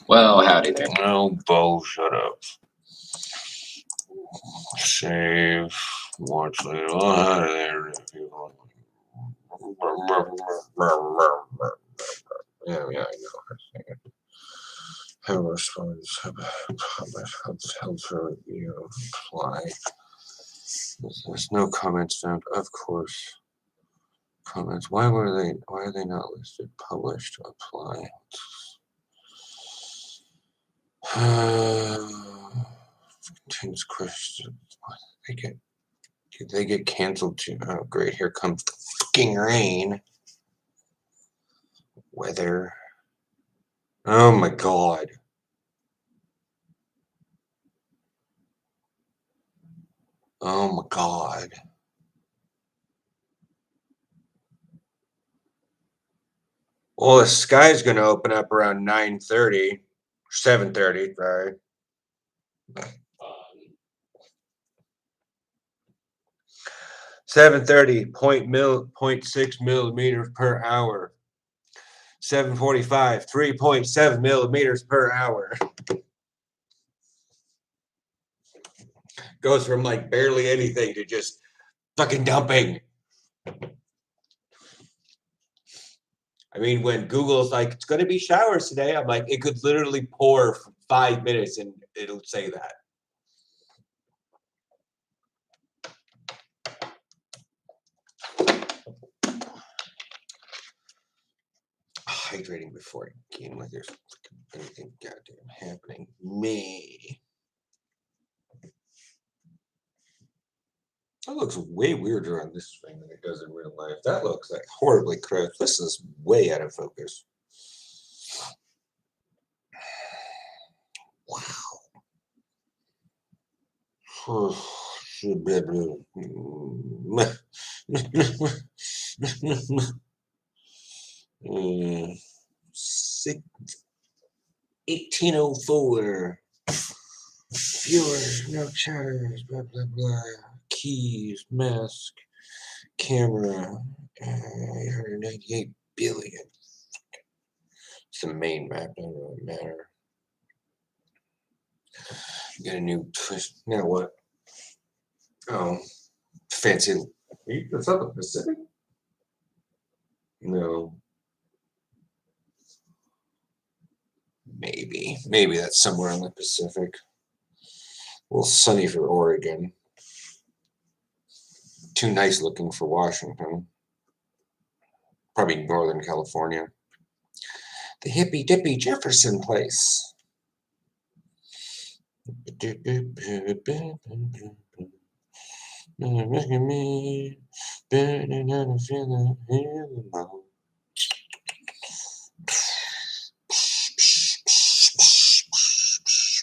Well, howdy there. Oh, Bo, shut up. Save. Watch later. Oh, howdy there. Yeah, I know. Have a response. Help for review. Apply. There's no comments found. Of course. Comments. Why are they not listed? Published. Apply. Contains questions. They get canceled too. Oh, great. Here comes the fucking rain. Weather. Oh my god. Oh my god. Well, the sky's going to open up around 9:30, 7:30, sorry. 7:30, 0.6 millimeters per hour. 7:45, 3.7 millimeters per hour. Goes from like barely anything to just fucking dumping. I mean, when Google's like, it's going to be showers today, I'm like, it could literally pour for 5 minutes and it'll say that. Hydrating before a game like there's anything goddamn happening. Me. That looks way weirder on this thing than it does in real life. That looks like horribly crisp. This is way out of focus. Wow. Six, 1804. Viewers, no chatters, blah, blah, blah. Keys, mask, camera, 198 billion. It's the main map, doesn't really matter. Get a new twist. Now what? Oh, fancy. Is that the Pacific? No. Maybe that's somewhere in the Pacific. A little sunny for Oregon. Too nice looking for Washington. Probably Northern California. The hippy dippy Jefferson place. Making me burning out of feeling.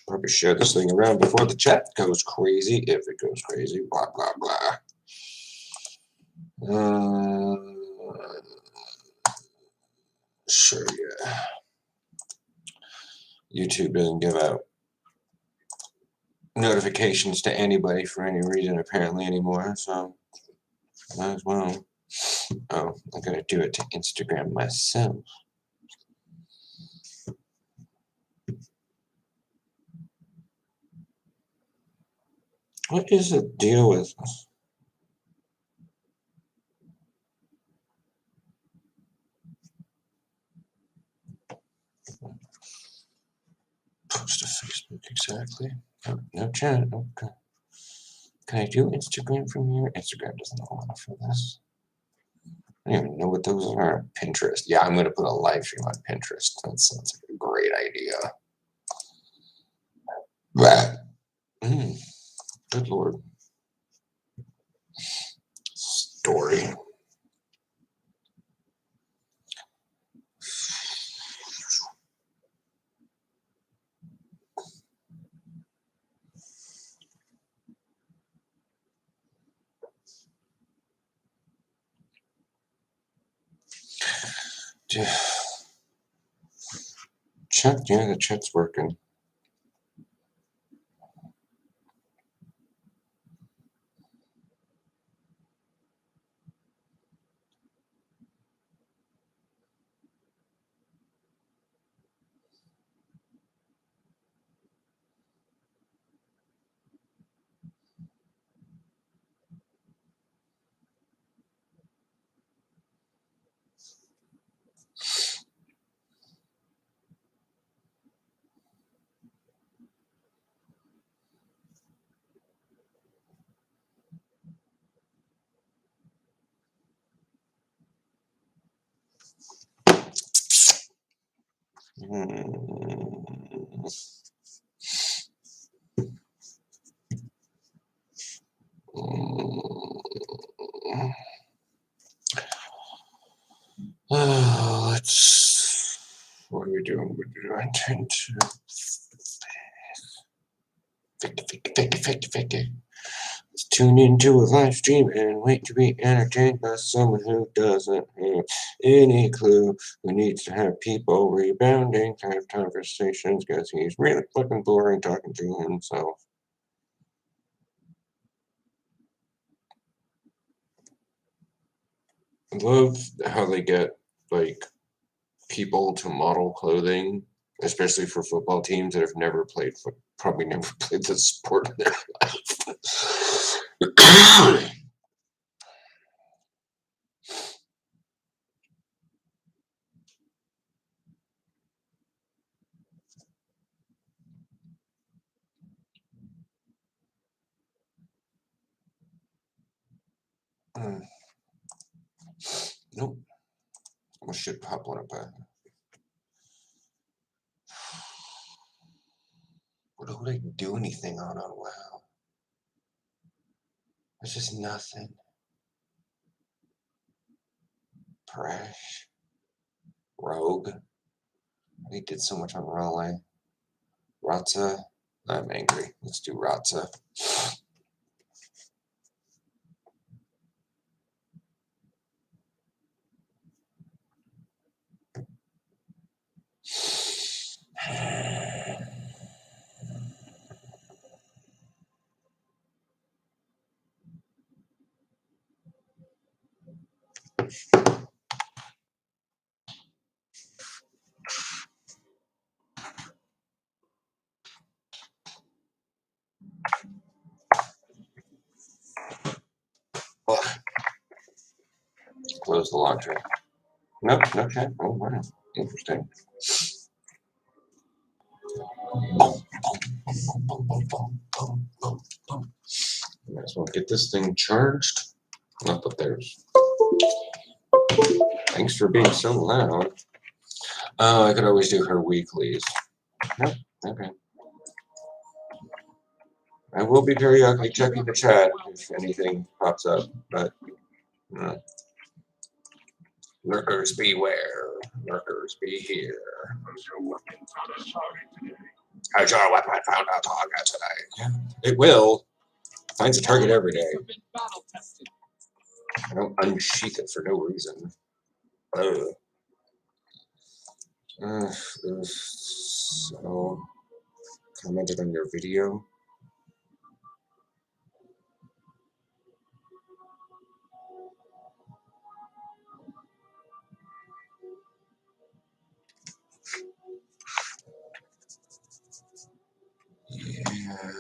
Probably share this thing around before the chat goes crazy, if it goes crazy. Blah blah blah. Sure, yeah. YouTube doesn't give out notifications to anybody for any reason apparently anymore, so might as well. Oh, I'm gonna do it to Instagram myself. What is the deal with this? Post to Facebook exactly. Oh, no chat. Okay. Can I do Instagram from here? Instagram doesn't allow for this. I don't even know what those are. Pinterest. Yeah, I'm going to put a live stream on Pinterest. That sounds like a great idea. Good Lord. Story. Chat, yeah, the chat's working. Let's. What are we doing? I tend to. 50. Let's tune into a live stream and wait to be entertained by someone who doesn't have any clue, who needs to have people rebounding to have conversations because he's really fucking boring talking to himself. I love how they get, like, people to model clothing, especially for football teams that have never played probably never played this sport in their life. Nope. I should pop one up. What would I do anything on WoW? There's just nothing. Prash. Rogue. He did so much on Raleigh. Ratza. I'm angry. Let's do Ratza. Close the launcher. Nope, no chat. Oh, wow. Interesting. Might as well get this thing charged. Not that there's. Thanks for being so loud. Oh, I could always do her weeklies. Nope. Okay. I will be periodically checking the chat if anything pops up, but lurkers beware. Lurkers be here. How's your weapon found a target today? It will. Finds a target every day. I don't unsheath it for no reason. So, commented on your video. Yeah.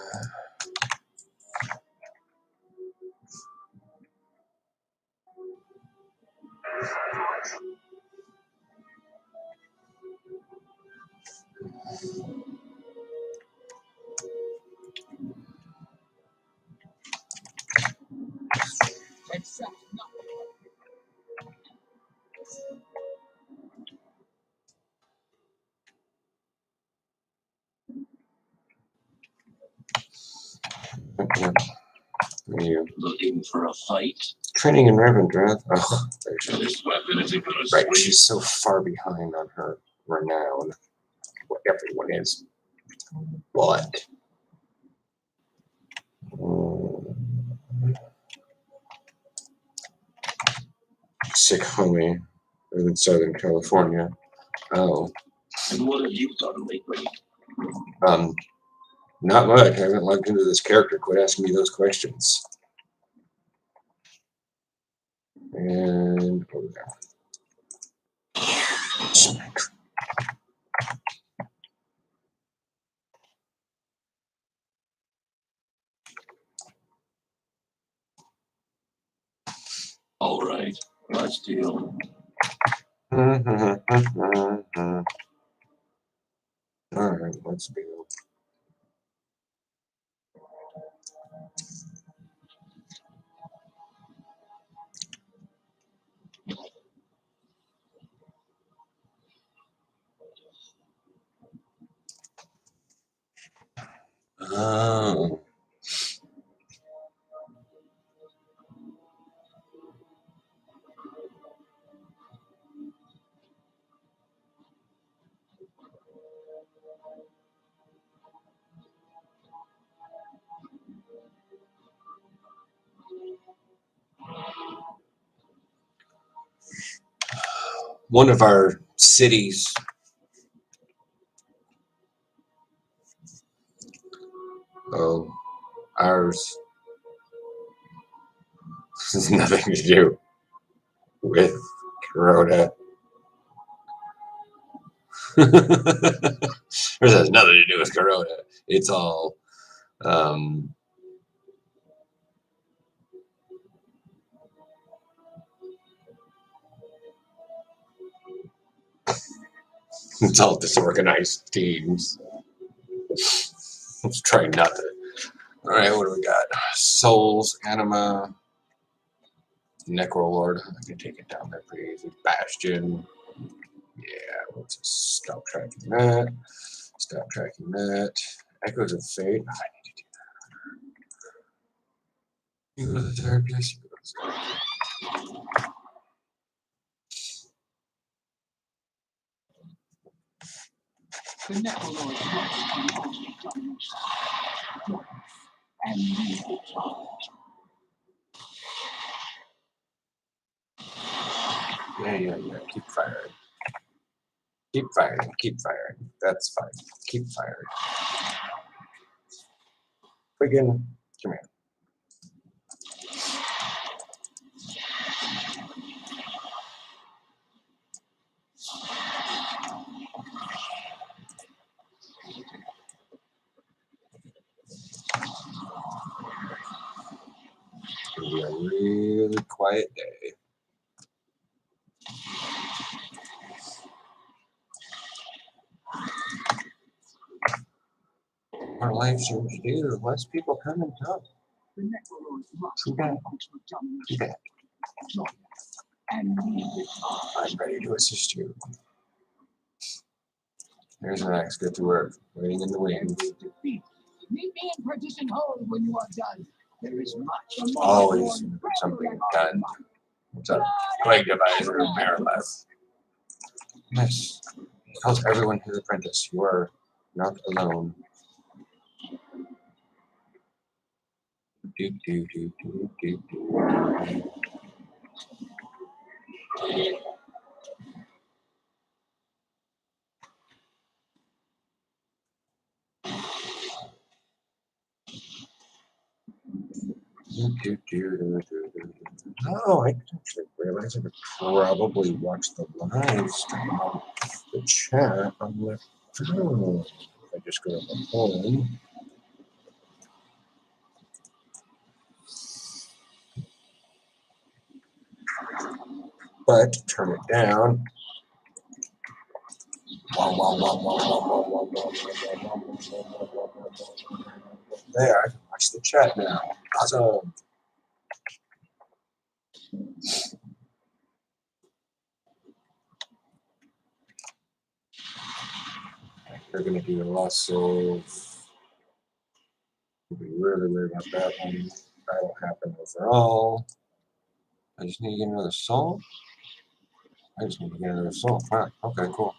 You looking for a fight? Training in Revendreth. Oh, right. She's so far behind on her renown. What everyone is. What? Sick homie. Live in Southern California. Oh. And what have you done lately? Not much. I haven't logged into this character. Quit asking me those questions. And over there. All right, let's deal. All right, let's deal. one of our cities. Oh, ours. This has nothing to do with Corona. This has nothing to do with Corona. It's all it's all disorganized teams. Let's try not to. All right, what do we got? Souls, Anima, Necrolord. I can take it down there pretty easy. Bastion. Yeah, let's just stop tracking that. Stop tracking that. Echoes of Fate. I need to do that. You go to the therapist. You go to the The Necrolord works on ultimate domination. And lead the charge. Yeah. Keep firing. Keep firing. Keep firing. That's fine. Keep firing. Friggin', come here. It's gonna be a really quiet day. Our life seems to do. The less people come and talk. The Necrolord works Too bad. on ultimate Too domination. bad. And lead the charge. I'm ready to assist you. Here's an axe. Get to work. Waiting in the wings. Meet me in Partition Hold when you are done. There is much more. Always something done. What's up? Plague Divisor of Marileth. Yes. Tells everyone his apprentice. You are not alone. Do. Oh, I actually realized I could probably watch the live stream on the chat on my phone. I just go to the home. But turn it down. There, I can watch the chat now. Awesome. They're going to do a lot of. Be really worried about that one. That'll happen overall. I just need to get another soul. Wow. Okay, cool.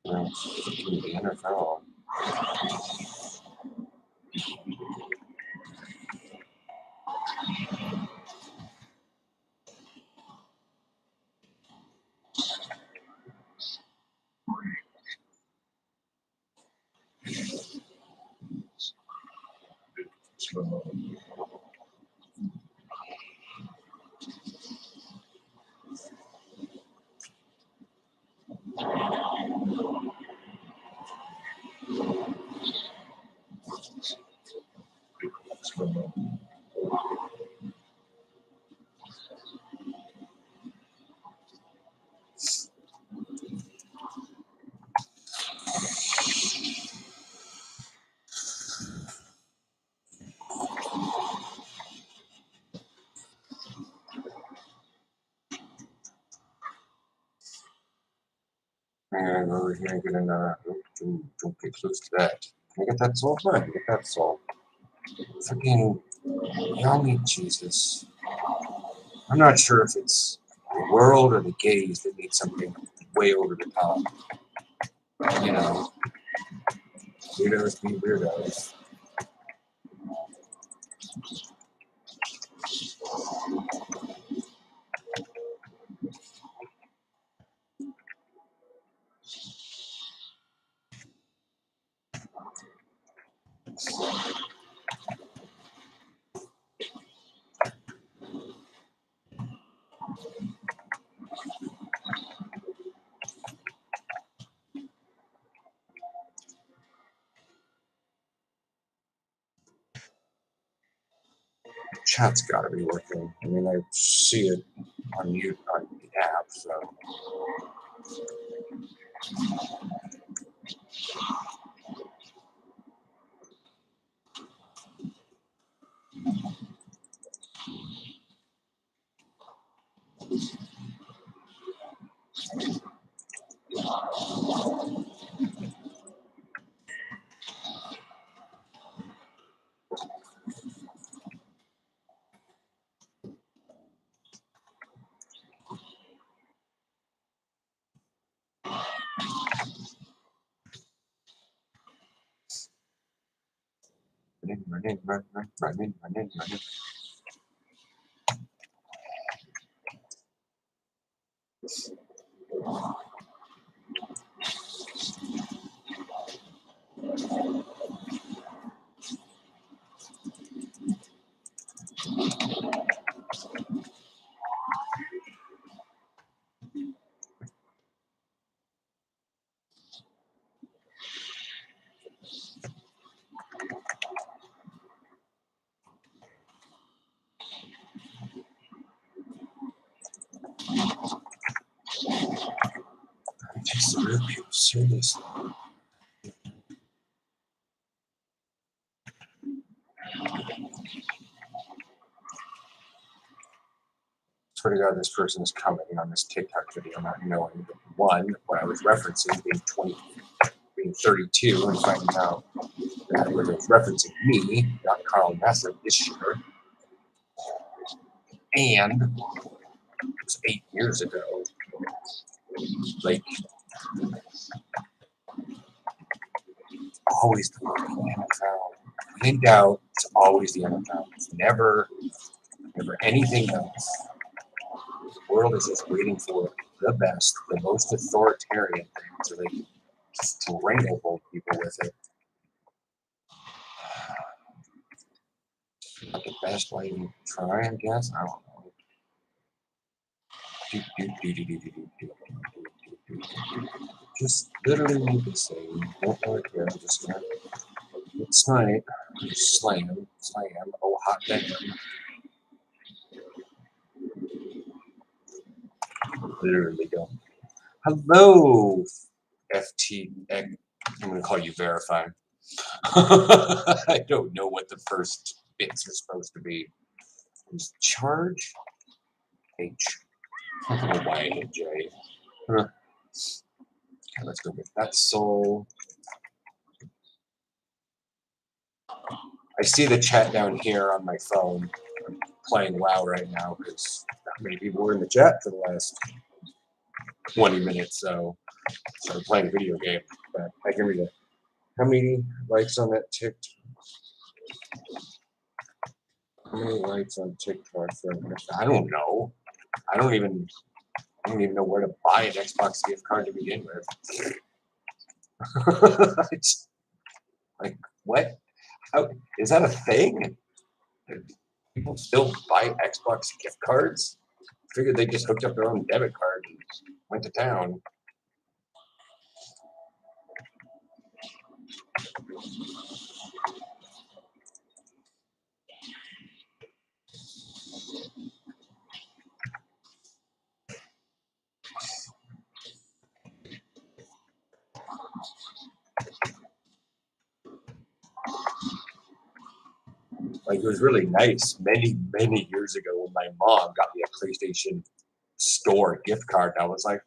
Well, the NFL. I'm gonna go over here and get another. Don't get close to that. Can I get that soul? Fine, get that soul. Freaking We all need Jesus. I'm not sure if it's the world or the gays that need something way over the top. You know, weirdos be weirdos. Chat's got to be working. I mean, I see it on the app, so. Running. It takes the real people seriously. Swear to God, this person is commenting on this TikTok video, not knowing that one, what I was referencing being 32, and finding out that it was referencing me, not Carl Nassib this year, and it was 8 years ago. Like, always the NFL. When in doubt, it's always the NFL. It's never anything else. The world is just waiting for the best, the most authoritarian thing, so they can strangle people with it. Not the best way to try, I guess. I don't know. Just literally need the same. Don't really care. I'm just gonna hit snipe. Slam. Oh, hot damn. Literally don't. Hello, FT. I'm gonna call you Verify. I don't know what the first bits are supposed to be. Is charge H. Y and J. Okay, let's go with that soul. I see the chat down here on my phone. I'm playing WoW right now because not many people were in the chat for the last 20 minutes, so I started playing a video game. But I can read it. How many likes on that TikTok? How many likes on TikTok? I don't know. I don't even know where to buy an Xbox gift card to begin with. It's like, what? How is that a thing? People still buy Xbox gift cards? Figured they just hooked up their own debit card and went to town. Like, it was really nice many years ago when my mom got me a PlayStation Store gift card. And I was like,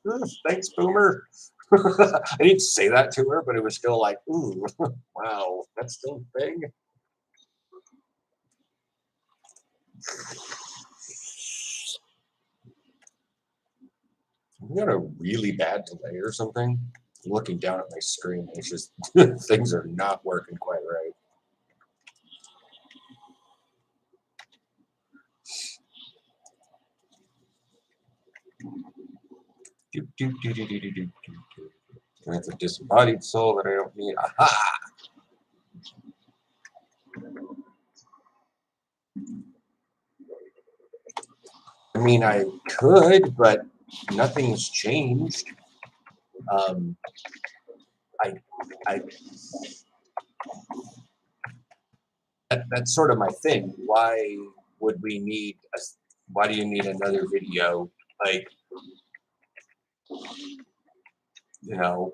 thanks, Boomer. I didn't say that to her, but it was still like, ooh, wow, that's still a thing. We got a really bad delay or something. I'm looking down at my screen. It's just things are not working quite right. That's a disembodied soul that I don't need. Aha! I mean, I could, but nothing's changed. That's sort of my thing. Why would we need why do you need another video? Like, you know,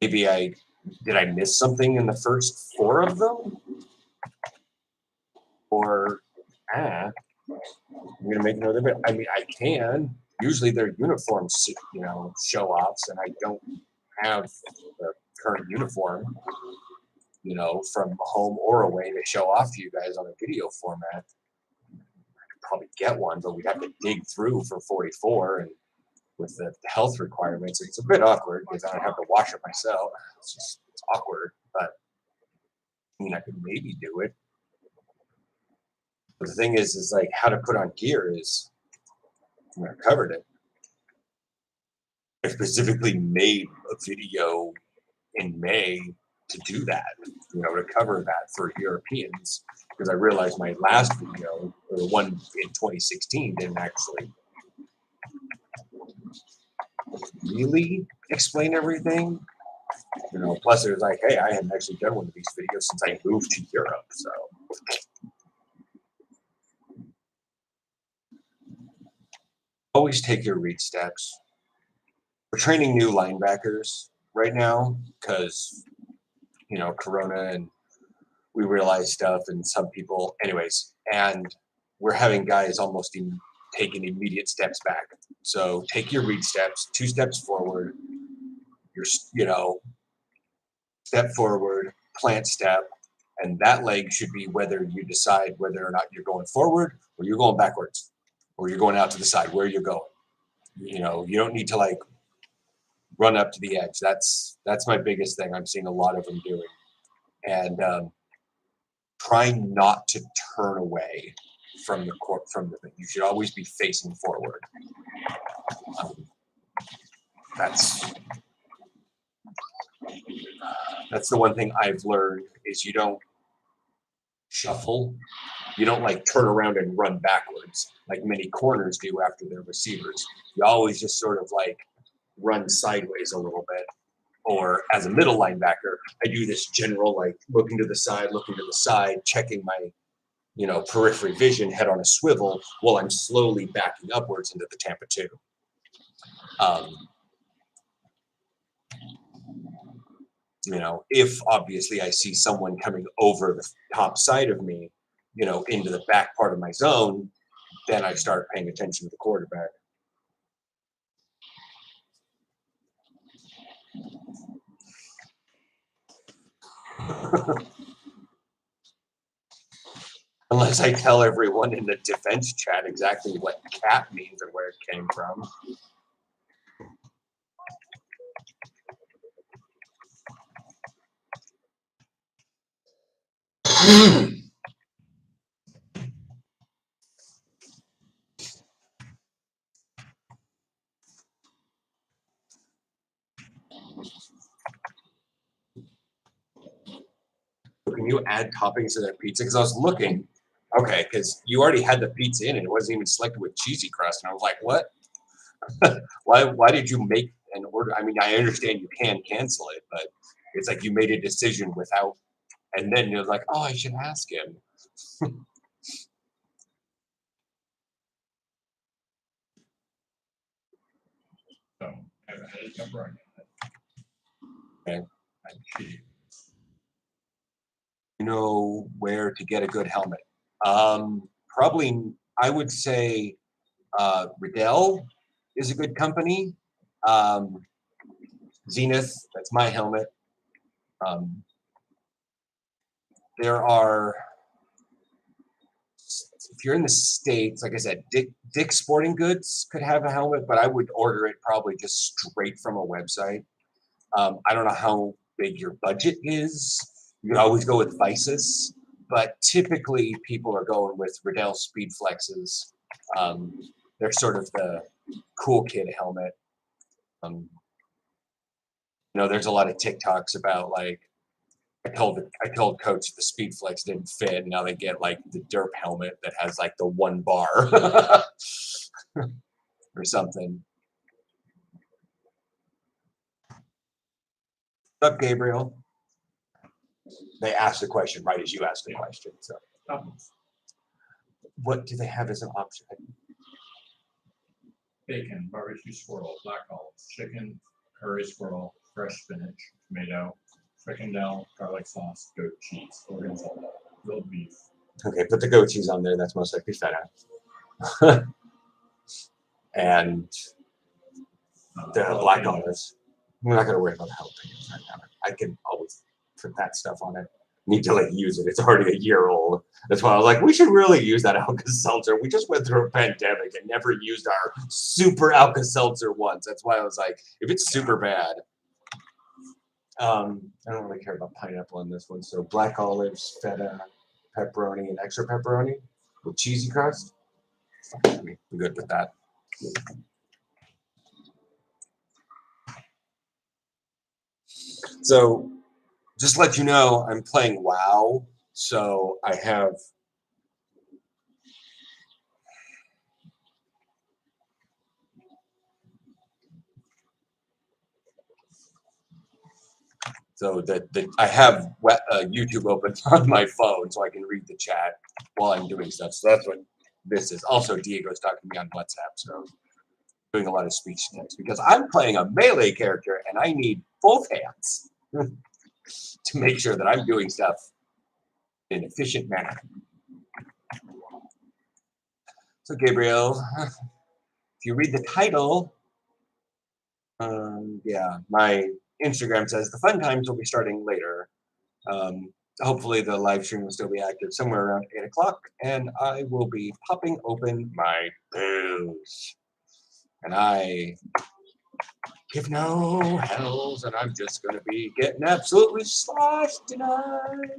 maybe did I miss something in the first 4 of them? Or I'm gonna make another video. I mean, I can. Usually they're uniforms, show offs, and I don't have the current uniform, from home or away to show off to you guys on a video format. I could probably get one, but we'd have to dig through for 44, and with the health requirements, it's a bit awkward because I don't have to wash it myself. It's awkward, but I mean, I could maybe do it. But the thing is like how to put on gear is, I covered it. I specifically made a video in May to do that, to cover that for Europeans, because I realized my last video, or the one in 2016, didn't actually really explain everything. Plus it was like, hey, I hadn't actually done one of these videos since I moved to Europe, so. Always take your read steps. We're training new linebackers right now because, Corona, and we realize stuff, and some people, anyways, and we're having guys almost taking immediate steps back. So take your read steps, 2 steps forward, your, step forward, plant step, and that leg should be whether you decide whether or not you're going forward or you're going backwards or you're going out to the side, where you're going. You don't need to like run up to the edge. That's my biggest thing. I'm seeing a lot of them doing. And try not to turn away from the thing. You should always be facing forward. That's the one thing I've learned is you don't shuffle. You don't like turn around and run backwards like many corners do after their receivers. You always just sort of like run sideways a little bit. Or as a middle linebacker, I do this general like looking to the side, checking my, periphery vision, head on a swivel, while I'm slowly backing upwards into the Tampa 2. If obviously I see someone coming over the top side of me, into the back part of my zone, then I start paying attention to the quarterback. Unless I tell everyone in the defense chat exactly what cap means and where it came from. Can you add toppings to that pizza? Because I was looking, okay, because you already had the pizza in and it wasn't even selected with cheesy crust. And I was like, what? Why did you make an order? I mean, I understand you can cancel it, but it's like you made a decision without, and then you're like, oh, I should ask him. Okay. You know where to get a good helmet? Probably, I would say Riddell is a good company. Zenith, that's my helmet. there are, if you're in the States, like I said, Dick's Sporting Goods could have a helmet, but I would order it probably just straight from a website. I don't know how big your budget is. You can always go with Vices, but typically people are going with Riddell Speed Flexes. They're sort of the cool kid helmet. You know, there's a lot of TikToks about like, I told Coach the Speed Flex didn't fit, and now they get like the derp helmet that has like the one bar or something. What's up, Gabriel? They asked the question right as you asked the question. So, what do they have as an option? Bacon, barbecue squirrel, black olives, chicken, curry squirrel, fresh spinach, tomato, fricandel, garlic sauce, goat cheese, gorgonzola, grilled beef. Okay, put the goat cheese on there. That's most likely feta. And the black olives. We're not going to worry about jalapenos right now. I can always put that stuff on it. Need to like use it. It's already a year old. That's why I was like, we should really use that Alka-Seltzer. We just went through a pandemic and never used our super Alka-Seltzer once. That's why I was like, if it's super bad, I don't really care about pineapple on this one. So black olives, feta, pepperoni, and extra pepperoni with cheesy crust. I'm good with that. So just to let you know, I'm playing WoW. So I have I have YouTube open on my phone so I can read the chat while I'm doing stuff. So that's what this is. Also, Diego's talking to me on WhatsApp, so doing a lot of speech to text because I'm playing a melee character and I need both hands to make sure that I'm doing stuff in an efficient manner. So, Gabriel, if you read the title, yeah, my Instagram says the fun times will be starting later. Hopefully the live stream will still be active somewhere around 8 o'clock, and I will be popping open my booze. And I give no hells, and I'm just going to be getting absolutely sloshed tonight.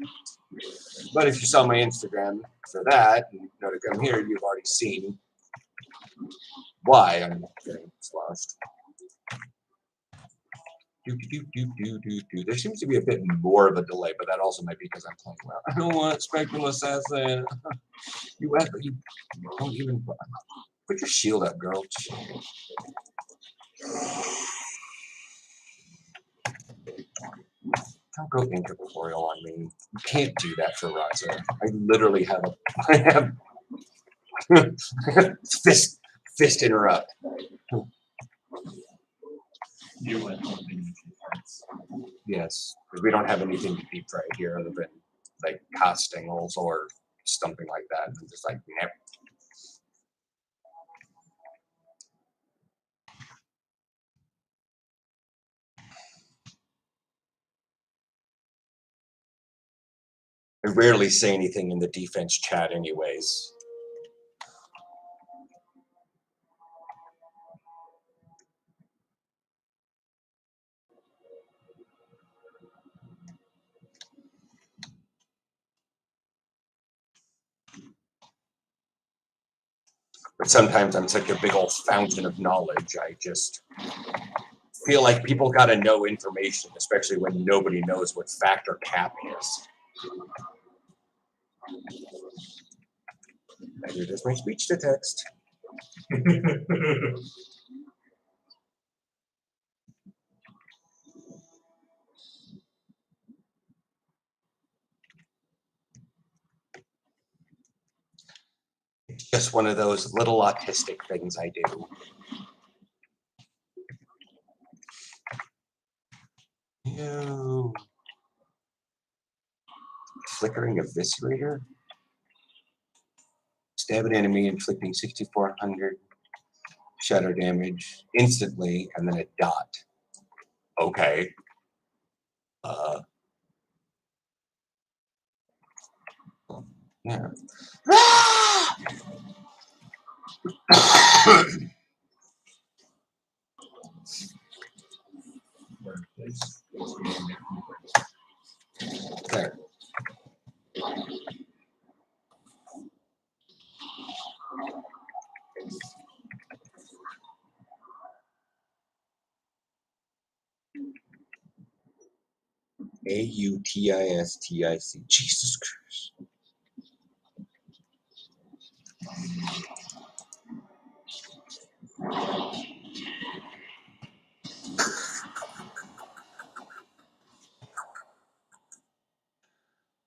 But if you saw my Instagram for that, and you know to come here, you've already seen why I'm getting sloshed. There seems to be a bit more of a delay, but that also might be because I'm playing well. I don't want Spectral Assassin. You don't even put your shield up, girl. Don't go incorporeal on me. You can't do that for Raza. I literally have fist interrupt. You went on the Yes, we don't have anything to deep fry here other than like costingles or something like that. I'm just like, nope. I rarely say anything in the defense chat anyways. But sometimes I'm such a big old fountain of knowledge, I just feel like people got to know information, especially when nobody knows what factor cap is. I do this my speech to text. It's just one of those little autistic things I do. Ew. Flickering Eviscerator. Stab an enemy, inflicting 6,400 shadow damage instantly, and then a dot. Okay. Yeah. Where place? There. AUTISTIC. Jesus Christ.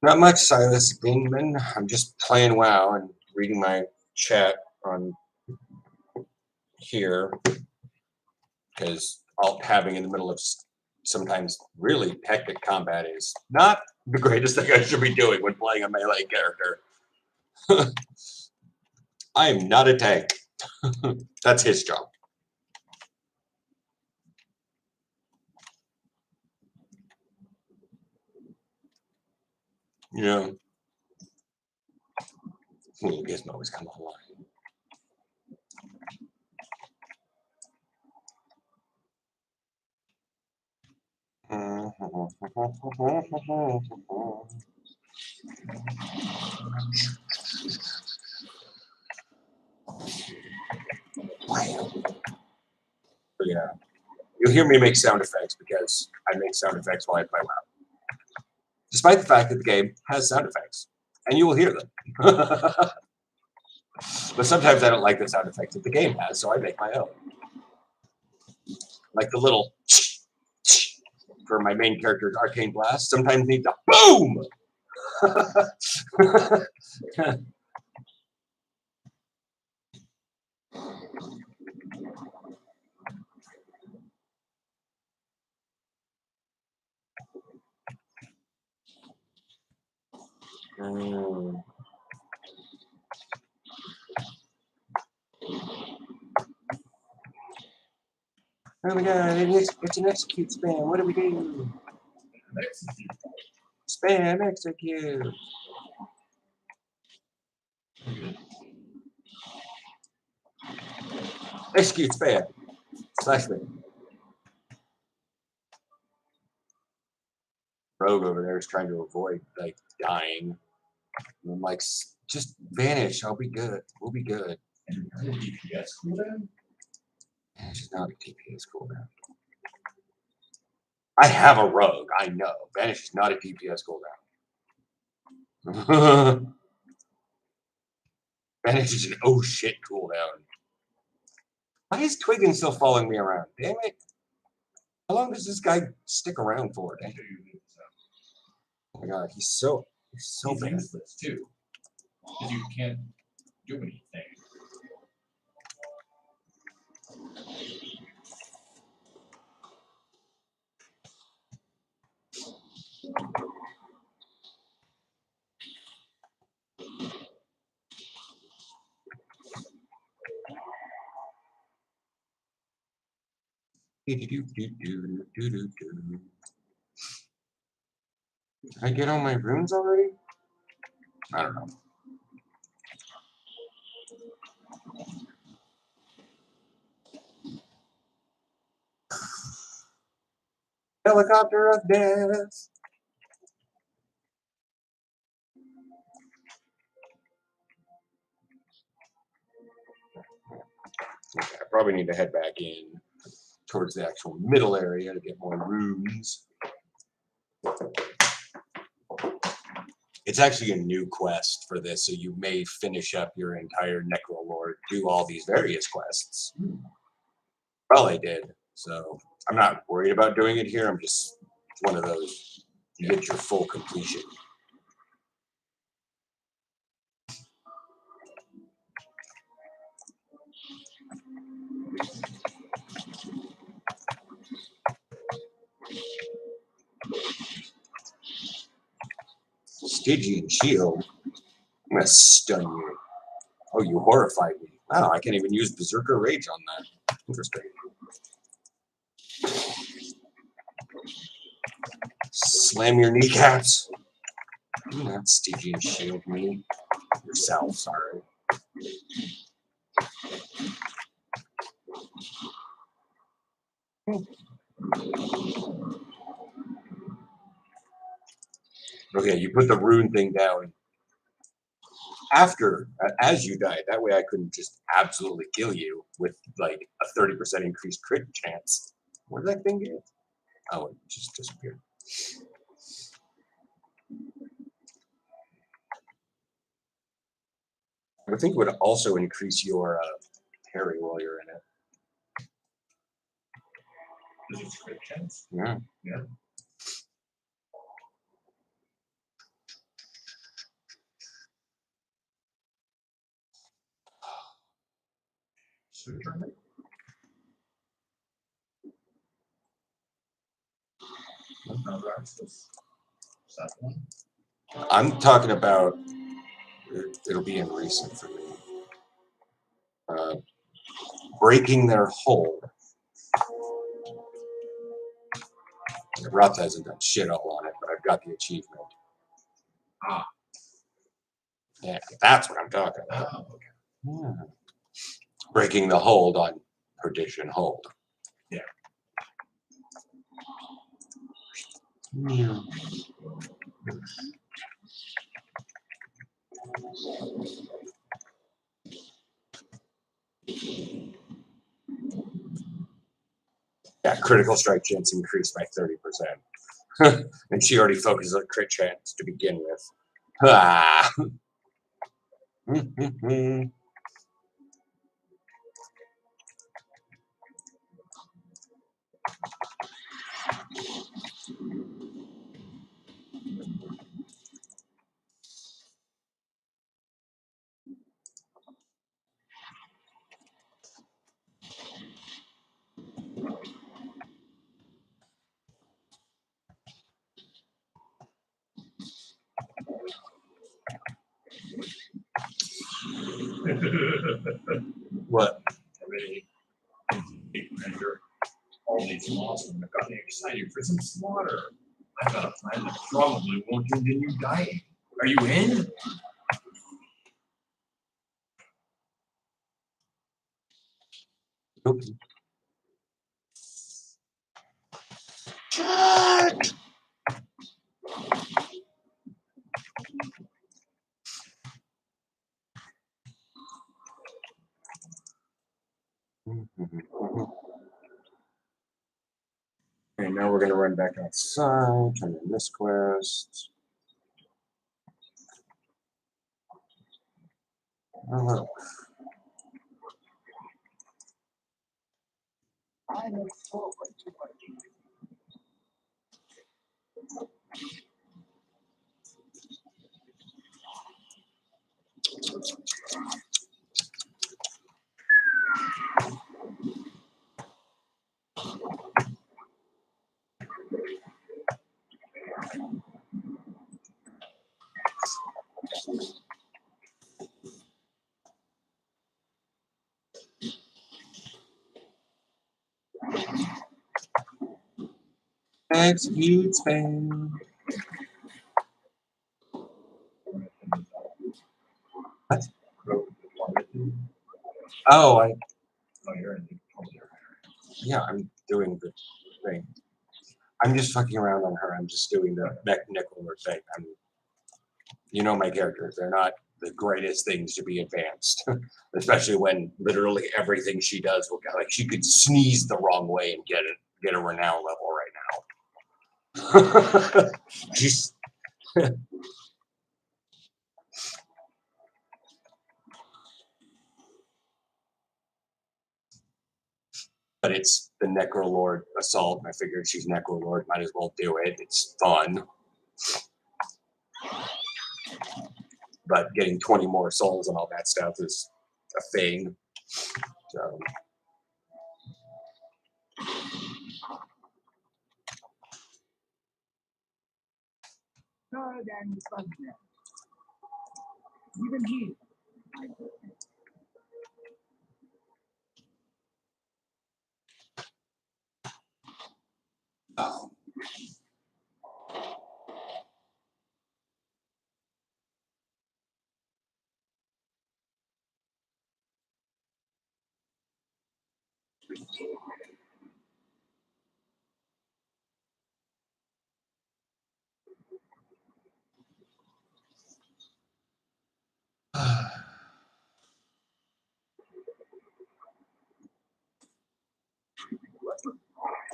Not much, Silas Greenman. I'm just playing WoW and reading my chat on here because alt having in the middle of sometimes really hectic combat is not the greatest thing I should be doing when playing a melee character. I am not a tank. That's his job. You know, little Gizmo is kind of alive. But yeah, you'll hear me make sound effects because I make sound effects while I play WoW. Despite the fact that the game has sound effects, and you will hear them. But sometimes I don't like the sound effects that the game has, so I make my own. Like the little for my main character's arcane blast sometimes needs a boom. Oh my god, it's an execute spam. What do we do? Spam execute. Execute spam. /me. Rogue over there is trying to avoid like dying. And I'm like, just vanish. I'll be good. We'll be good. DPS cooldown? Vanish is not a DPS cooldown. I have a rogue. I know. Vanish is not a DPS cooldown. Vanish is an oh shit cooldown. Why is Twiggin still following me around? Damn it. How long does this guy stick around for? Eh? Oh my god, he's so He's bad. useless too. Because you can't do anything. Did I get all my runes already? I don't know. Helicopter of death. Okay, I probably need to head back in towards the actual middle area to get more runes. It's actually a new quest for this, so you may finish up your entire Necrolord, do all these various quests. Well, I did, so I'm not worried about doing it here. I'm just one of those. You get your full completion. Stygian shield. I'm gonna stun you. Oh, you horrified me. Wow, I can't even use Berserker Rage on that. Interesting. Slam your kneecaps. Do not Stygian shield me. Yourself, sorry. Okay, you put the rune thing down after, as you died. That way I couldn't just absolutely kill you with like a 30% increased crit chance. Where did that thing go? Oh, it just disappeared. I would think it would also increase your parry while you're in it. Is it crit chance? Yeah. Yeah. So turn it. No, that's this. Is that one? I'm talking about, it'll be in recent for me. Breaking their hold. Roth hasn't done shit all on it, but I've got the achievement. Ah. Yeah, that's what I'm talking about. Oh, okay. Yeah. Breaking the hold on Perdition Hold. Yeah. Yeah. Yeah, critical strike chance increased by 30%. And she already focuses on crit chance to begin with. Ah. What? Already measure all these laws and got me excited for some slaughter. I've got a plan that probably won't end in you dying. Are you in? Nope. Shut! Okay, now we're gonna run back outside, turn in this quest. Oh, I look forward to working with execute spam. What? Oh, Oh, you're in. yeah, I'm doing the thing. I'm just fucking around on her. I'm just doing the nickel thing. You know my characters. They're not the greatest things to be advanced, especially when literally everything she does will like she could sneeze the wrong way and get a renown level right now. She's but it's the Necrolord assault. And I figured she's Necrolord, might as well do it. It's fun. But getting 20 more souls and all that stuff is a thing. So God and Thunder. Even he. oh.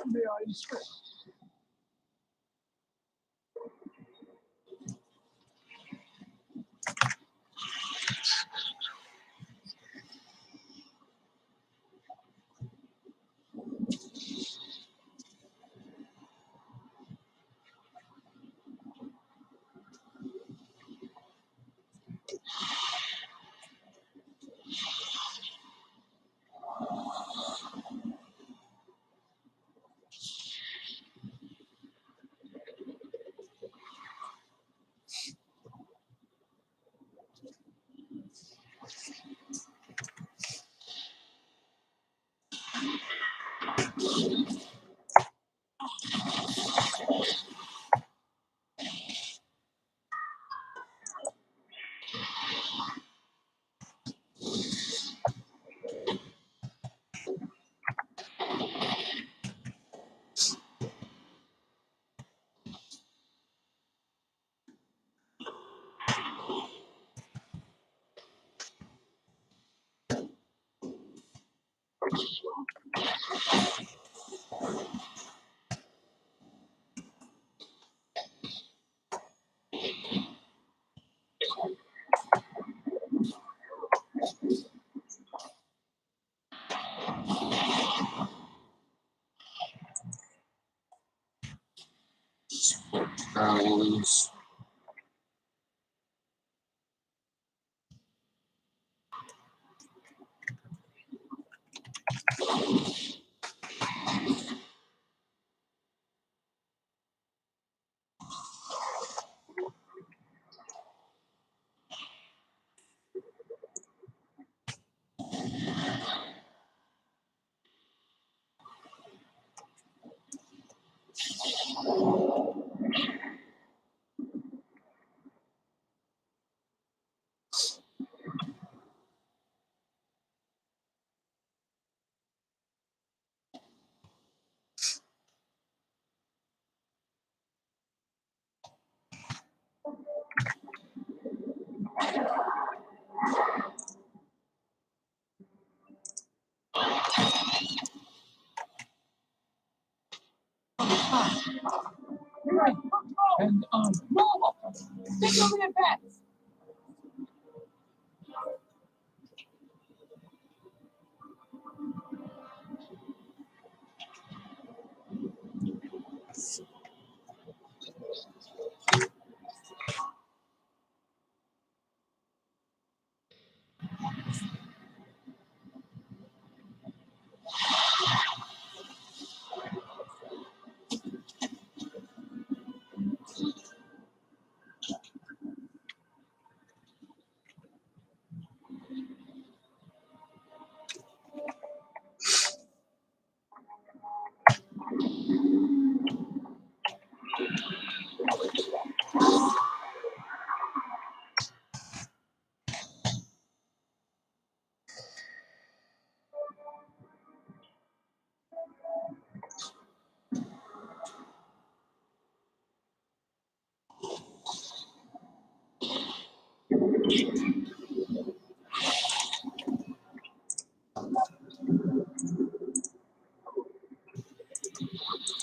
May I inspect? Guys. Right. And normal. Take over your pets.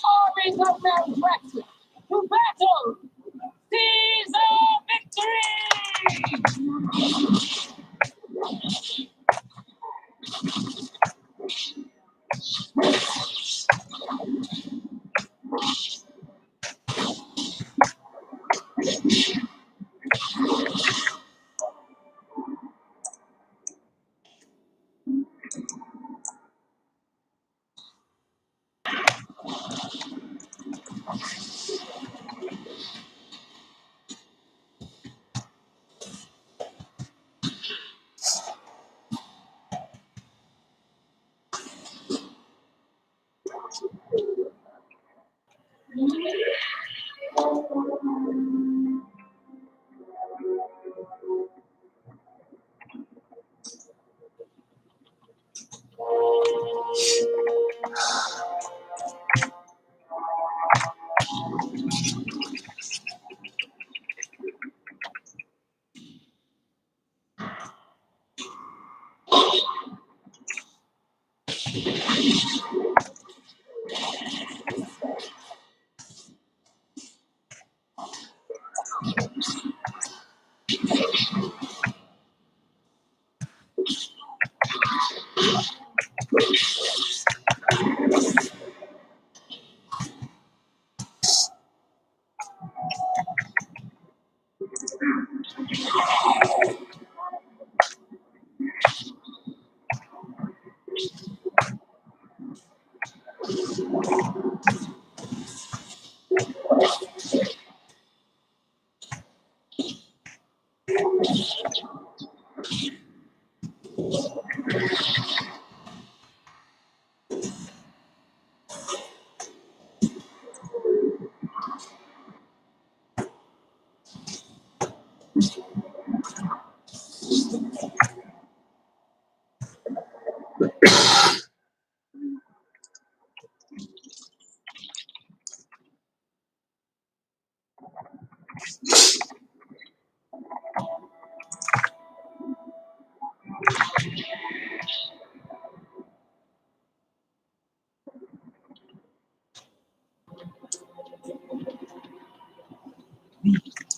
Armies of Malpraxis to battle! Seize our victory!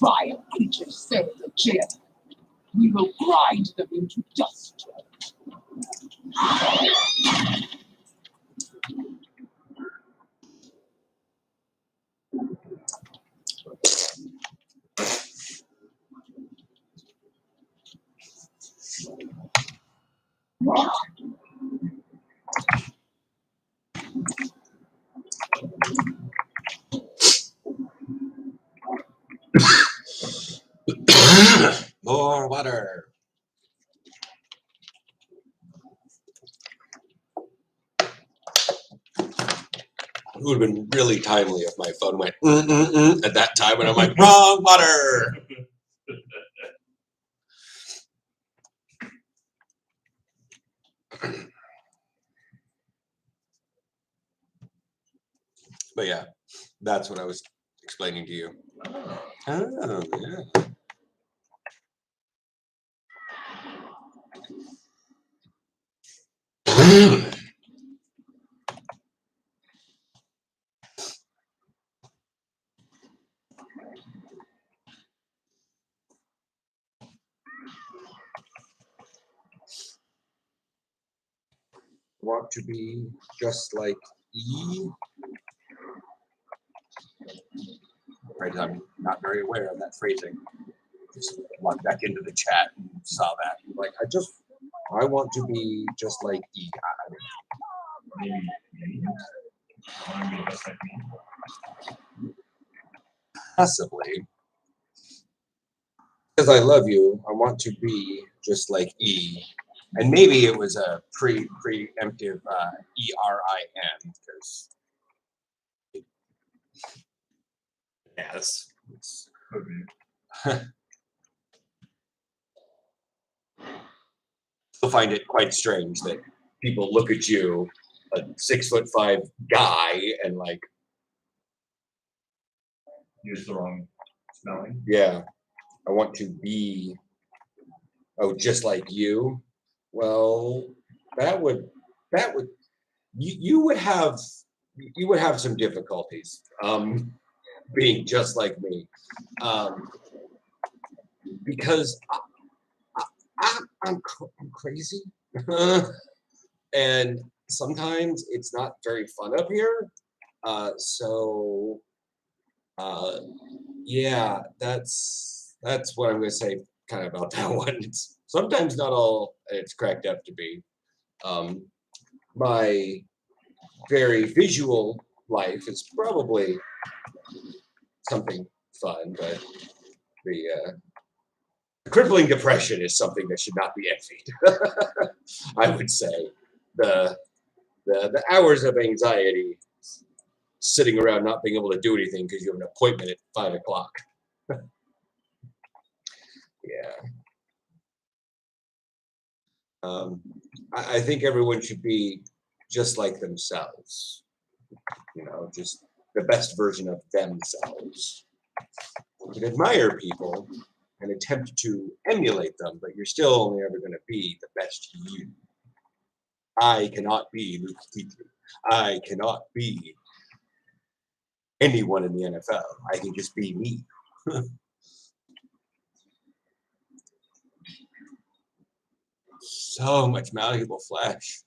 Vile creatures say the jail. We will grind them into dust. More water. It would have been really timely if my phone went at that time, and I'm like, wrong water. But yeah, that's what I was explaining to you. Oh, yeah. Want to be just like E? Right, I'm not very aware of that phrasing. Just logged back into the chat and saw that. Like, I want to be just like E. Possibly. Because I love you, I want to be just like E. And maybe it was a preemptive ERIN, because yeah, that's Could be. still find it quite strange that people look at you, a 6'5" guy, and like, Use the wrong spelling. yeah, I want to be, oh, just like you. Well, that would you would have some difficulties being just like me, because I'm crazy, and sometimes it's not very fun up here. So yeah, that's what I'm going to say kind of about that one. It's sometimes not all it's cracked up to be. My very visual life is probably something fun, but the crippling depression is something that should not be envied. I would say the hours of anxiety, sitting around not being able to do anything because you have an appointment at 5 o'clock. Yeah. I think everyone should be just like themselves. You know, just the best version of themselves. You can admire people and attempt to emulate them, but you're still only ever going to be the best you. I cannot be Luke Kuechly. I cannot be anyone in the NFL. I can just be me. So much malleable flesh.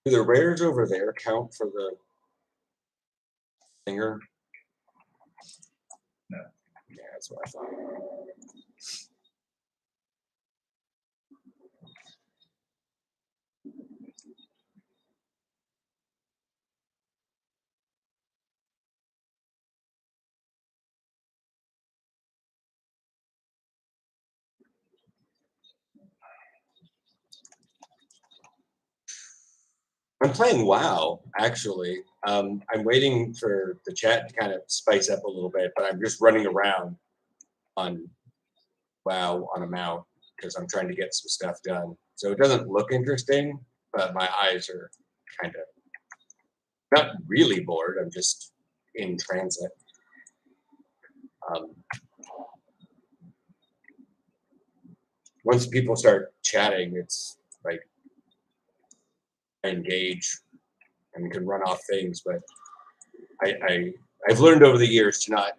Do the rares over there count for the singer? No. Yeah, that's what I thought. I'm playing WoW, actually. I'm waiting for the chat to kind of spice up a little bit, but I'm just running around on WoW on a mount because I'm trying to get some stuff done. So it doesn't look interesting, but my eyes are kind of not really bored. I'm just in transit. Once people start chatting, it's like I engage and can run off things, but I've learned over the years to not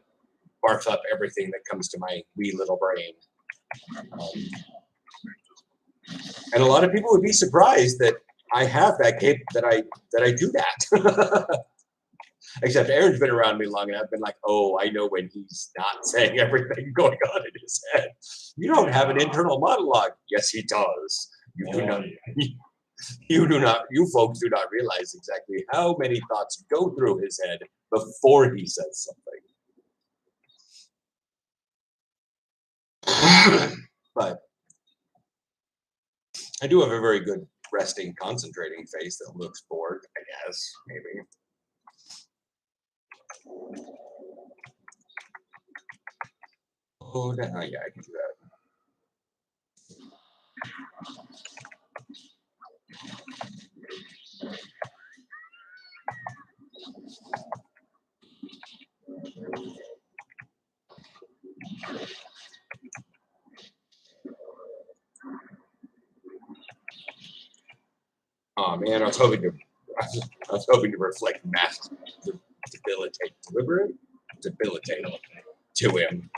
barf up everything that comes to my wee little brain. And a lot of people would be surprised that I have that that I do that. Except Aaron's been around me long enough, been like, oh, I know when he's not saying everything going on in his head. You don't have an internal monologue. Yes, he does. You do not. You folks do not realize exactly how many thoughts go through his head before he says something. But I do have a very good resting, concentrating face that looks bored, I guess, maybe. Oh, yeah, I can do that. Oh man, I was hoping to reflect mass debilitate to him.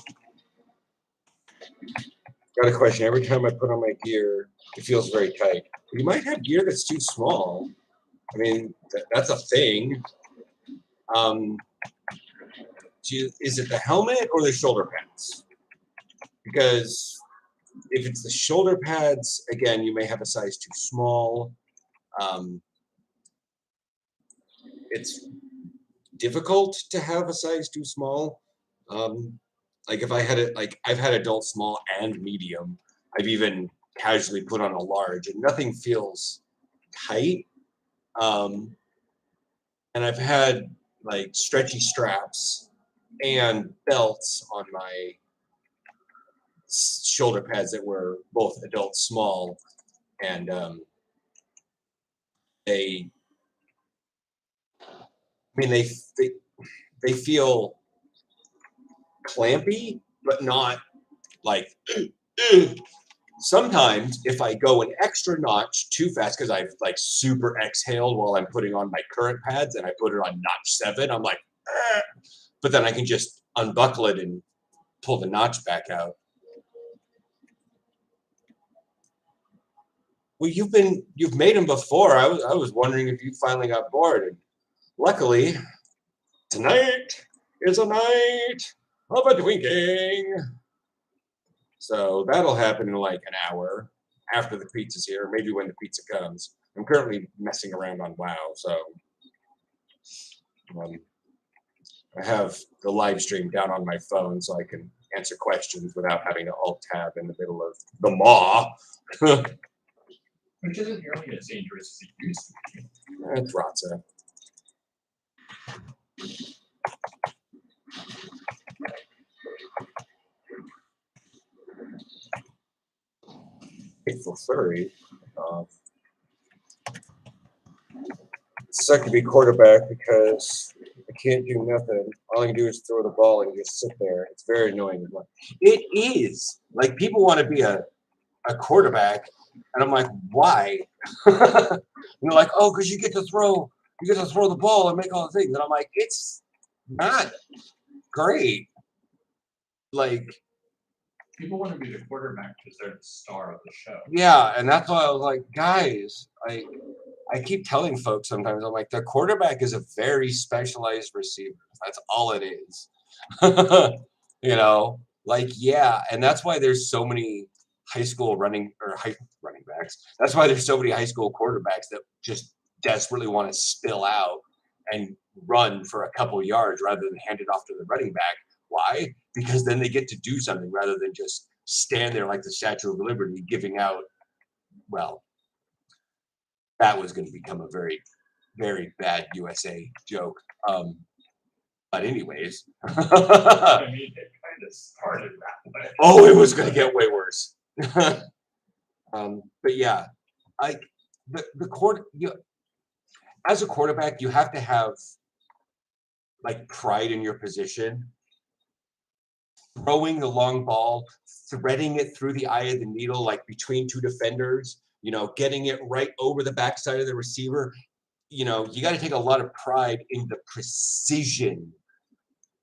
Got a question. Every time I put on my gear, it feels very tight. You might have gear that's too small. I mean, that's a thing. Is it the helmet or the shoulder pads? Because if it's the shoulder pads, again, you may have a size too small. It's difficult to have a size too small. Like if I had it, like I've had adult small and medium. I've even casually put on a large, and nothing feels tight. And I've had like stretchy straps and belts on my shoulder pads that were both adult small, and they, I mean, they feel clampy, but not like. Sometimes if I go an extra notch too fast because I've like super exhaled while I'm putting on my current pads and I put it on notch 7, I'm like, but then I can just unbuckle it and pull the notch back out. Well, you've made them before. I was wondering if you finally got bored. And luckily, tonight is a night of a drinking. So that'll happen in like an hour after the pizza's here, maybe when the pizza comes. I'm currently messing around on WoW, so I have the live stream down on my phone so I can answer questions without having to alt tab in the middle of the maw. Which isn't nearly as dangerous as it used to be. That's Ratza. Hateful flurry. It sucked to be quarterback because I can't do nothing. All I can do is throw the ball and just sit there. It's very annoying. It is. Like, people want to be a quarterback, and I'm like, why? They're like, oh, because you get to throw the ball and make all the things. And I'm like, it's not great. Like, People want to be the quarterback because they're the star of the show. yeah, and that's why I was like, guys, I keep telling folks sometimes, I'm like, the quarterback is a very specialized receiver. That's all it is. You know, like, yeah, and that's why there's so many high school running backs. That's why there's so many high school quarterbacks that just desperately want to spill out and run for a couple yards rather than hand it off to the running back. Why? Because then they get to do something rather than just stand there like the Statue of Liberty giving out, well, that was going to become a very, very bad USA joke. But anyways. I mean, it kind of started that way. Oh, it was going to get way worse. But yeah, like as a quarterback, you have to have like pride in your position. Throwing the long ball, threading it through the eye of the needle, like between two defenders, you know, getting it right over the backside of the receiver. You know, you got to take a lot of pride in the precision,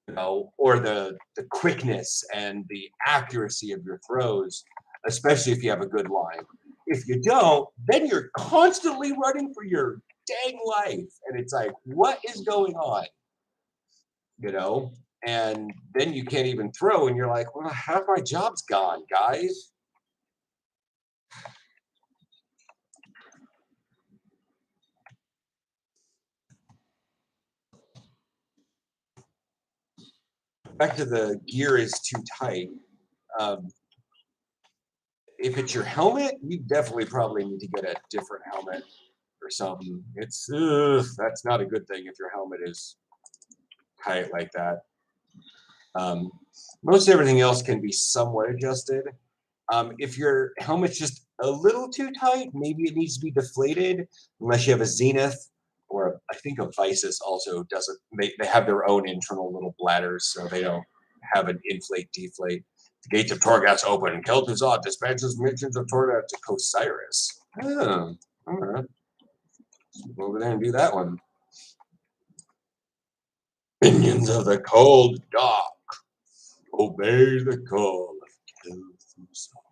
you know, or the quickness and the accuracy of your throws, especially if you have a good line. If you don't, then you're constantly running for your dang life. And it's like, what is going on? You know? And then you can't even throw, and you're like, well, half my job's gone, guys. Back to the gear is too tight. If it's your helmet, you definitely probably need to get a different helmet or something. It's that's not a good thing if your helmet is tight like that. Most everything else can be somewhat adjusted. If your helmet's just a little too tight, maybe it needs to be deflated, unless you have a Zenith, or I think a Visus also doesn't. They have their own internal little bladders, so they don't have an inflate-deflate. The gates of Torghast open. Kel'Thuzad dispenses missions of Torghast to Osiris. Oh, all right. Go over there and do that one. Minions of the Cold Dark, obey the call of Kel'Thuzad.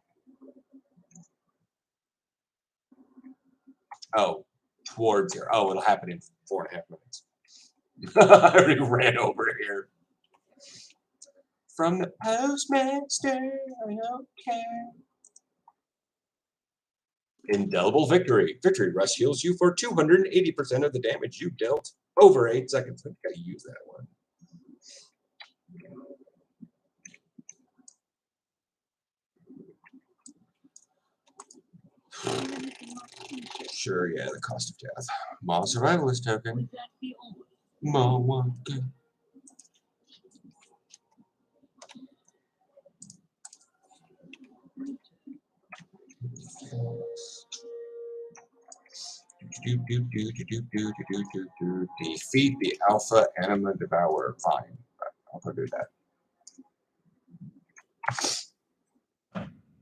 Oh, towards here. Oh, it'll happen in 4.5 minutes. I already ran over here. From the postmaster, I don't care. Indelible victory. Victory Rush heals you for 280% of the damage you dealt over 8 seconds. I think I use that one. Sure, yeah, the cost of death. Maw survivalist token. Maw one. Defeat the Alpha Anima Devourer. Fine. I'll go do that.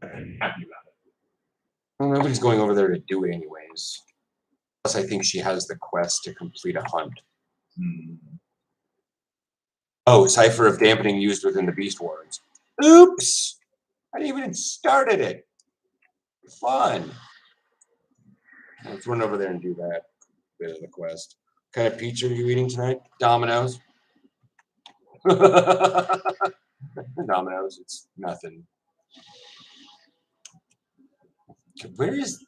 I'm happy about it. Well, nobody's going over there to do it anyways. Plus, I think she has the quest to complete a hunt. Oh, Cipher of Dampening used within the Beast Wards. Oops! I didn't even started it. Fun. Let's run over there and do that bit of the quest. What kind of pizza are you eating tonight? Domino's. Domino's, it's nothing. Where is...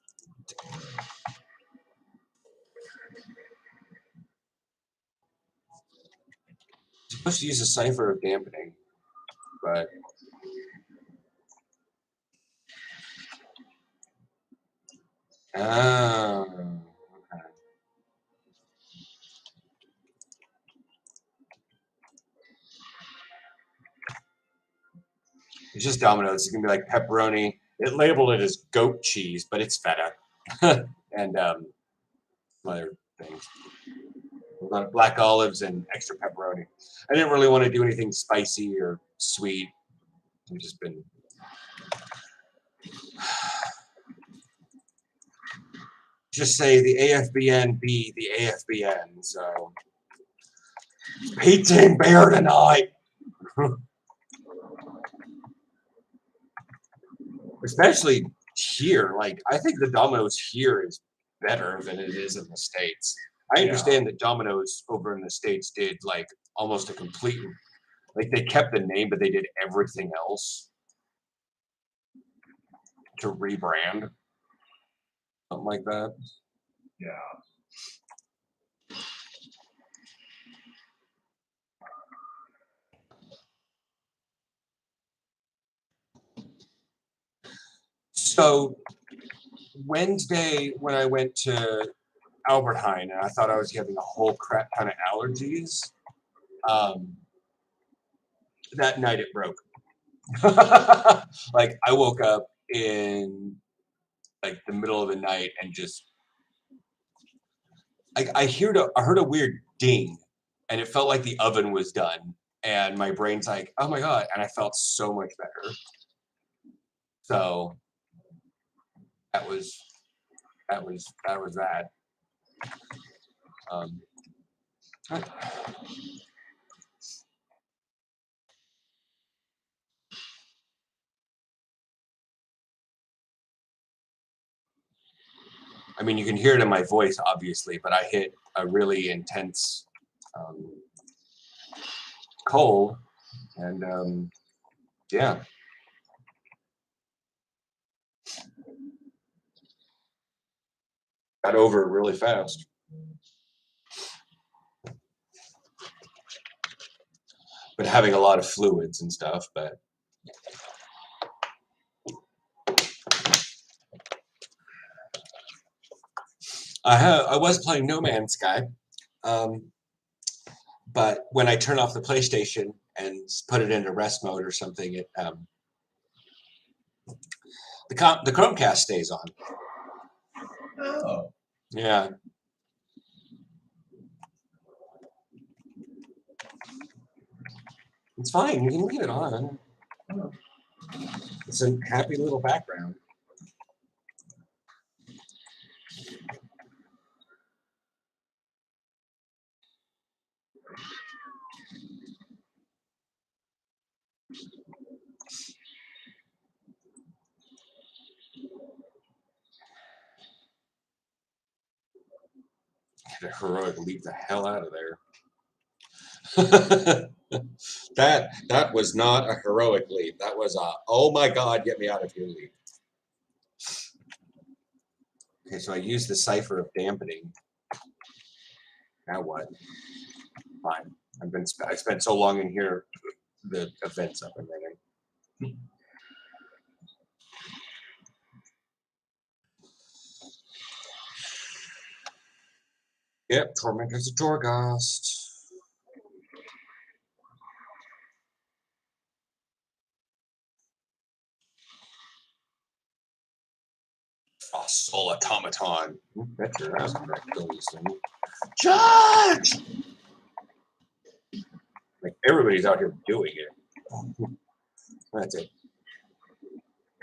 I'm supposed to use a Cipher of Dampening, but... Oh, okay. It's just Domino's. It's gonna be like pepperoni, It labeled it as goat cheese, but it's feta. And some other things. A lot of black olives and extra pepperoni. I didn't really want to do anything spicy or sweet. I've just been just say the AFBN be the AFBN. So pizza and bear tonight. Especially here, like I think the Domino's here is better than it is in the States. I understand that Domino's over in the States did like almost a complete, like they kept the name, but they did everything else to rebrand, something like that. Yeah. So Wednesday when I went to Albert Heijn and I thought I was having a whole crap ton of allergies, that night it broke. Like I woke up in like the middle of the night and just I heard a weird ding and it felt like the oven was done and my brain's like, oh my god, and I felt so much better. So that was that. I mean, you can hear it in my voice, obviously, but I hit a really intense cold, and yeah. Got over it really fast. But having a lot of fluids and stuff, but I was playing No Man's Sky, but when I turn off the PlayStation and put it into rest mode or something, it the Chromecast stays on. Oh. Yeah. It's fine. You can leave it on. It's a happy little background. Had a heroic leap the hell out of there. that was not a heroic leap. That was a oh my god, get me out of here leap. Okay, so I used the cipher of dampening. Now what? Fine. I spent so long in here. The event's up and running. Yep, Tormentor's a Torghast. Oh, Soul Automaton. Bet your ass I'm gonna kill this thing. Charge! Like everybody's out here doing it. That's it.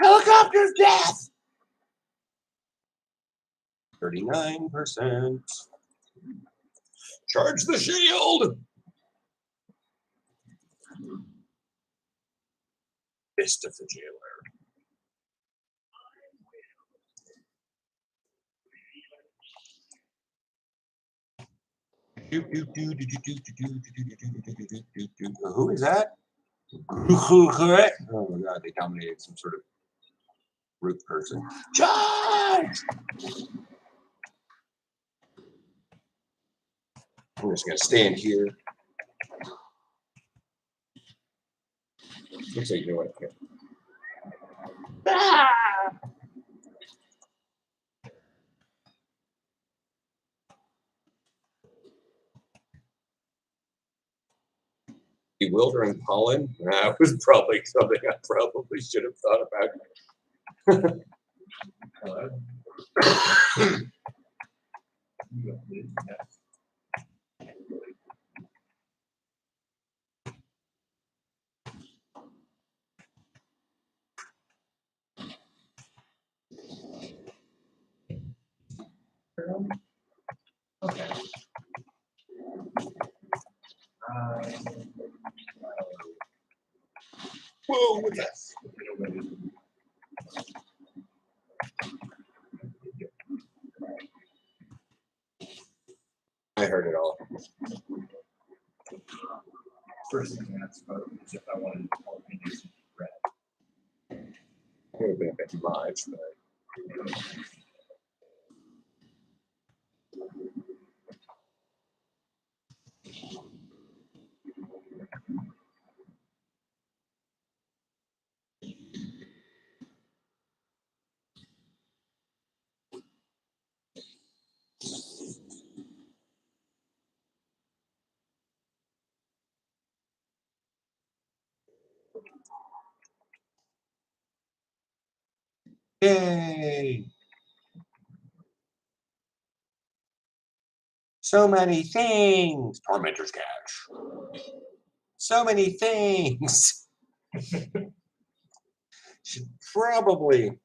Helicopter's death! 39%. Charge the shield! Fist of the Jailer. Who is that? Oh my god, they dominated some sort of root person. Charge! I'm just gonna stand here. Looks like you know what? Okay. Ah! Bewildering pollen? That was probably something I probably should have thought about. Hello. Okay. Whoa, yes. I heard it all. First thing I asked about was if I wanted to call me some red. It would have been a bit much, but yay! So many things. Tormentor's Cache. So many things. Should probably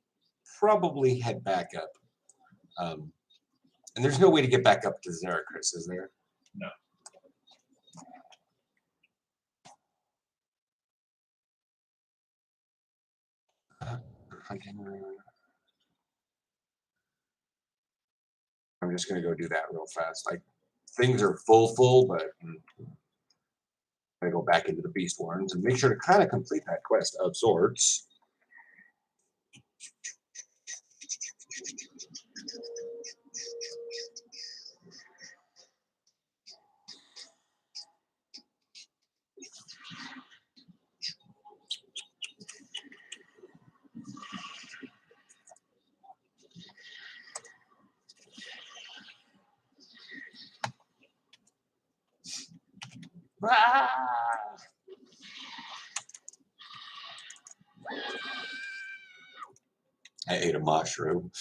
head back up. And there's no way to get back up to Zara, Chris, is there? No. I'm just gonna go do that real fast. Like things are full, but I go back into the Beast Warrens and make sure to kind of complete that quest of sorts. I ate a mushroom.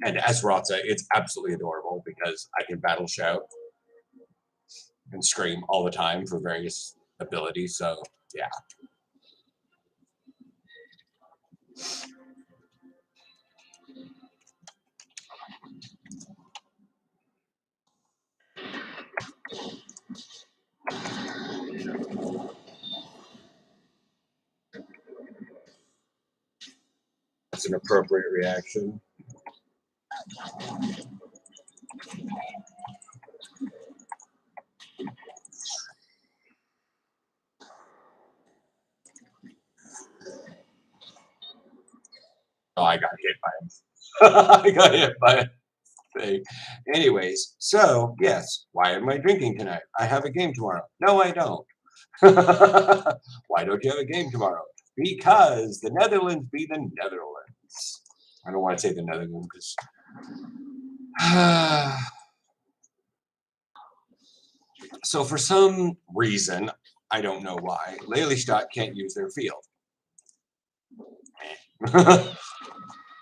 And as Rotza, it's absolutely adorable because I can battle shout and scream all the time for various abilities. So yeah. That's an appropriate reaction. Oh, I got hit by him. I got hit by a thing. Anyways, so yes, why am I drinking tonight? I have a game tomorrow. No, I don't. Why don't you have a game tomorrow? Because the Netherlands be the Netherlands. I don't want to say the Netherlands because so for some reason, I don't know why, Lelystad can't use their field.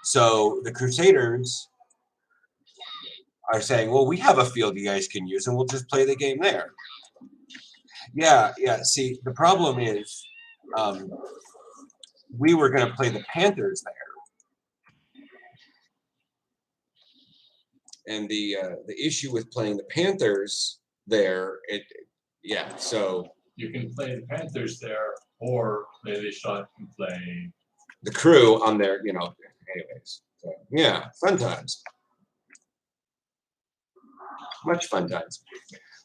So the Crusaders are saying, well, we have a field you guys can use and we'll just play the game there. Yeah. See, the problem is we were going to play the Panthers there. And the issue with playing the Panthers there, so you can play the Panthers there, or Lelystad can play the crew on there, anyways. So, yeah, fun times. Much fun times.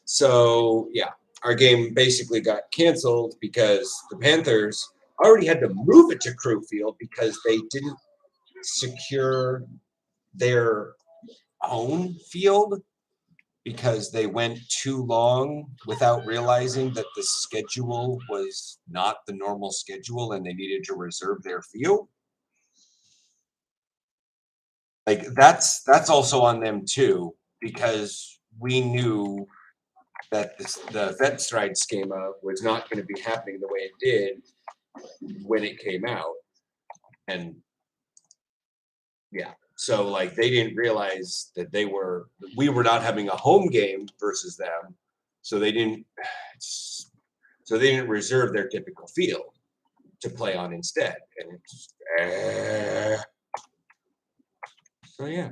So, yeah, our game basically got canceled because the Panthers already had to move it to crew field because they didn't secure their own field because they went too long without realizing that the schedule was not the normal schedule and they needed to reserve their field. like that's also on them too, because we knew that the vet stride schema was not going to be happening the way it did when it came out. And yeah, so like they didn't realize that we were not having a home game versus them, so they didn't reserve their typical field to play on instead. And it's so yeah.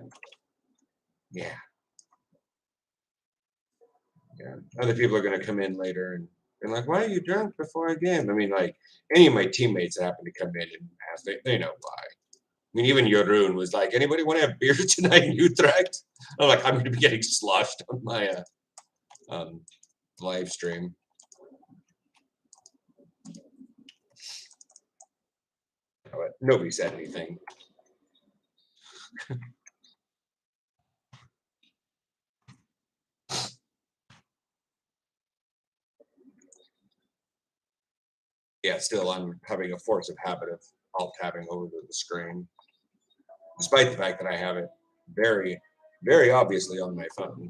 Other people are going to come in later and like, why are you drunk before a game? I mean, like any of my teammates happen to come in and ask, they know why. I mean, even Jeroen was like, anybody want to have beer tonight in Utrecht? I'm like, I'm going to be getting sloshed on my live stream. But nobody said anything. Yeah, still I'm having a force of habit of alt-tabbing over the screen, despite the fact that I have it very, very obviously on my phone.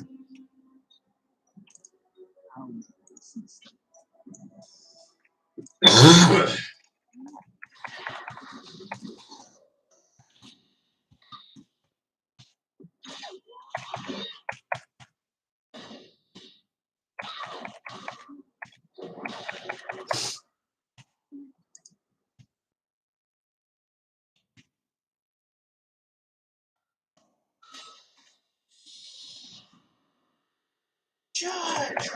Judge.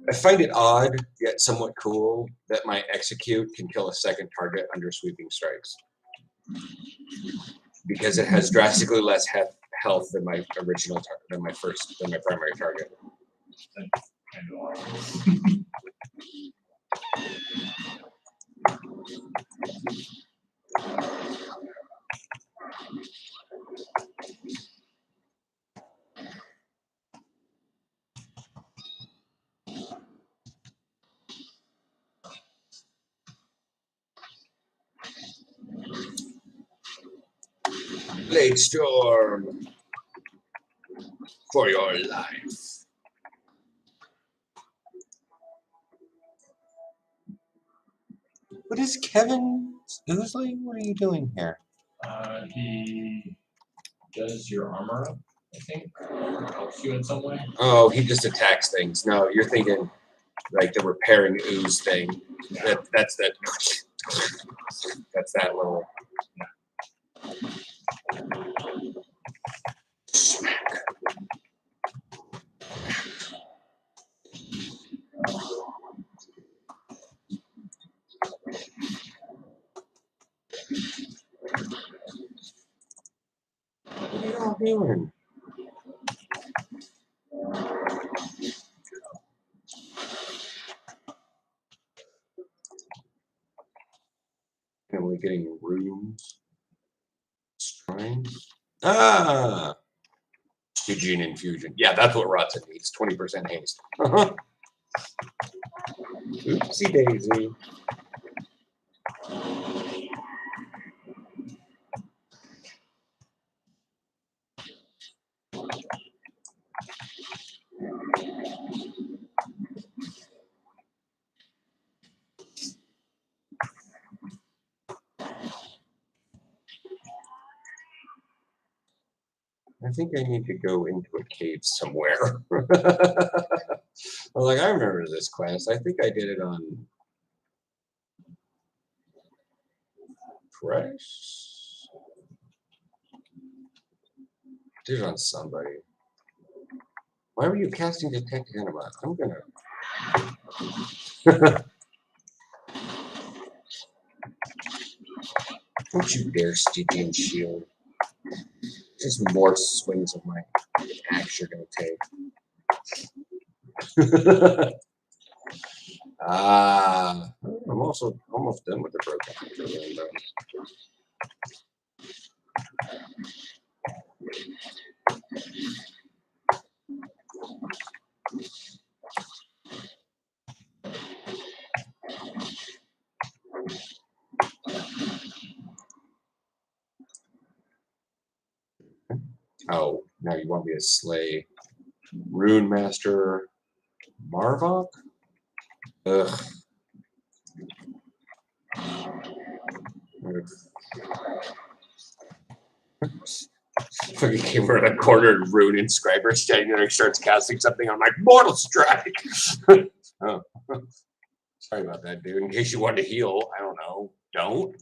I find it odd, yet somewhat cool, that my execute can kill a second target under sweeping strikes, because it has drastically less health than my original than my primary target. Blade Storm for your life. What is Kevin Oosley? What are you doing here? He does your armor up, I think, or helps you in some way. Oh, he just attacks things. No, you're thinking like the repairing ooze thing. Yeah. That's that little. What are you all doing? And we're getting rooms. Strings. Ah! Eugene infusion. Yeah, that's what Rodson needs. 20% haste. Uh-huh. Oopsie daisy. I think I need to go into a cave somewhere. I was like, I remember this quest. I think I did it on Fresh. Did it on somebody. Why were you casting Detect Anima? I'm gonna. Don't you dare Stygian Shield. Just more swings of my axe you're gonna take. I'm also almost done with the broken. Oh, now you want me to slay Rune Master Marvok? Ugh. Fucking came around a corner and Rune Inscriber standing there and starts casting something. I'm like, Mortal Strike! Oh. Sorry about that, dude. In case you wanted to heal, I don't know. Don't.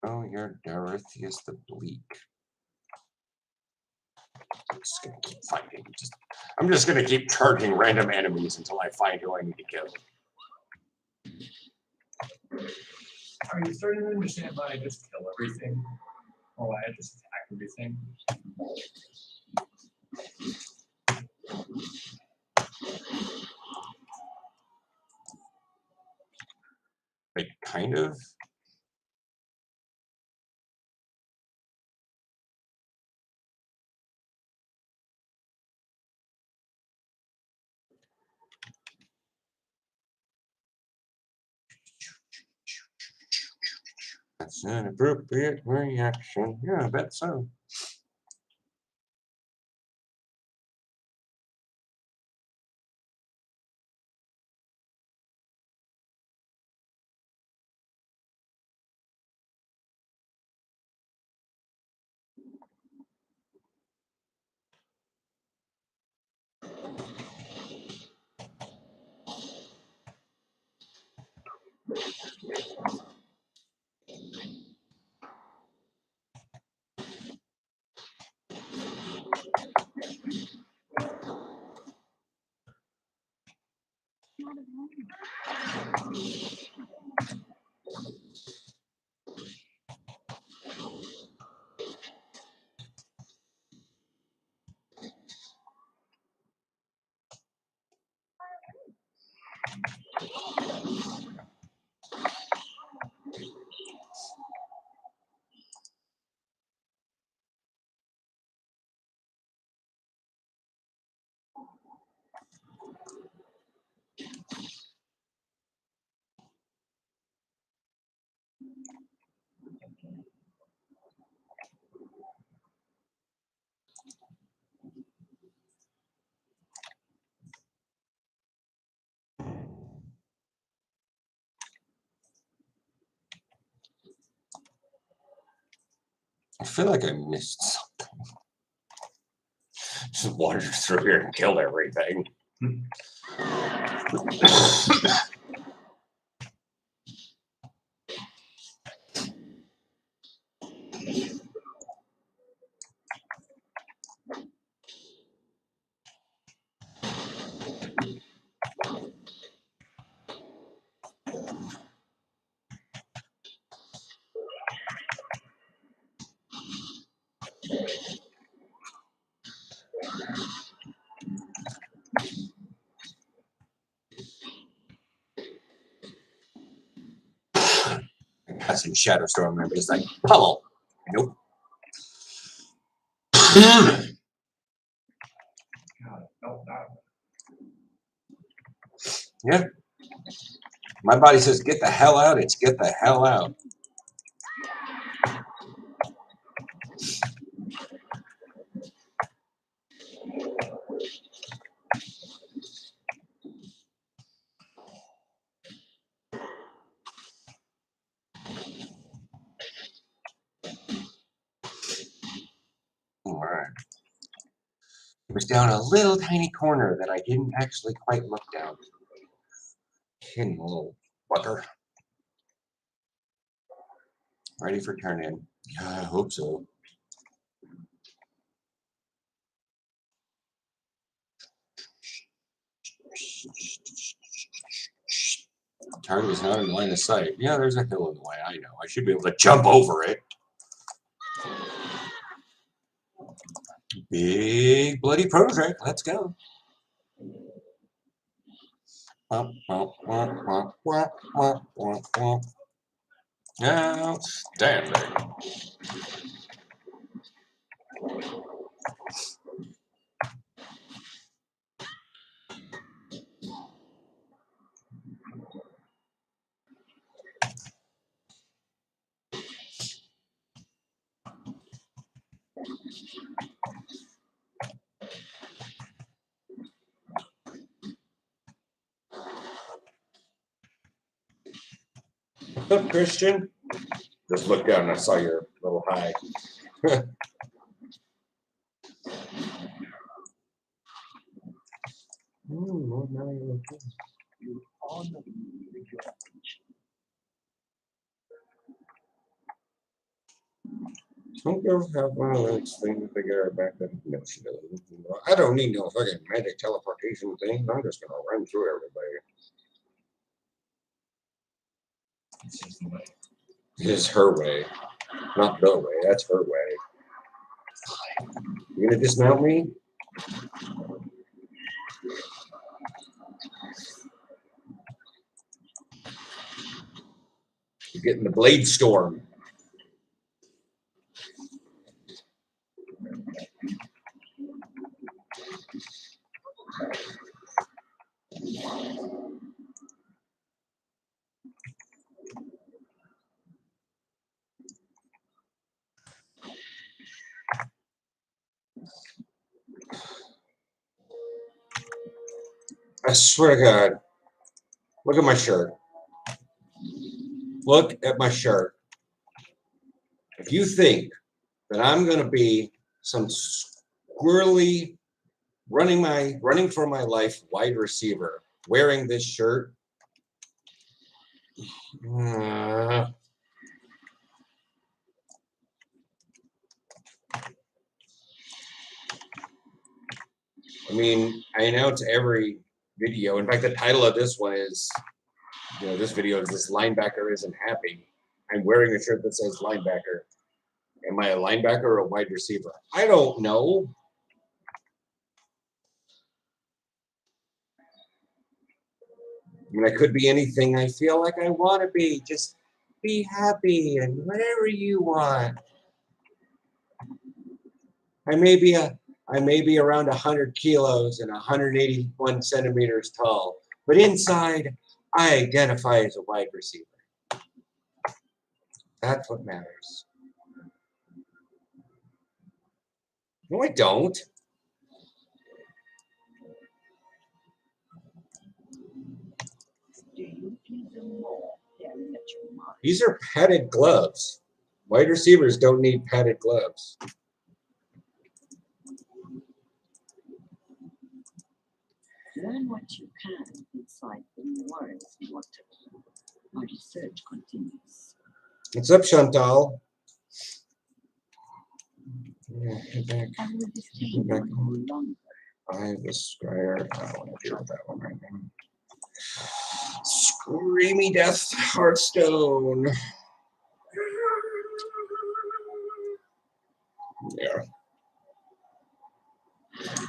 Oh, you're Dorotheus the Bleak. I'm just gonna keep fighting. I'm just gonna keep charging random enemies until I find who I need to kill. Are you starting to understand why I just kill everything? Or why I just attack everything? Like, kind of. That's an appropriate reaction. Yeah, I bet so. I feel like I missed something. Just wandered through here and killed everything. Passing Shadow Storm, I'm just like, pummel. Nope. God, no, that. Yeah. My body says, get the hell out. It's get the hell out. All right. It was down a little tiny corner that I didn't actually quite look down. Hidden little fucker. Ready for turn in. Yeah, I hope so. Target is not in line of sight. Yeah, there's a hill in the way. I know. I should be able to jump over it. Big bloody prototype. Let's go. Outstanding. What's up, Christian? Just looked down and I saw your little high. You honor me with your attention. Some girls have one of those things to get her back then. No, she doesn't. I don't need no fucking magic teleportation thing. I'm just gonna run through everybody. It's just the way. It's her way, not the way. That's her way. You gonna dismount me? You're getting the blade storm. I swear to God. Look at my shirt. Look at my shirt. If you think that I'm gonna be some squirrely running for my life wide receiver wearing this shirt, I mean, I announce every video. In fact, the title of this one is, this video is "This Linebacker Isn't Happy." I'm wearing a shirt that says linebacker. Am I a linebacker or a wide receiver? I don't know. I mean, I could be anything I feel like I want to be. Just be happy and whatever you want. I may be around 100 kilos and 181 centimeters tall, but inside, I identify as a wide receiver. That's what matters. No, I don't. Do you feel them more staring at your mind? These are padded gloves. Wide receivers don't need padded gloves. Learn what you can inside the words what our research continues. What's up, Chantal? Yeah, head back. I will be staying Back. no longer. I the Scryer. I don't want to deal with that one right now. Screamy Death Hearthstone. Yeah.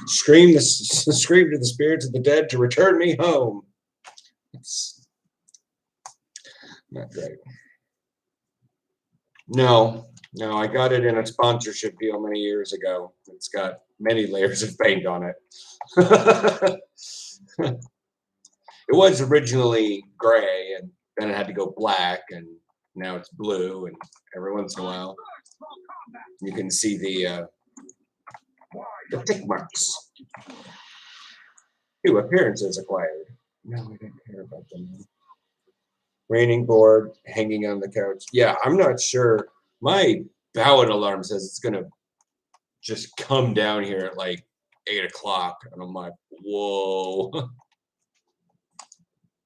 Scream to the spirits of the dead to return me home. It's not great. No, I got it in a sponsorship deal many years ago. It's got many layers of paint on it. It was originally gray, and then it had to go black, and now it's blue. And every once in a while, you can see the tick marks. 2 appearances acquired. No, I don't care about them. Raining board hanging on the couch. Yeah, I'm not sure. My ballot alarm says it's gonna just come down here at like 8 o'clock, and I'm like, whoa.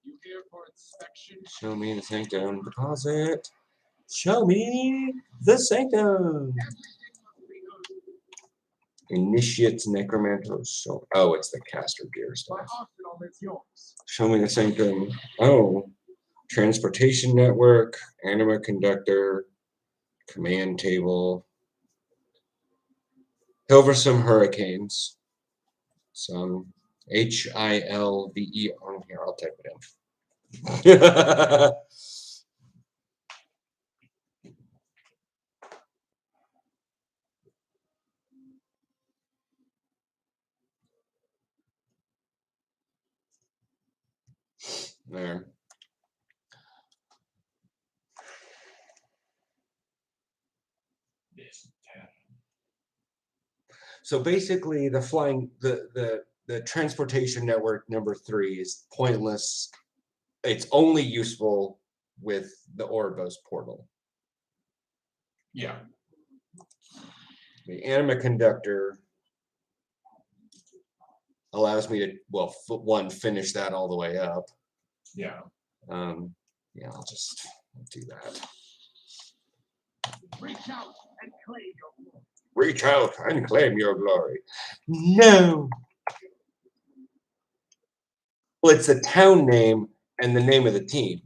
You here for inspection? Show me the sanctum deposit. Show me the sanctum. Initiates necromantos. So, oh, it's the caster gear My stuff. arsenal is yours. Show me the sanctum. Oh, transportation network, anima conductor, command table. Over some hurricanes. Some Hilve. Oh, here, I'll type it in. There. So basically, the transportation network number 3 is pointless. It's only useful with the Orbos portal. Yeah. The anima conductor allows me to, well, one, finish that all the way up. Yeah. Yeah, I'll just do that. Reach out and claim your glory. Reach out and claim your glory. No. Well, it's the town name and the name of the team.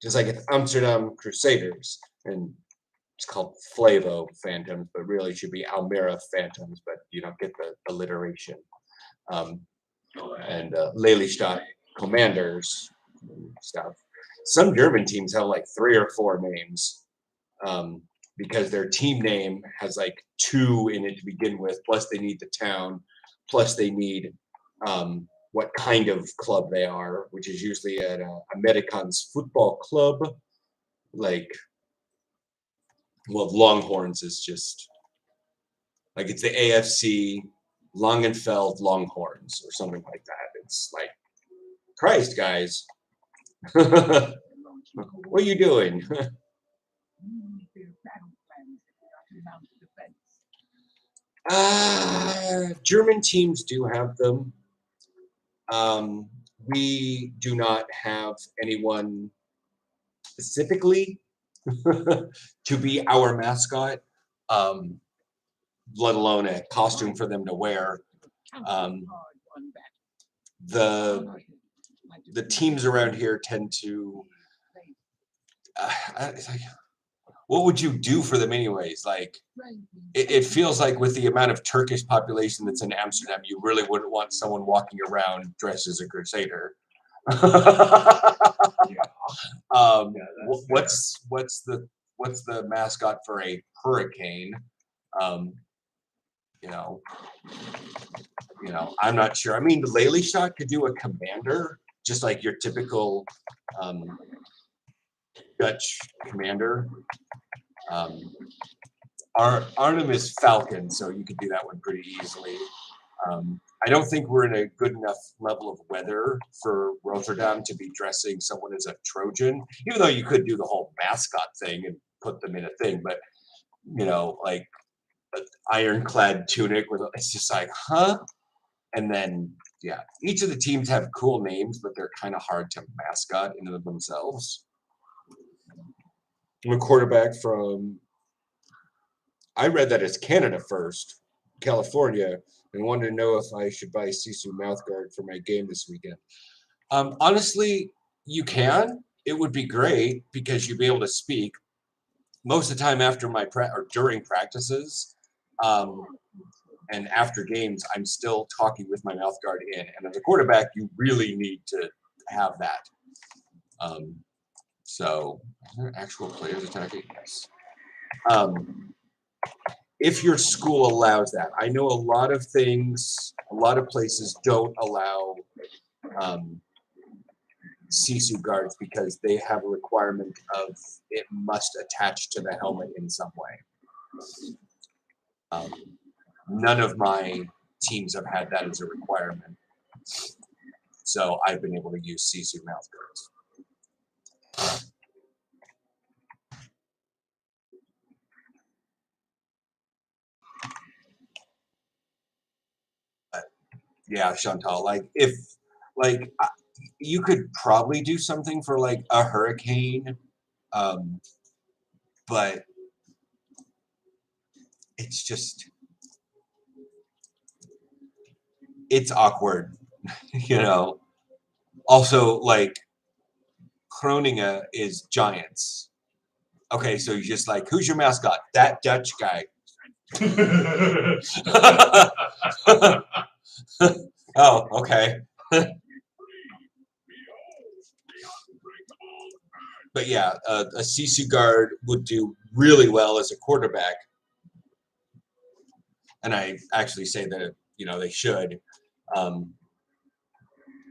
Just like it's Amsterdam Crusaders, and it's called Flavo Phantoms, but really it should be Almira Phantoms, but you don't get the alliteration. And Lelystad Commanders and stuff. Some German teams have like 3 or 4 names because their team name has like 2 in it to begin with, plus they need the town, plus they need what kind of club they are, which is usually at Amerikaans football club. Like, well, Longhorns is just like it's the AFC Langenfeld Longhorns or something like that. It's like, Christ, guys. What are you doing? German teams do have them. We do not have anyone specifically to be our mascot, let alone a costume for them to wear. The teams around here tend to. What would you do for them anyways? Like, it feels like with the amount of Turkish population that's in Amsterdam, you really wouldn't want someone walking around dressed as a crusader. What's the mascot for a hurricane? You know, I'm not sure. I mean, the Lelystad could do a commander, just like your typical Dutch commander. Arnhem is Falcon, so you could do that one pretty easily. I don't think we're in a good enough level of weather for Rotterdam to be dressing someone as a Trojan, even though you could do the whole mascot thing and put them in a thing, but like an ironclad tunic with it's just like, huh? And then yeah, each of the teams have cool names, but they're kind of hard to mascot in and of themselves. I'm a quarterback from, I read that it's Canada first, California, and wanted to know if I should buy SISU mouthguard for my game this weekend. Honestly, you can. It would be great because you'd be able to speak. Most of the time after my or during practices and after games, I'm still talking with my mouthguard in. And as a quarterback, you really need to have that. So, are there actual players attacking? Yes. If your school allows that. I know a lot of places don't allow SISU guards because they have a requirement of it must attach to the helmet in some way. None of my teams have had that as a requirement. So I've been able to use SISU mouth guards. Yeah, Chantal, you could probably do something for like a hurricane, but it's awkward, Also, like, Groningen is Giants. Okay, so you're just like, who's your mascot? That Dutch guy. Oh, okay. But yeah, a SISU guard would do really well as a quarterback. And I actually say that, they should.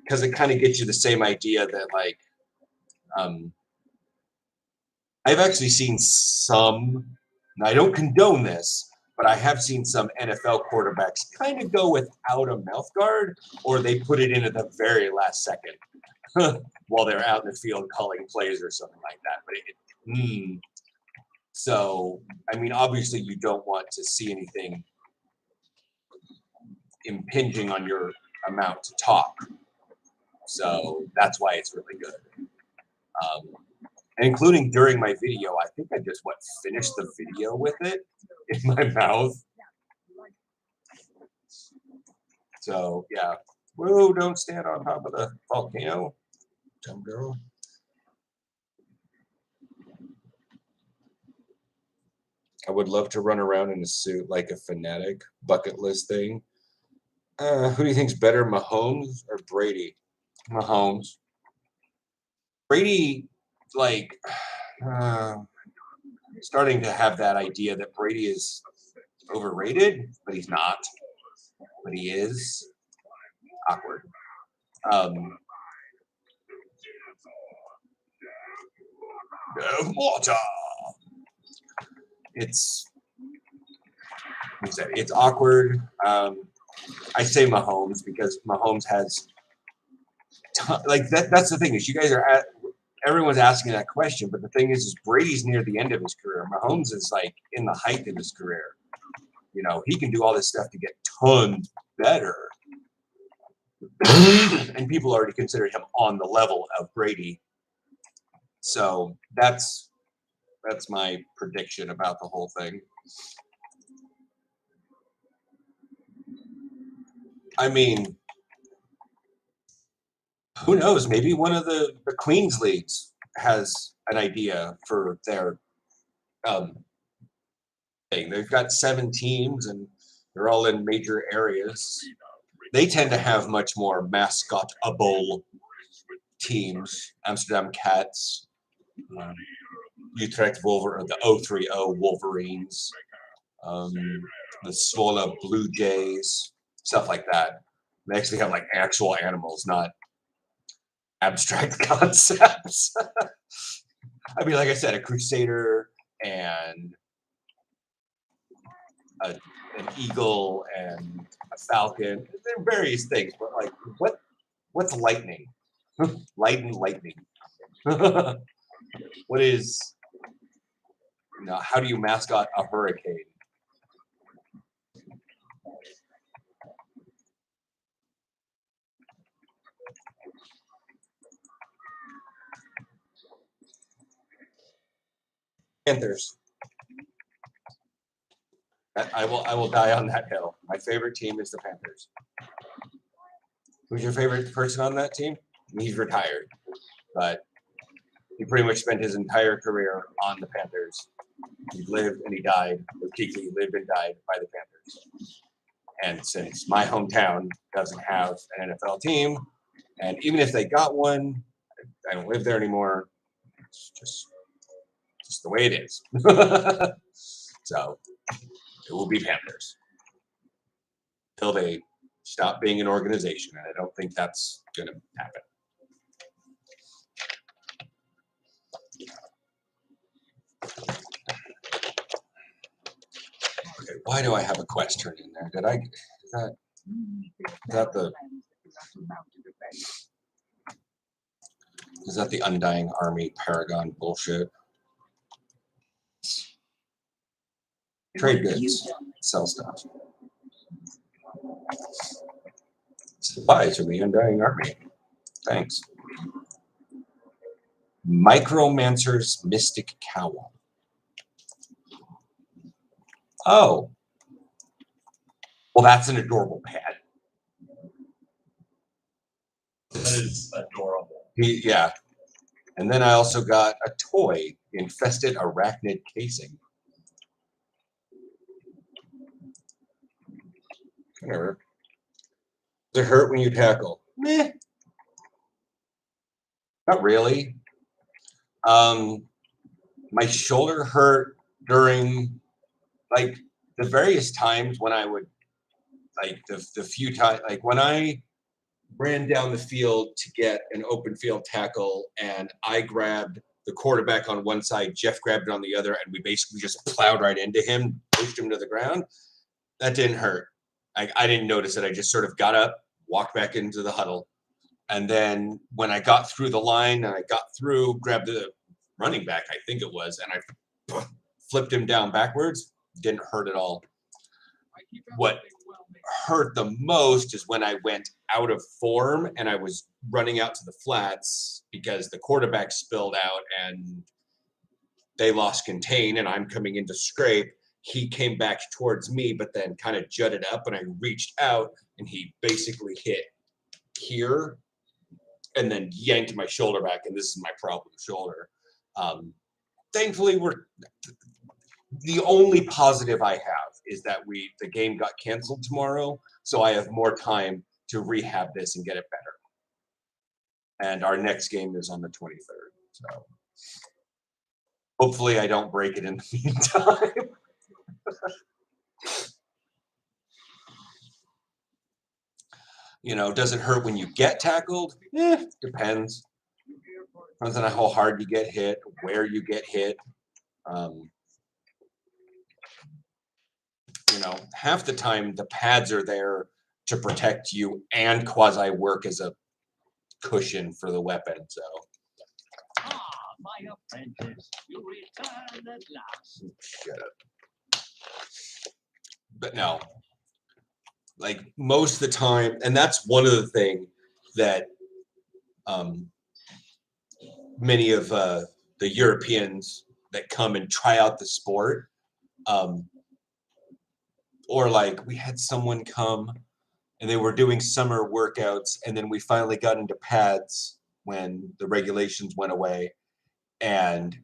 Because it kind of gets you the same idea that, like, I've actually seen some, and I don't condone this, but I have seen some NFL quarterbacks kind of go without a mouth guard, or they put it in at the very last second while they're out in the field calling plays or something like that. But so, I mean, obviously you don't want to see anything impinging on your amount to talk. So that's why it's really good. Including during my video, I think I just finished the video with it in my mouth. So yeah. Whoa, don't stand on top of the volcano, dumb girl. I would love to run around in a suit like a fanatic, bucket list thing. Who do you think's better, Mahomes or Brady? Mahomes. Brady, like, starting to have that idea that Brady is overrated, but he's not. But he is. Awkward. Water. It's awkward. I say Mahomes because Mahomes has that's the thing is you guys are everyone's asking that question, but the thing is Brady's near the end of his career. Mahomes is like in the height of his career. He can do all this stuff to get tons better. And people already consider him on the level of Brady. So that's my prediction about the whole thing. I mean, who knows? Maybe one of the Queens leagues has an idea for their thing. They've got 7 teams and they're all in major areas. They tend to have much more mascotable teams. Amsterdam Cats, Utrecht Wolverines, the 030 Wolverines, the Zwolle Blue Jays, stuff like that. They actually have like actual animals, not abstract concepts. I mean, like I said, a crusader and an eagle and a falcon. There are various things, but like, what's lightning? Lightning. What is? How do you mascot a hurricane? Panthers. I will die on that hill. My favorite team is the Panthers. Who's your favorite person on that team? He's retired, but he pretty much spent his entire career on the Panthers. He lived and he died. He lived and died by the Panthers. And since my hometown doesn't have an NFL team, and even if they got one, I don't live there anymore. It's just the way it is. So it will be Panthers until they stop being an organization, and I don't think that's going to happen. Okay, why do I have a quest turned in there? Did I? Is that the Undying Army Paragon bullshit? Trade goods, sell stuff. Supplies from the Undying Army. Thanks. Micromancer's Mystic Cowl. Oh. Well, that's an adorable pet. That is adorable. Yeah. And then I also got a toy, Infested Arachnid Casing. Whatever. Does it hurt when you tackle? Meh. Not really. My shoulder hurt during like the various times when I would like the few times like when I ran down the field to get an open field tackle and I grabbed the quarterback on one side, Jeff grabbed it on the other, and we basically just plowed right into him, pushed him to the ground. That didn't hurt. I didn't notice it. I just sort of got up, walked back into the huddle. And then when I got through the line and I got through, grabbed the running back, I think it was, and I flipped him down backwards, didn't hurt at all. What hurt the most is when I went out of form and I was running out to the flats because the quarterback spilled out and they lost contain and I'm coming into scrape. He came back towards me, but then kind of jutted up and I reached out and he basically hit here and then yanked my shoulder back. And this is my problem shoulder. Thankfully, the only positive I have is that the game got canceled tomorrow. So I have more time to rehab this and get it better. And our next game is on the 23rd. So hopefully I don't break it in the meantime. You know, does it hurt when you get tackled? Depends. Depends on how hard you get hit, where you get hit. You know, half the time the pads are there to protect you and quasi work as a cushion for the weapon. So. My apprentice, you return at last. Shut up. But no, like most of the time, and that's one of the things that many of the Europeans that come and try out the sport, or like we had someone come and they were doing summer workouts and then we finally got into pads when the regulations went away and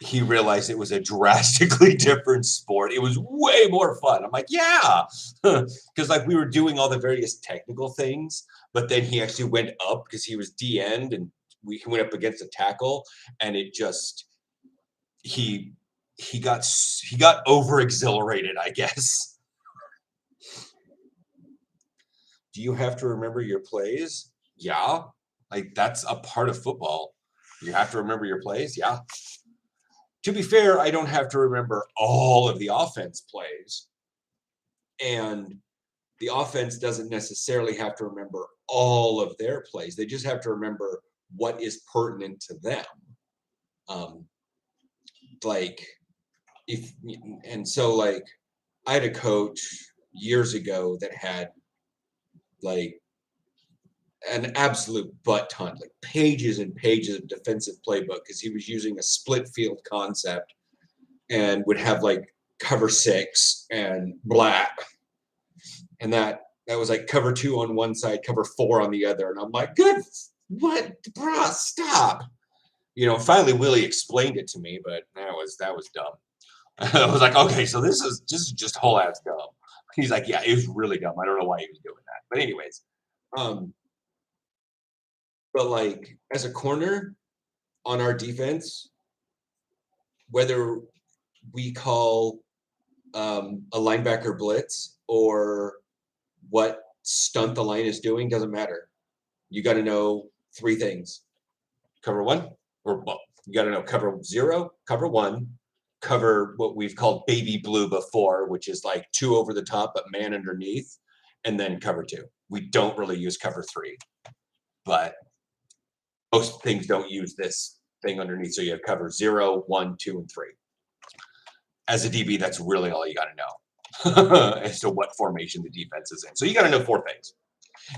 he realized it was a drastically different sport. It was way more fun. I'm like, yeah, because like we were doing all the various technical things, but then he actually went up because he was D-end and we went up against a tackle and it just, he got over exhilarated, I guess. Do you have to remember your plays? Yeah. Like that's a part of football. You have to remember your plays? Yeah. To be fair, I don't have to remember all of the offense plays. And the offense doesn't necessarily have to remember all of their plays. They just have to remember what is pertinent to them. So I had a coach years ago that had like an absolute butt ton, like pages and pages of defensive playbook because he was using a split field concept and would have like cover 6 and blah. And that was like cover 2 on one side, cover 4 on the other. And I'm like, good, what, bruh, stop. You know, finally Willie explained it to me, but that was dumb. I was like, okay, so this is just whole ass dumb. He's like, yeah, it was really dumb. I don't know why he was doing that. But anyways, but like as a corner on our defense, whether we call a linebacker blitz or what stunt the line is doing doesn't matter. You got to know 3 things. Cover 1, or well, you got to know cover 0, cover 1, cover what we've called baby blue before, which is like 2 over the top, but man underneath, and then cover 2. We don't really use cover 3, but most things don't use this thing underneath. So you have cover 0, 1, 2, and 3. As a DB, that's really all you got to know as to what formation the defense is in. So you got to know 4 things.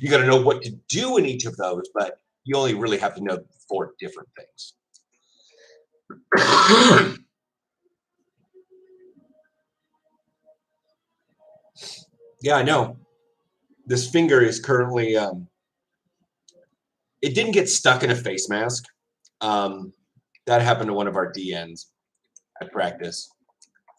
You got to know what to do in each of those, but you only really have to know 4 different things. Yeah, I know. This finger is currently, it didn't get stuck in a face mask. That happened to one of our DNs at practice.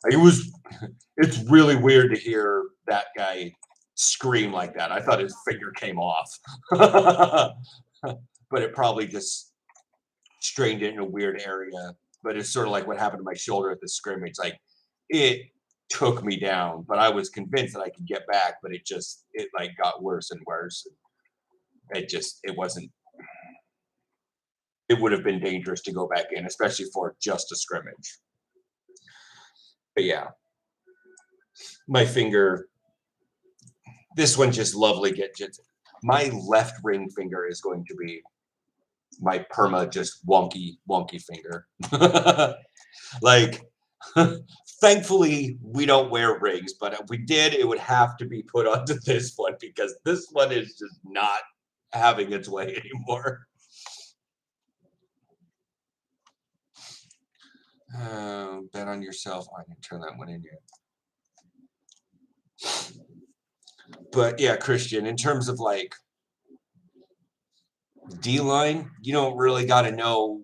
It's really weird to hear that guy scream like that. I thought his finger came off. But it probably just strained it in a weird area. But it's sort of like what happened to my shoulder at the scrimmage. Like it took me down, but I was convinced that I could get back, but it like got worse and worse. It wasn't, it would have been dangerous to go back in, especially for just a scrimmage. But yeah, my finger, this one just lovely. My left ring finger is going to be my perma just wonky finger. Like, thankfully we don't wear rings, but if we did, it would have to be put onto this one because this one is just not having its way anymore. Bet on yourself. I didn't turn that one in yet. But yeah, Christian, in terms of like D-line, you don't really got to know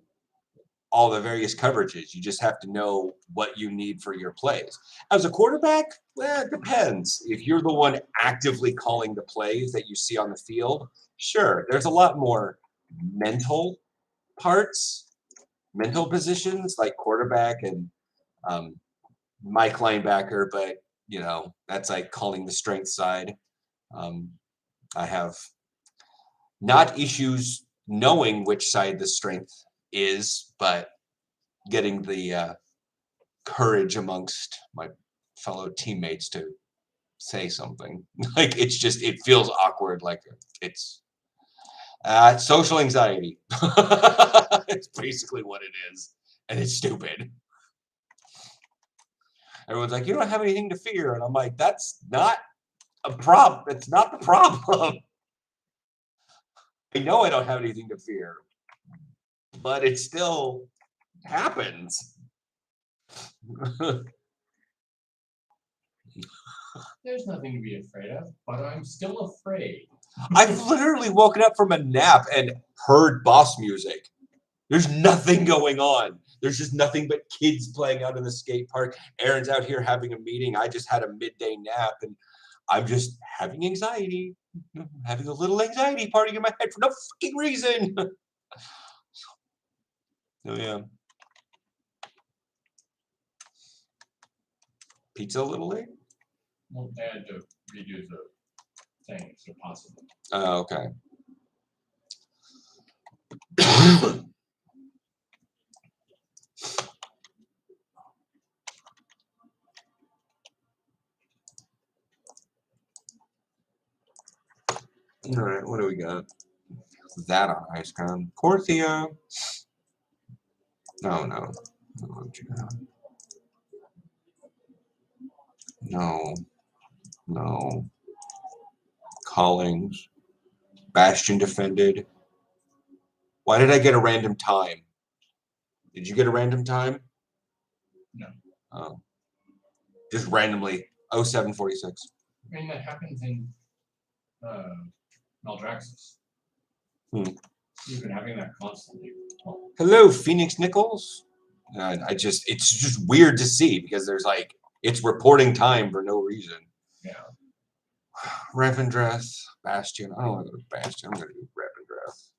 all the various coverages. You just have to know what you need for your plays. As a quarterback, well, it depends. If you're the one actively calling the plays that you see on the field, sure, there's a lot more mental parts, mental positions like quarterback and Mike linebacker, but you know, that's like calling the strength side. I have not issues knowing which side the strength is, but getting the courage amongst my fellow teammates to say something. Like it's just, it feels awkward. Like it's social anxiety. It's basically what it is. And it's stupid. Everyone's like, you don't have anything to fear. And I'm like, that's not a problem. It's not the problem. I know I don't have anything to fear, but it still happens. There's nothing to be afraid of, but I'm still afraid. I've literally woken up from a nap and heard boss music. There's nothing going on. There's just nothing but kids playing out in the skate park. Aaron's out here having a meeting. I just had a midday nap and I'm just having anxiety, having a little anxiety party in my head for no fucking reason. Oh yeah. Pizza a little late? Well, they had to redo the thing, so possible. Oh, okay. All right, what do we got? That on ice cream. Corthia. No. No. Collings. Bastion defended. Why did I get a random time? Did you get a random time? No. Oh. Just randomly. 0746. I mean, that happens in Maldraxxus. You've been having that constantly. Hello, Phoenix Nichols. It's just weird to see because there's like, it's reporting time for no reason. Yeah. Revendreth, Bastion. I don't want to go to Bastion. I'm going to do Revendreth.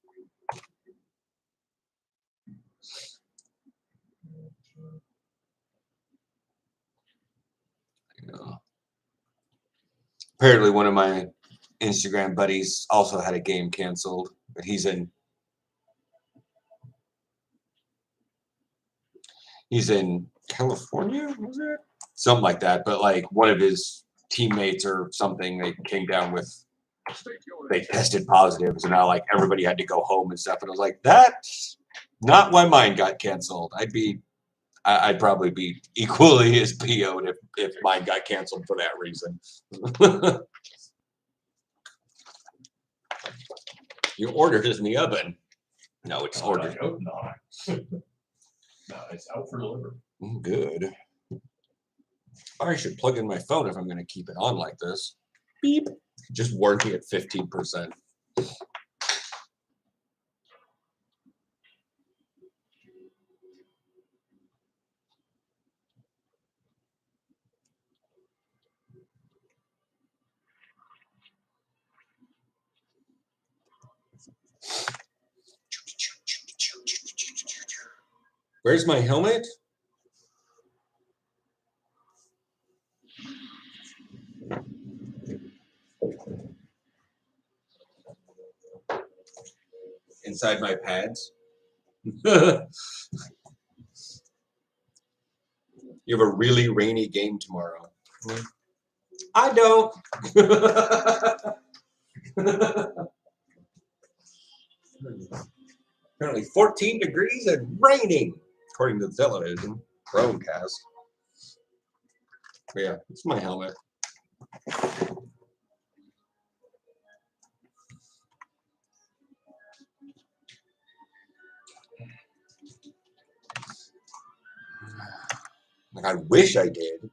Apparently, one of my Instagram buddies also had a game canceled, but he's in California, was it? Something like that. But like one of his teammates or something, they came down with, they tested positive. So now like everybody had to go home and stuff. And I was like, that's not why mine got canceled. I'd probably be equally as PO'd if mine got canceled for that reason. Your order is in the oven. No, it's ordered. I hope not. No, it's out for delivery. Good. I should plug in my phone if I'm going to keep it on like this. Beep. Just warranty at 15%. Where's my helmet? Inside my pads. You have a really rainy game tomorrow. I don't. Apparently 14 degrees and raining, according to the television broadcast. But yeah, it's my helmet. Like, I wish I did,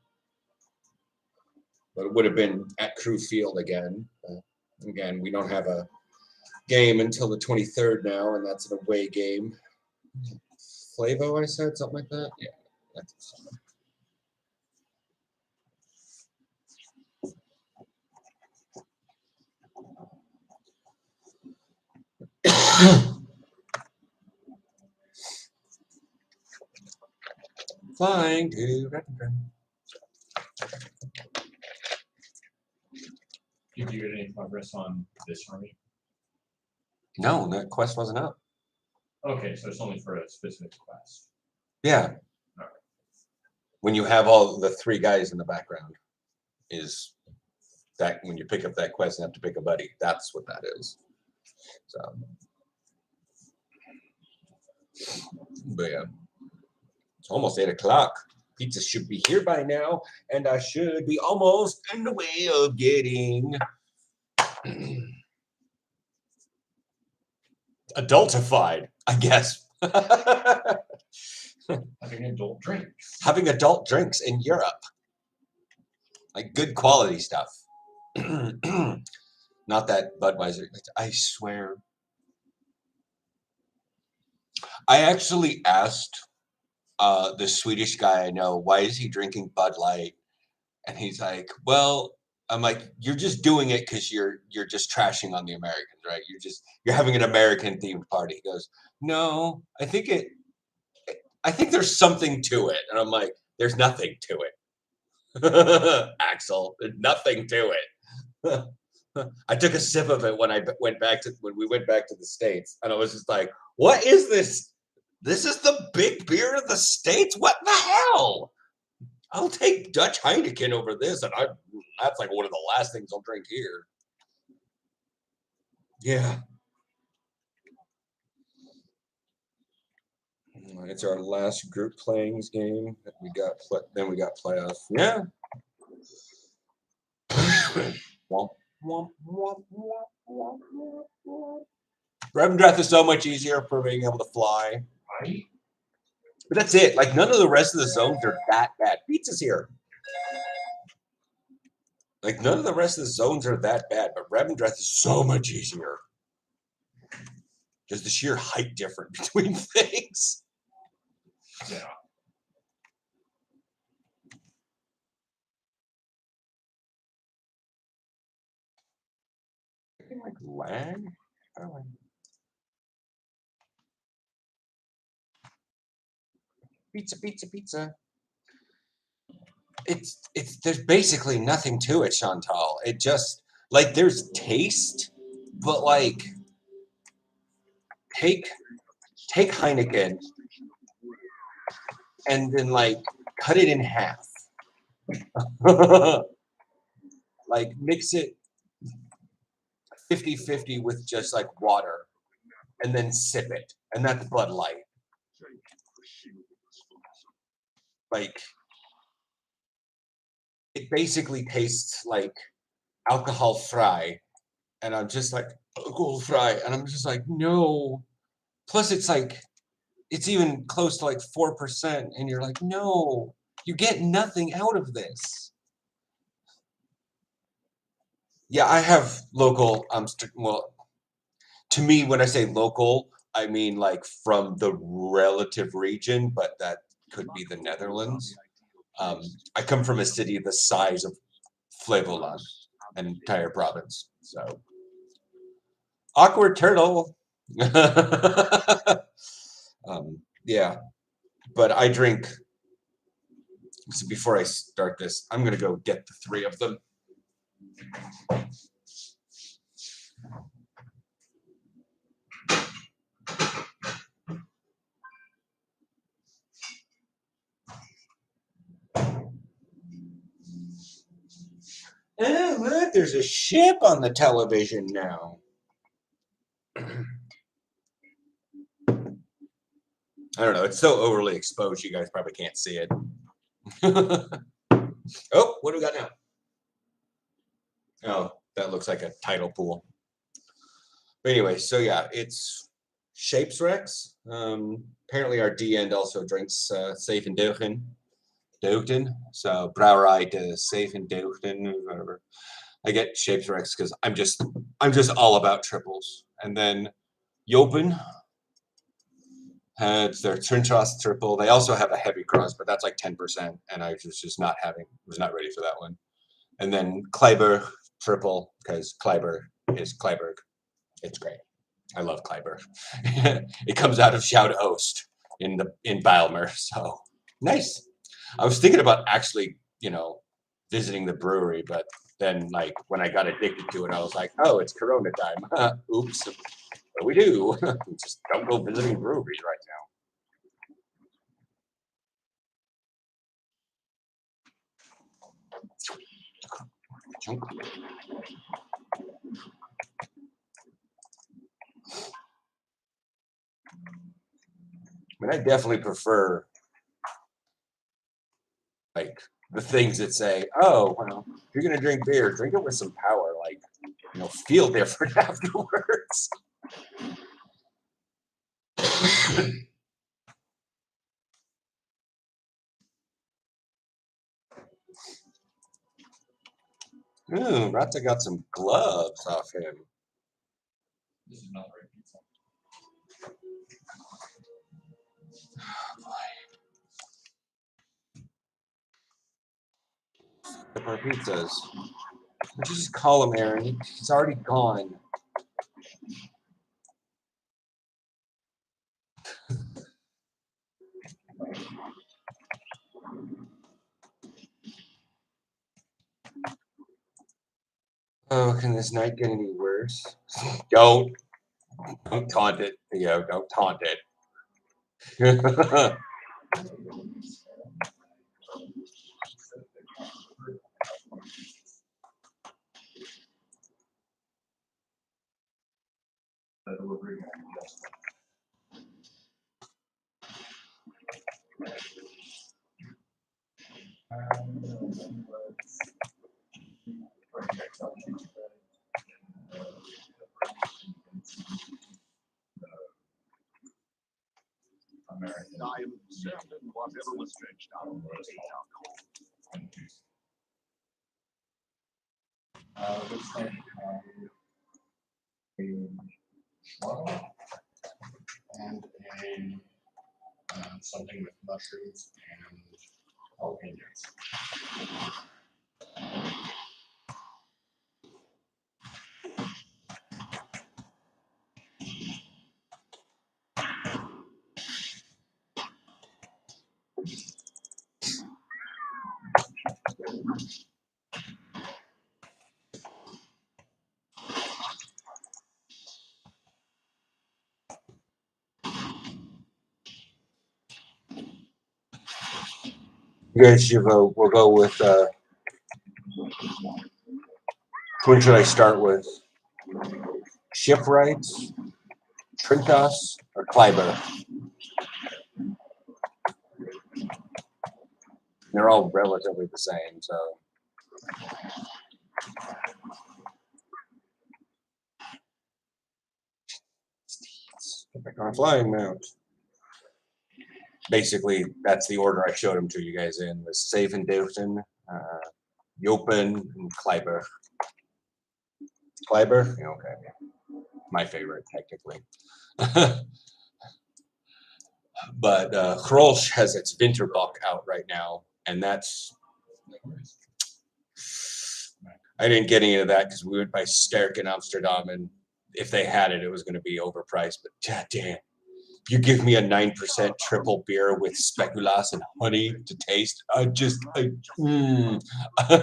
but it would have been at Crew Field again. Again, we don't have a game until the 23rd now, and that's an away game. Flavo, I said, something like that? Yeah, that's something. Flying to Redmond. Did you get any progress on this army? No, that quest wasn't up. Okay, so it's only for a specific quest. Yeah. Alright. When you have all the 3 guys in the background, is that when you pick up that quest and have to pick a buddy, that's what that is. So, but yeah, it's almost 8 o'clock. Pizza should be here by now, and I should be almost in the way of getting adultified, I guess. Having adult drinks. Having adult drinks in Europe. Like good quality stuff. Not that Budweiser. I swear. I actually asked the Swedish guy I know, why is he drinking Bud Light? And he's like, well, I'm like, you're just doing it because you're just trashing on the Americans, right? You're having an American themed party. He goes, no, I think there's something to it. And I'm like, there's nothing to it. Axel, there's nothing to it. I took a sip of it when we went back to the States, and I was just like, what is this? This is the big beer of the States? What the hell? I'll take Dutch Heineken over this, and that's like one of the last things I'll drink here. Yeah. It's our last group playings game. Then we got playoffs. Yeah. Revendreth is so much easier for being able to fly. Right? But that's it. Like, none of the rest of the zones are that bad. Pizza's here. Like, none of the rest of the zones are that bad, but Revendreth is so much easier. Just the sheer height difference between things. Yeah. Like lag? Oh. Pizza. It's there's basically nothing to it, Chantal. It just, like, there's taste, but like take Heineken and then like cut it in half. Like mix it 50-50 with just like water and then sip it. And that's Bud Light. Like, it basically tastes like alcohol fry. And I'm just like, alcohol fry. And I'm just like, no. Plus it's like, it's even close to like 4%. And you're like, no, you get nothing out of this. Yeah, I have local, well, to me, when I say local, I mean like from the relative region, but that could be the Netherlands. I come from a city the size of Flevoland, an entire province. So, awkward turtle. Yeah. But I drink. So before I start this, I'm gonna go get the 3 of them. Oh, look, there's a ship on the television now. I don't know. It's so overly exposed, you guys probably can't see it. Oh, what do we got now? Oh, that looks like a tidal pool. But anyway, so yeah, it's Shapes Rex. Apparently our D-end also drinks Safe and Deugden. So Brouwerij to Safe and Deugden, whatever. I get Shapes Rex because I'm just all about triples. And then Jopen had their Trinchas triple. They also have a heavy cross, but that's like 10%, and I was not ready for that one. And then Kleiber triple, because Kleiber is Kleiberg. It's great. I love Kleiber. It comes out of Shout Oost in Bijlmer, so nice. I was thinking about actually, visiting the brewery, but then like when I got addicted to it, I was like, oh, it's Corona time. Oops. What do we do? Just don't go visiting breweries right now. I definitely prefer like the things that say, oh, well, if you're gonna drink beer, drink it with some power, like feel different afterwards. Rata got some gloves off him. This is not right pizza. Our pizzas. Would you just call him, Aaron? He's already gone. Oh, can this night get any worse? Don't taunt it, Theo. Don't taunt it. The delivery guy, yes. American. I am certain whatever was stretched out of Looks like a schwab and something with mushrooms and jalapenos. You guys should vote. We'll go with. Which should I start with? Shipwrights, Trinkas, or Kleiber? They're all relatively the same, so. Get back on a flying mount. Basically, that's the order I showed them to you guys in: was Safe and Deugden, Jopen, and Kleiber. Kleiber? Yeah, okay. My favorite, technically. But Grolsch has its Winterbock out right now, and that's. I didn't get any of that because we went by Sterk in Amsterdam, and if they had it, it was going to be overpriced. But god damn, You give me a 9% triple beer with speculoos and honey to taste. I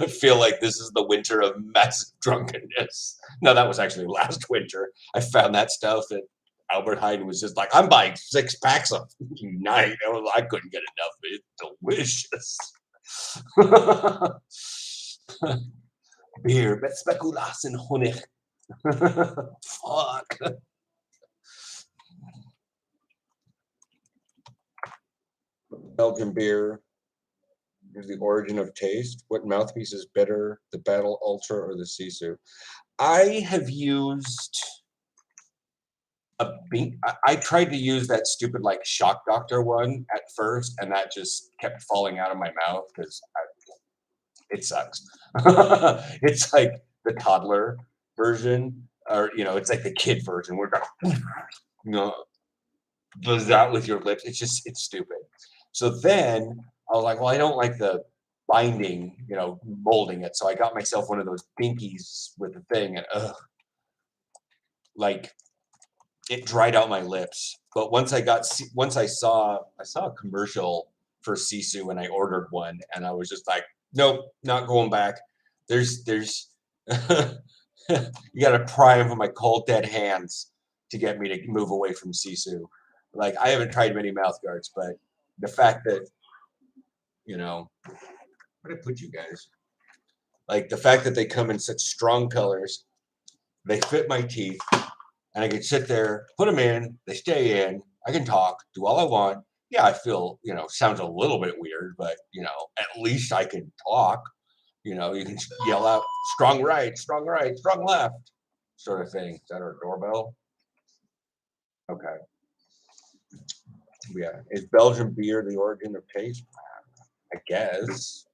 feel like this is the winter of massive drunkenness. No, that was actually last winter. I found that stuff at Albert Heijn was just like, I'm buying 6 packs of 9. I couldn't get enough. It's delicious. Beer, met speculoos and honey. Fuck. Belgian beer is the origin of taste. What mouthpiece is better, the Battle Ultra or the SISU? I have used I tried to use that stupid like Shock Doctor one at first, and that just kept falling out of my mouth because it sucks. It's like the toddler version, or it's like the kid version. We're does that with your lips. It's stupid. So then I was like, well, I don't like the binding, molding it. So I got myself one of those binkies with the thing, and like it dried out my lips. But once I saw a commercial for SISU and I ordered one, and I was just like, nope, not going back. There's you got to pry them from my cold dead hands to get me to move away from SISU. Like, I haven't tried many mouth guards, but the fact that, where did I put you guys? Like, the fact that they come in such strong colors, they fit my teeth, and I can sit there, put them in, they stay in, I can talk, do all I want. Yeah, I feel, sounds a little bit weird, but, at least I can talk. You can yell out, strong right, strong left, sort of thing. Is that our doorbell? Okay. Yeah. Is Belgian beer the origin of taste? I guess.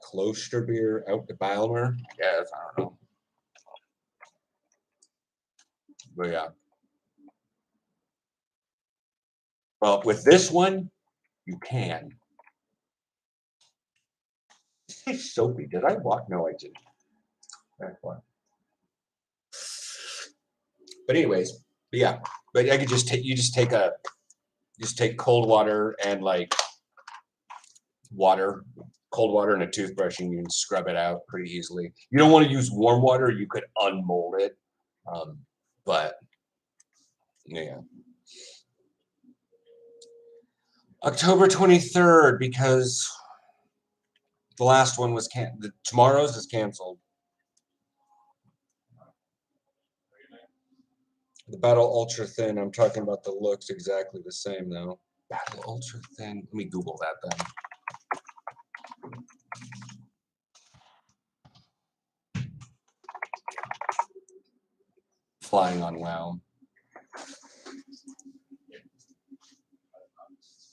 Kloster beer out to Bijlmer? I guess. I don't know. But yeah. Well, with this one, you can. It's soapy. Did I walk? No, I didn't. That's one. But anyways, yeah. But I could just take cold water and like cold water and a toothbrush, and you can scrub it out pretty easily. You don't want to use warm water. You could unmold it. But yeah. October 23rd, because the last one was tomorrow's is canceled. The Battle Ultra Thin, I'm talking about the looks exactly the same though. Battle Ultra Thin, let me Google that then. Flying on WoW.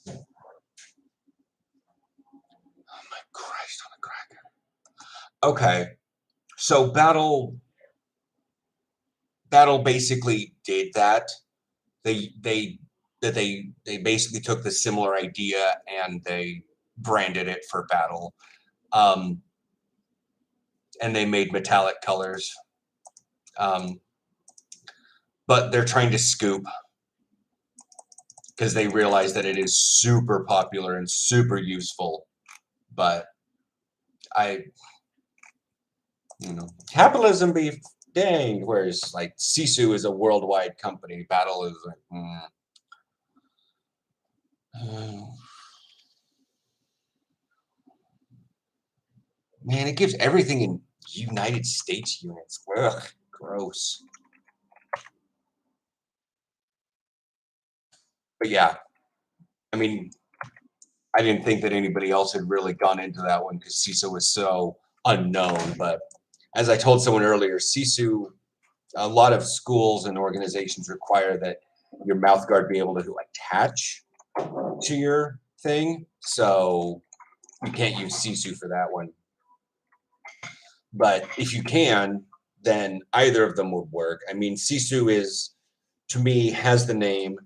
Oh my Christ on a cracker. Okay, so Battle basically did that. They basically took the similar idea and they branded it for Battle, and they made metallic colors. But they're trying to scoop because they realize that it is super popular and super useful. But capitalism be dang. Whereas like SISU is a worldwide company, Battle is like, man, it gives everything in United States units. Ugh, gross. But yeah, I mean, I didn't think that anybody else had really gone into that one because SISU was so unknown. But as I told someone earlier, SISU, a lot of schools and organizations require that your mouth guard be able to attach to your thing. So you can't use SISU for that one. But if you can, then either of them would work. I mean, SISU is, to me, has the name.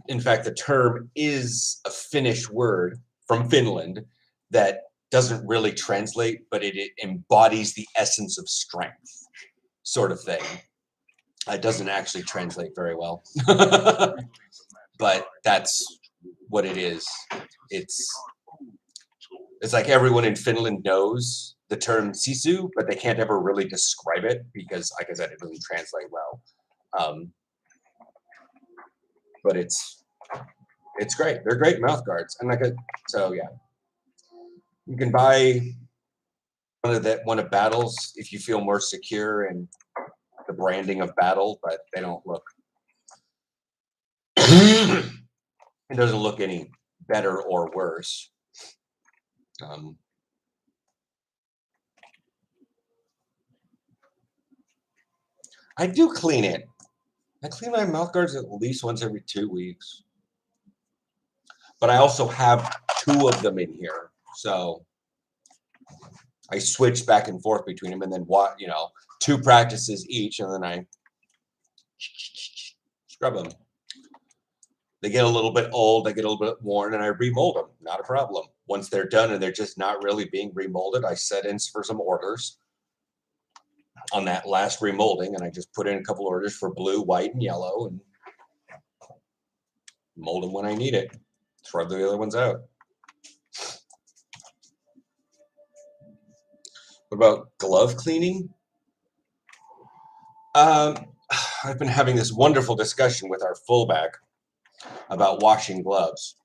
In fact, the term is a Finnish word from Finland that doesn't really translate, but it embodies the essence of strength, sort of thing. It doesn't actually translate very well, but that's what it is. It's like everyone in Finland knows the term SISU, but they can't ever really describe it because, like I said, it doesn't translate well. But it's great. They're great mouth guards, and so yeah, you can buy one of Battle's if you feel more secure in the branding of Battle, but they don't look. It doesn't look any better or worse. I do clean it. I clean my mouth guards at least once every 2 weeks. But I also have 2 of them in here, so I switch back and forth between them, and then 2 practices each, and then I scrub them. They get a little bit old, they get a little bit worn, and I remold them. Not a problem. Once they're done and they're just not really being remolded, I set in for some orders on that last remolding, and I just put in a couple orders for blue, white, and yellow, and mold them when I need it. Throw the other ones out. What about glove cleaning? I've been having this wonderful discussion with our fullback about washing gloves.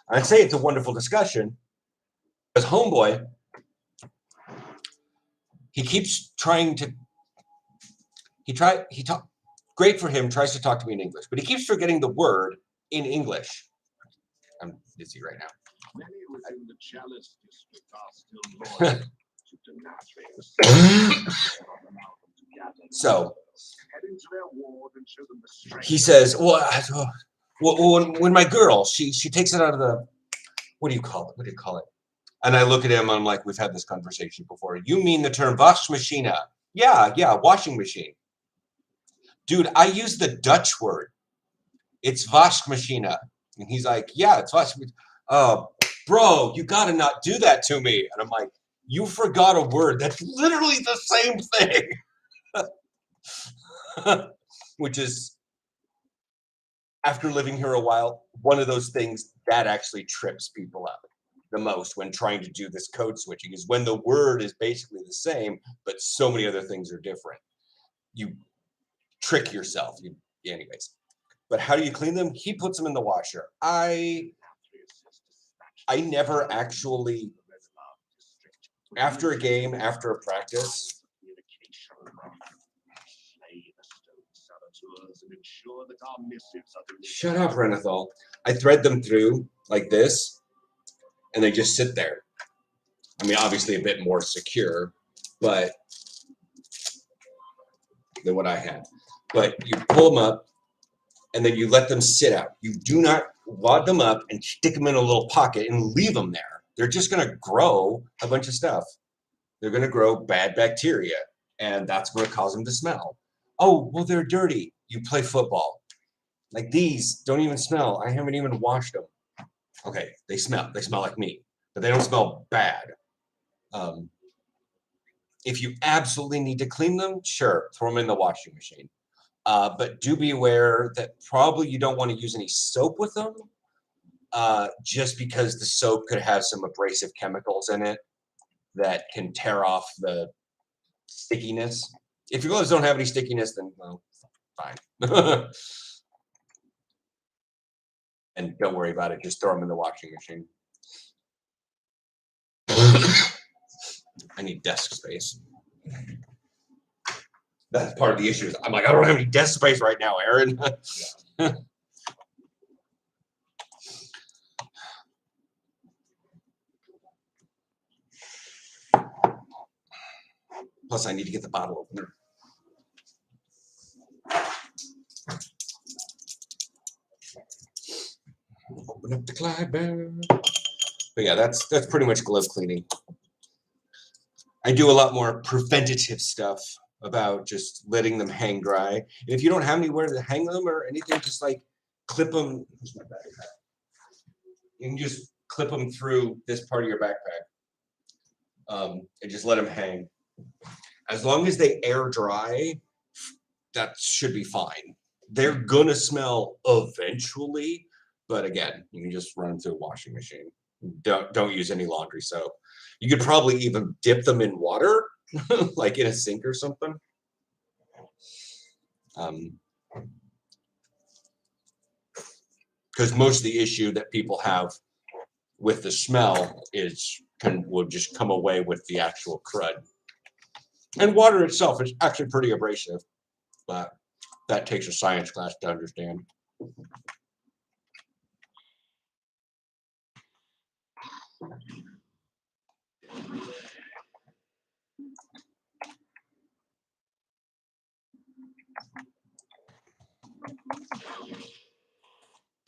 I'd say it's a wonderful discussion because homeboy, he keeps trying to, great for him, tries to talk to me in English, but he keeps forgetting the word in English. I'm busy right now. Many within the Chalice district are still loyal to Dashric. So Head into their ward and show them the strength. he says, well, when my girl, she takes it out of the, what do you call it? And I look at him, I'm like, we've had this conversation before. You mean the term Waschmaschine? Yeah, washing machine. Dude, I use the Dutch word. It's Waschmaschine. And he's like, yeah, it's Waschmaschine. Oh, bro, you got to not do that to me. And I'm like, you forgot a word. That's literally the same thing. Which is, after living here a while, one of those things that actually trips people up the most when trying to do this code switching is when the word is basically the same, but so many other things are different. You trick yourself. Anyways. But how do you clean them? He puts them in the washer. I never actually, after a game, after a practice, shut up, Renethal. I thread them through like this, and they just sit there. I mean, obviously a bit more secure, but than what I had. But you pull them up, and then you let them sit out. You do not wad them up and stick them in a little pocket and leave them there. They're just going to grow a bunch of stuff. They're going to grow bad bacteria, and that's going to cause them to smell. Oh, well, they're dirty. You play football. Like these don't even smell. I haven't even washed them. Okay, they smell. They smell like me, but they don't smell bad. If you absolutely need to clean them, sure, throw them in the washing machine. But do be aware that probably you don't want to use any soap with them, just because the soap could have some abrasive chemicals in it that can tear off the stickiness. If your gloves don't have any stickiness, then, well, fine. And don't worry about it. Just throw them in the washing machine. I need desk space. That's part of the issue. I'm like, I don't have any desk space right now, Aaron. Plus, I need to get the bottle opener. Open up the Clydeburn. But yeah, that's pretty much glove cleaning. I do a lot more preventative stuff about just letting them hang dry. And if you don't have anywhere to hang them or anything, just like clip them. Here's my backpack. You can just clip them through this part of your backpack, and just let them hang. As long as they air dry that should be fine. They're gonna smell eventually, but again, you can just run them through a washing machine. Don't use any laundry soap. You could probably even dip them in water, like in a sink or something. Because most of the issue that people have with the smell will just come away with the actual crud. And water itself is actually pretty abrasive, but that takes a science class to understand.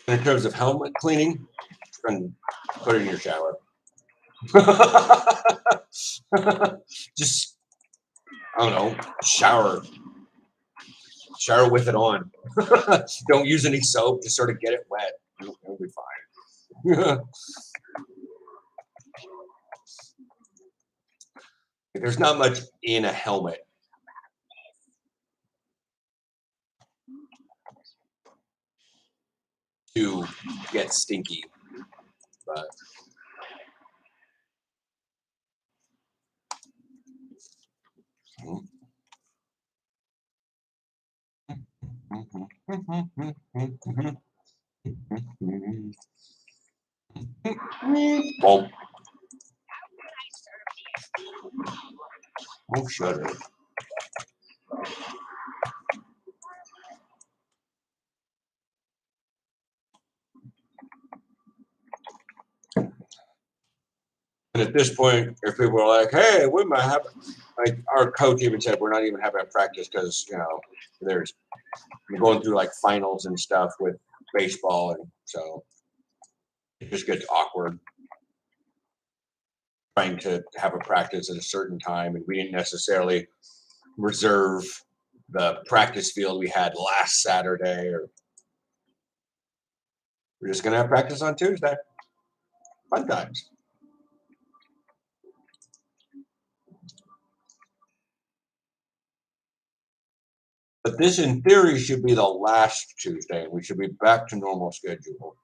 In terms of helmet cleaning, and put it in your shower. Just, I don't know, shower with it on. Don't use any soap, just sort of get it wet. It'll be fine. There's not much in a helmet. To get stinky, but well, oh, shut it. And at this point, if people are like, "Hey, we might have," like our coach even said, we're not even having a practice because we're going through like finals and stuff with baseball, and so it just gets awkward trying to have a practice at a certain time, and we didn't necessarily reserve the practice field we had last Saturday, or we're just gonna have practice on Tuesday. Fun times. But this, in theory, should be the last Tuesday. We should be back to normal schedule.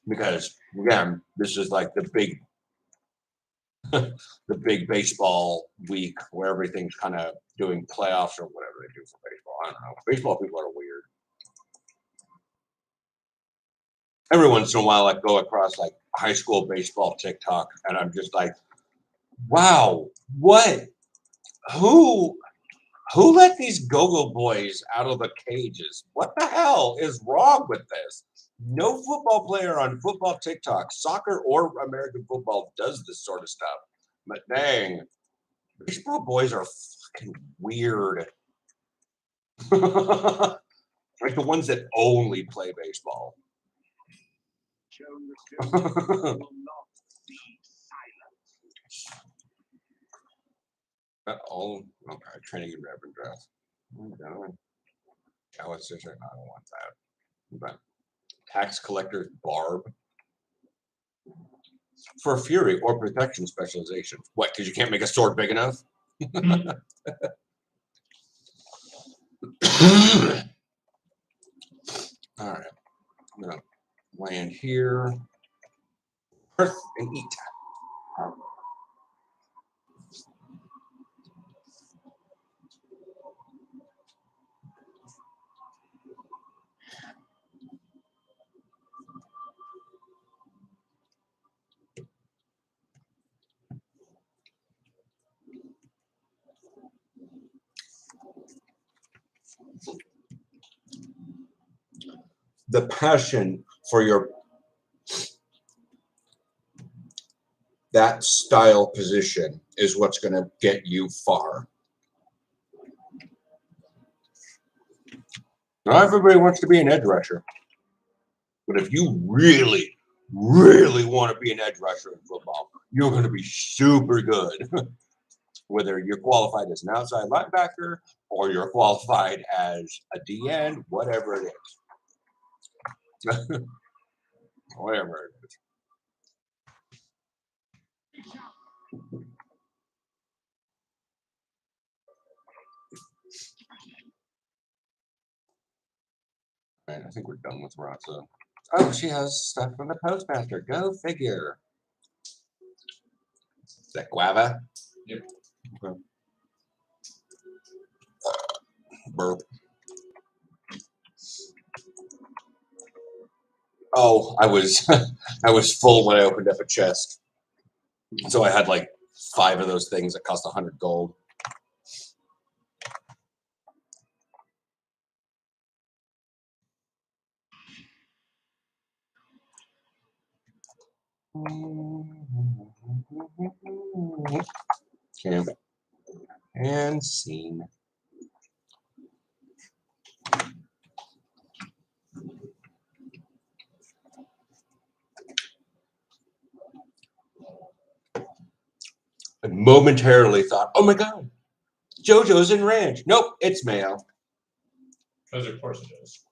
Because, again, this is like the big the big baseball week where everything's kind of doing playoffs or whatever they do for baseball. I don't know. Baseball people are weird. Every once in a while, I go across like high school baseball TikTok, and I'm just like, wow, what? Who let these go-go boys out of the cages? What the hell is wrong with this? No football player on football TikTok, soccer or American football does this sort of stuff. But dang, baseball boys are fucking weird. Like the ones that only play baseball. Oh, okay. Training and Reverend dress. Chalice scissor. I don't want that. But tax collector's barb for fury or protection specialization. What? Because you can't make a sword big enough? All right. I'm gonna land here. Earth and eat. The passion for that style position is what's going to get you far. Not everybody wants to be an edge rusher, but if you really, really want to be an edge rusher in football, you're going to be super good. Whether you're qualified as an outside linebacker or you're qualified as a DN, whatever it is. Whatever it is. think we're done with Ratza. Oh, she has stuff from the postmaster. Go figure. Is that guava? Yep. Okay. Burp. Oh, I was I was full when I opened up a chest. So I had like 5 of those things that cost 100 gold. Camp and scene. I momentarily thought, oh my god, JoJo's in Ranch. Nope, it's Mayo. Because of course it is.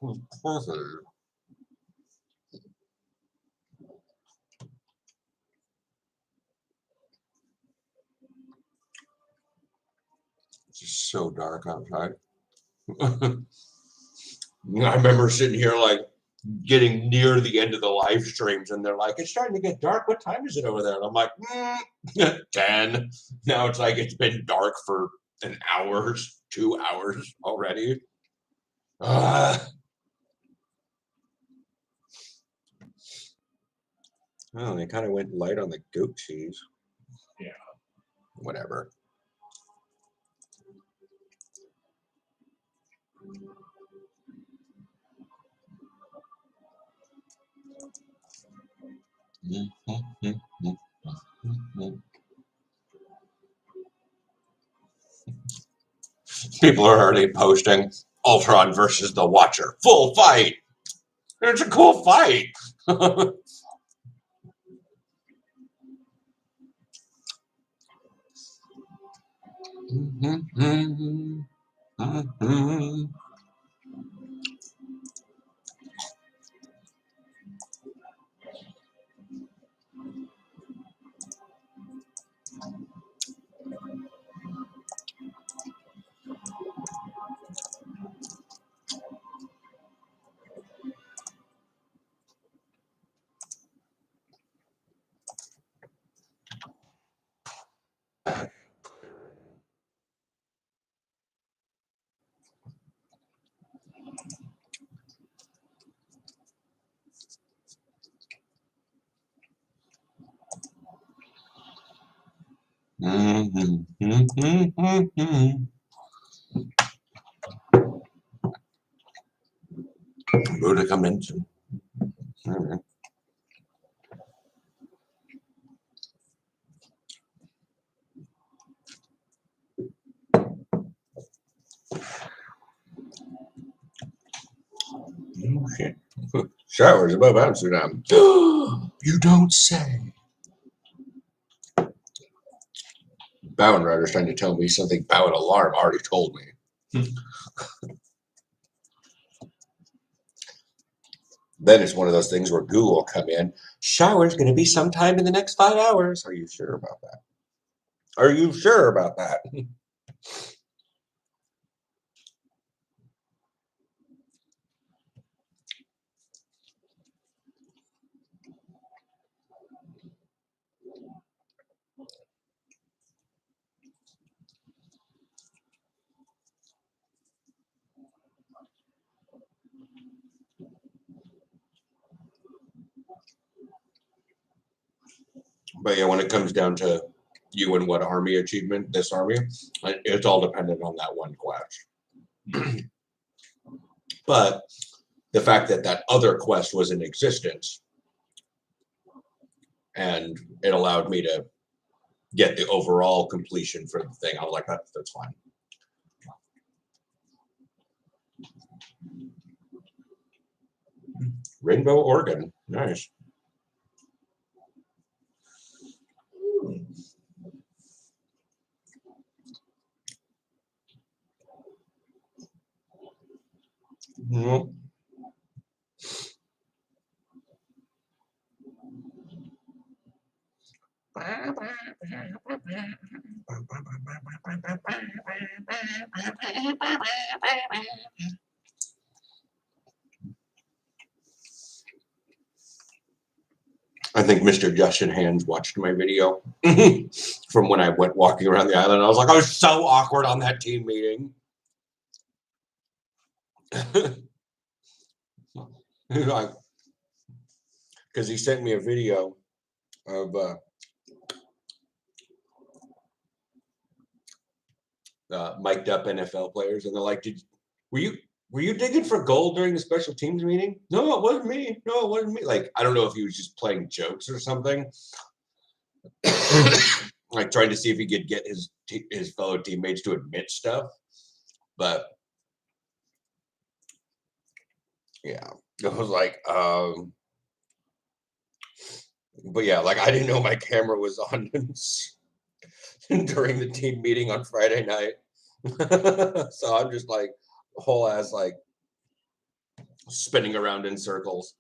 It's just so dark outside. I remember sitting here like getting near the end of the live streams and they're like, it's starting to get dark. What time is it over there? And I'm like, 10. Now it's like it's been dark for an hour, 2 hours already. Oh, they kind of went light on the goat cheese. Yeah. Whatever. People are already posting Ultron versus the Watcher. Full fight. It's a cool fight. Buddha come into. Okay. Showers above Amsterdam. You don't say. Bowen Rider's trying to tell me something Bowen Alarm already told me. Then it's one of those things where Google will come in. Shower's going to be sometime in the next 5 hours. Are you sure about that? Are you sure about that? But yeah, when it comes down to you and what army achievement, this army, it's all dependent on that one quest. But the fact that that other quest was in existence and it allowed me to get the overall completion for the thing, I was like, that's fine. Rainbow organ, nice. Nope. I think Mr. Justin Hands watched my video from when I went walking around the island. I was like, I was so awkward on that team meeting. Like, because he sent me a video of mic'd up NFL players, and they're like, were you digging for gold during the special teams meeting? No, it wasn't me. No, it wasn't me. Like, I don't know if he was just playing jokes or something. Like trying to see if he could get his fellow teammates to admit stuff. But yeah, it was like, but yeah, like I didn't know my camera was on during the team meeting on Friday night. So I'm just like whole ass like spinning around in circles.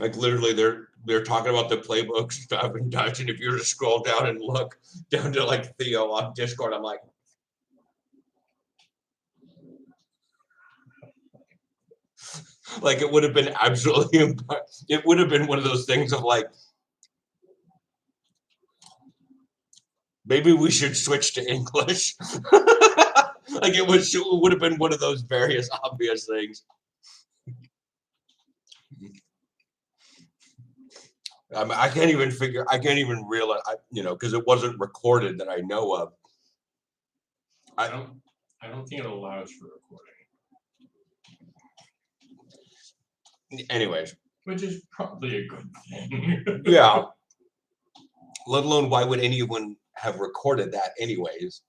Like literally they're talking about the playbook stuff and Dutch, and if you were to scroll down and look down to like Theo on Discord, I'm like, it would have been absolutely, it would have been one of those things of like, maybe we should switch to English. Like it would have been one of those various obvious things. I can't even realize, because it wasn't recorded that I know of. I don't think it allows for recording. Anyways. Which is probably a good thing. Yeah. Let alone why would anyone have recorded that anyways?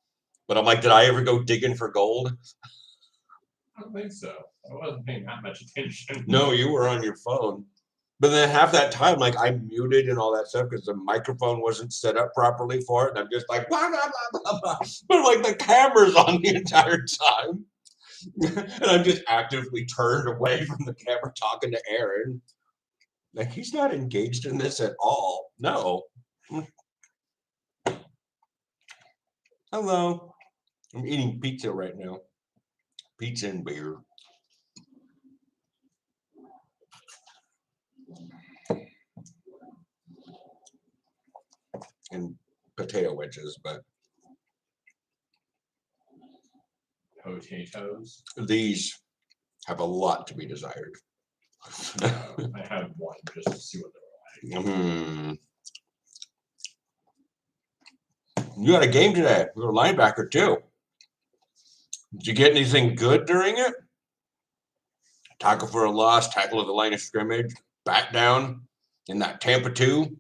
But I'm like, did I ever go digging for gold? I don't think so. I wasn't paying that much attention. No, you were on your phone. But then half that time, like I muted and all that stuff because the microphone wasn't set up properly for it. And I'm just like, blah, blah, blah, blah, blah. But like the camera's on the entire time. And I'm just actively turned away from the camera talking to Aaron. Like he's not engaged in this at all. No. Hello. I'm eating pizza right now. Pizza and beer. And potato wedges, but Potatoes. These have a lot to be desired. I had one just to see what they were like. You got a game today. You're a linebacker too. Did you get anything good during it? Tackle for a loss, tackle at the line of scrimmage, back down in that Tampa 2.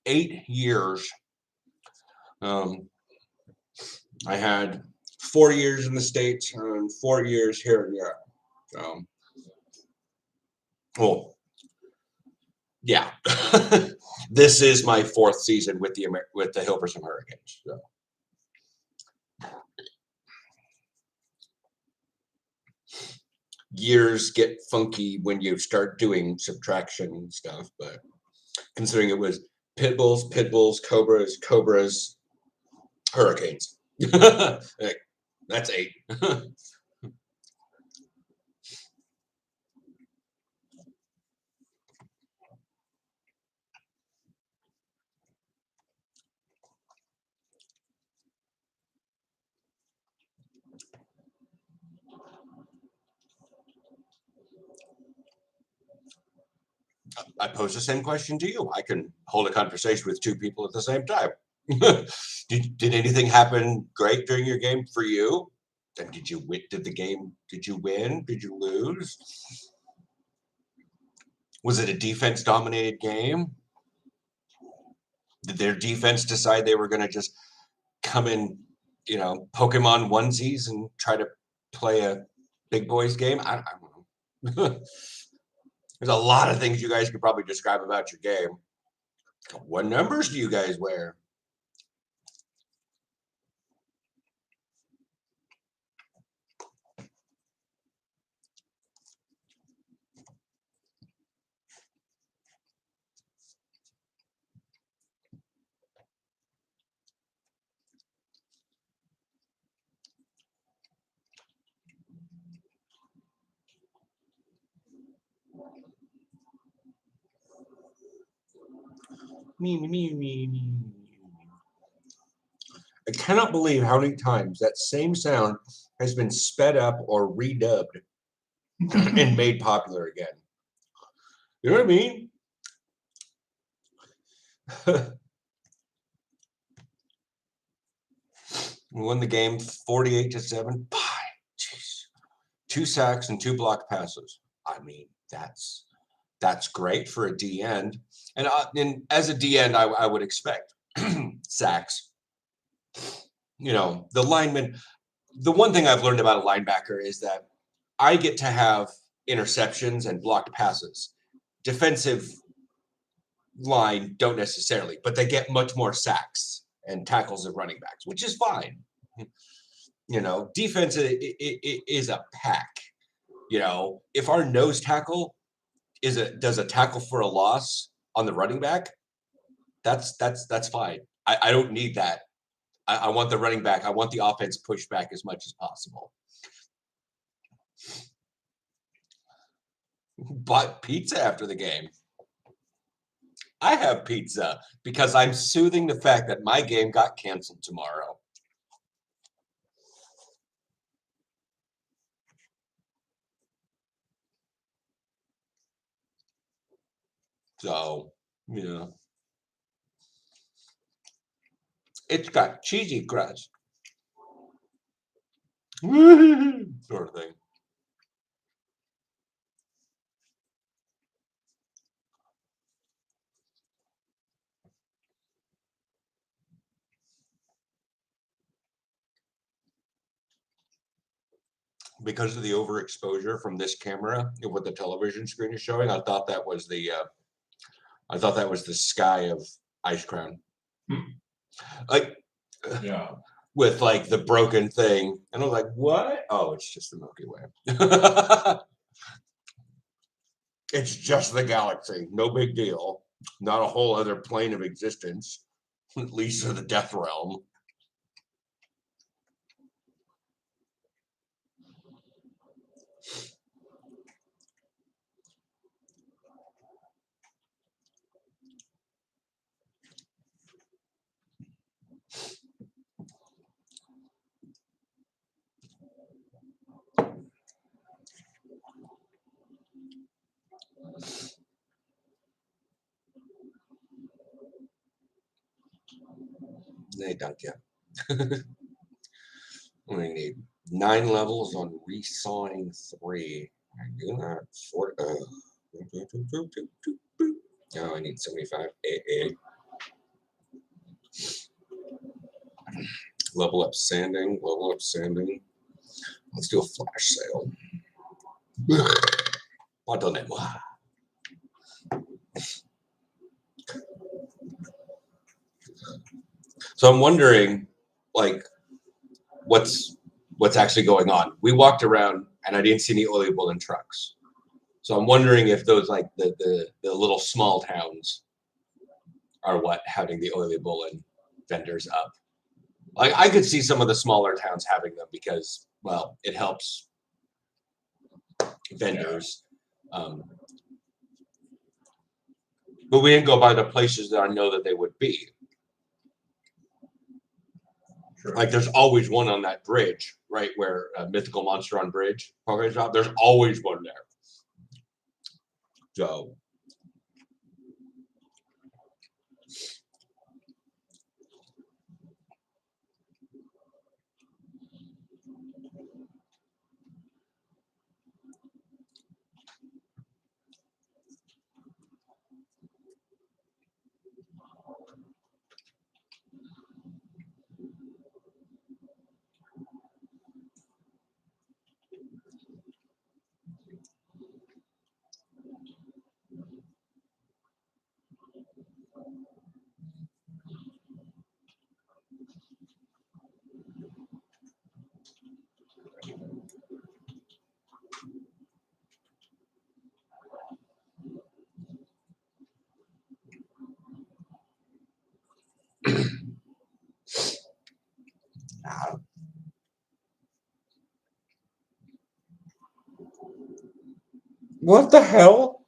8 years. I had 4 years in the States and 4 years here in Europe. Well, yeah. This is my 4th season with the Hilversum Hurricanes. So. Years get funky when you start doing subtraction stuff, but considering it was pit bulls, cobras, hurricanes. That's 8. I pose the same question to you. I can hold a conversation with 2 people at the same time. Did anything happen great during your game for you? And did you win? Did you win? Did you lose? Was it a defense-dominated game? Did their defense decide they were going to just come in, Pokemon onesies and try to play a big boys game? I don't know. There's a lot of things you guys could probably describe about your game. What numbers do you guys wear? Me. I cannot believe how many times that same sound has been sped up or redubbed and made popular again. You know what I mean? We won the game 48-7. Jeez. 2 sacks and 2 block passes. I mean, that's great for a D end. And as a D end, I would expect sacks. You know, the lineman. The one thing I've learned about a linebacker is that I get to have interceptions and blocked passes. Defensive line don't necessarily, but they get much more sacks and tackles than running backs, which is fine. You know, defense is a pack. You know, if our nose tackle does a tackle for a loss on the running back, that's fine. I don't need that. I want the running back. I want the offense pushed back as much as possible. Bought pizza after the game. I have pizza because I'm soothing the fact that my game got canceled tomorrow. So, yeah. It's got cheesy crust. Sort of thing. Because of the overexposure from this camera and what the television screen is showing, I thought that was the sky of Ice Crown. Like, Yeah. with like the broken thing, and I was like, "What? Oh, it's just the Milky Way. It's just the galaxy. No big deal. Not a whole other plane of existence. At least in the death realm." They dunk you. We need 9 levels on resawing 3. I do that. Oh, I need 75 AA. Level up sanding. Let's do a flash sale. Pardonnez-moi. So I'm wondering, like, what's actually going on. We walked around and I didn't see any oily bullet trucks. So I'm wondering if those, like, the little small towns are what having the oily bullet vendors up. Like, I could see some of the smaller towns having them because, well, it helps vendors. But we didn't go by the places that I know that they would be. Sure. Like, there's always one on that bridge, right, where Mythical Monster on Bridge. There's always one there. So, what the hell?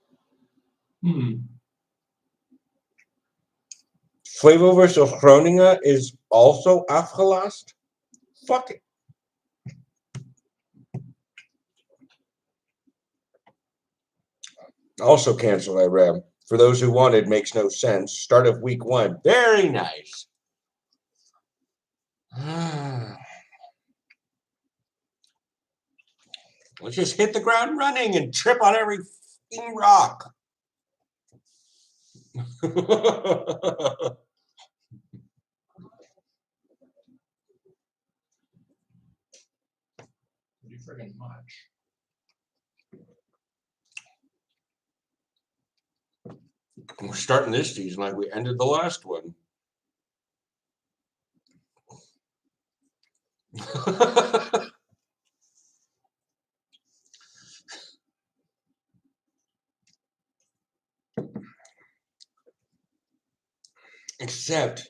Flavor of Groningen is also afgelast? Fuck it. Also canceled, I read. For those who wanted, makes no sense. Start of week 1. Very nice. Let's just hit the ground running and trip on every fucking rock. Pretty friggin' much. We're starting this season like we ended the last one. Except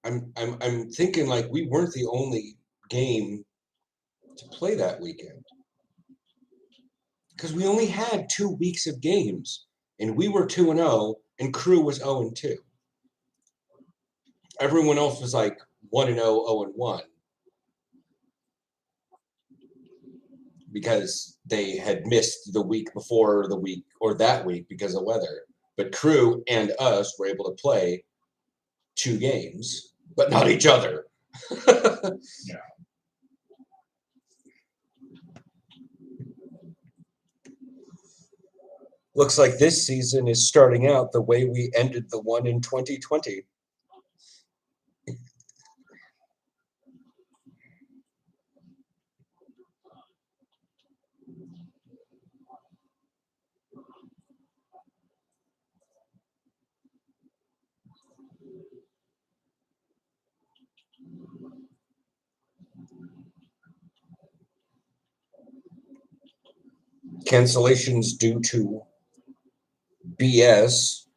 I'm thinking like we weren't the only game to play that weekend. Because we only had 2 weeks of games and we were 2-0 and Crew was 0-2. Everyone else was like 1-0, 0-1. Because they had missed the week before the week or that week because of weather. But Crew and us were able to play 2 games, but not each other. Yeah. Looks like this season is starting out the way we ended the one in 2020. Cancellations due to BS.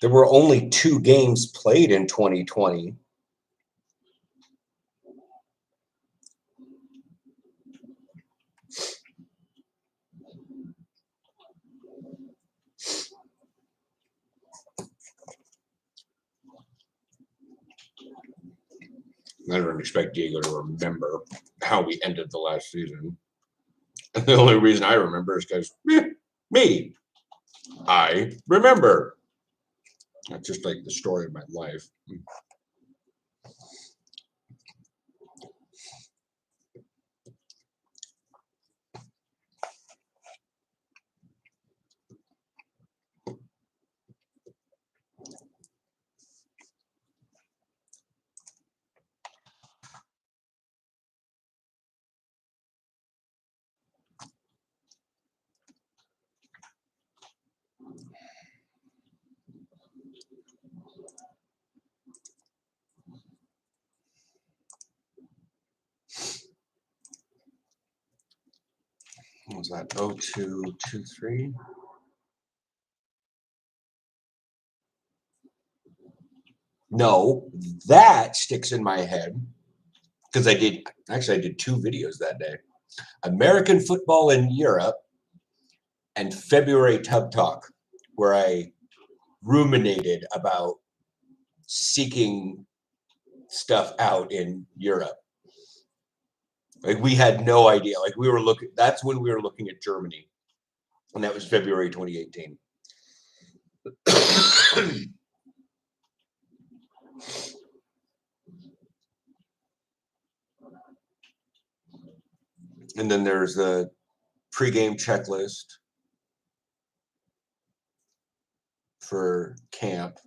There were only 2 games played in 2020. I don't expect Diego to remember how we ended the last season. And the only reason I remember is because me. I remember. That's just like the story of my life. What was that? 0223? No, that sticks in my head because I did 2 videos that day. American football in Europe and February Tub Talk, where I ruminated about seeking stuff out in Europe. Like we had no idea. Like we were looking, that's when we were looking at Germany. And that was February 2018. And then there's the pregame checklist for camp-ish.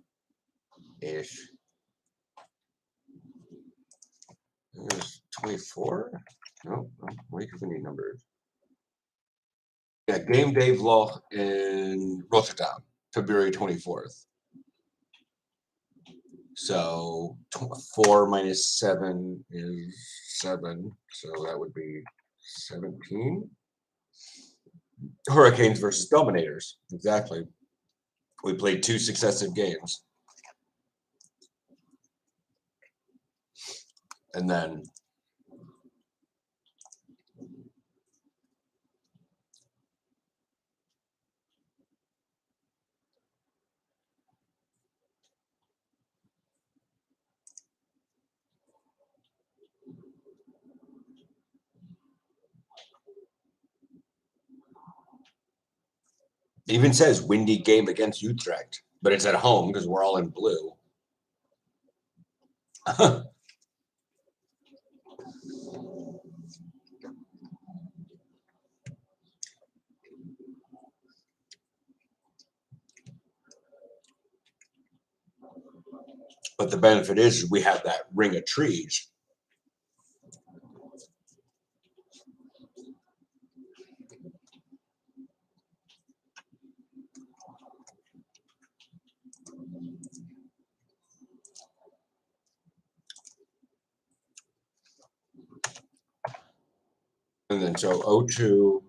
There's 24? No, what do you need numbers? Yeah, game day vlog in Rotterdam, February 24th. So 4 minus 7 is 7. So that would be 17. Hurricanes versus Dominators. Exactly. We played 2 successive games. And then it even says windy game against Utrecht, but it's at home because we're all in blue. But the benefit is we have that ring of trees. And then so 02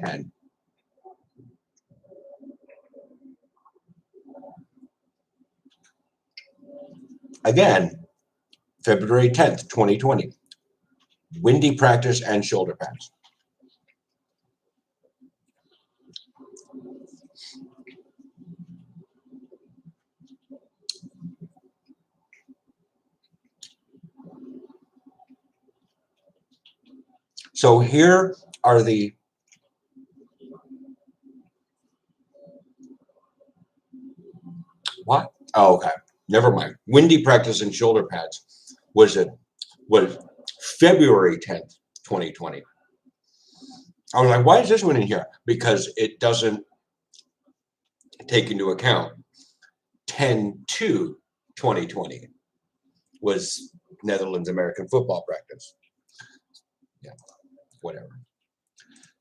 and again, February 10th, 2020. Windy practice and shoulder pads. So here are the what? Oh, okay. Never mind. Windy practice and shoulder pads was February 10th, 2020. I was like, why is this one in here? Because it doesn't take into account 10/2/2020 was Netherlands American football practice. Yeah, whatever.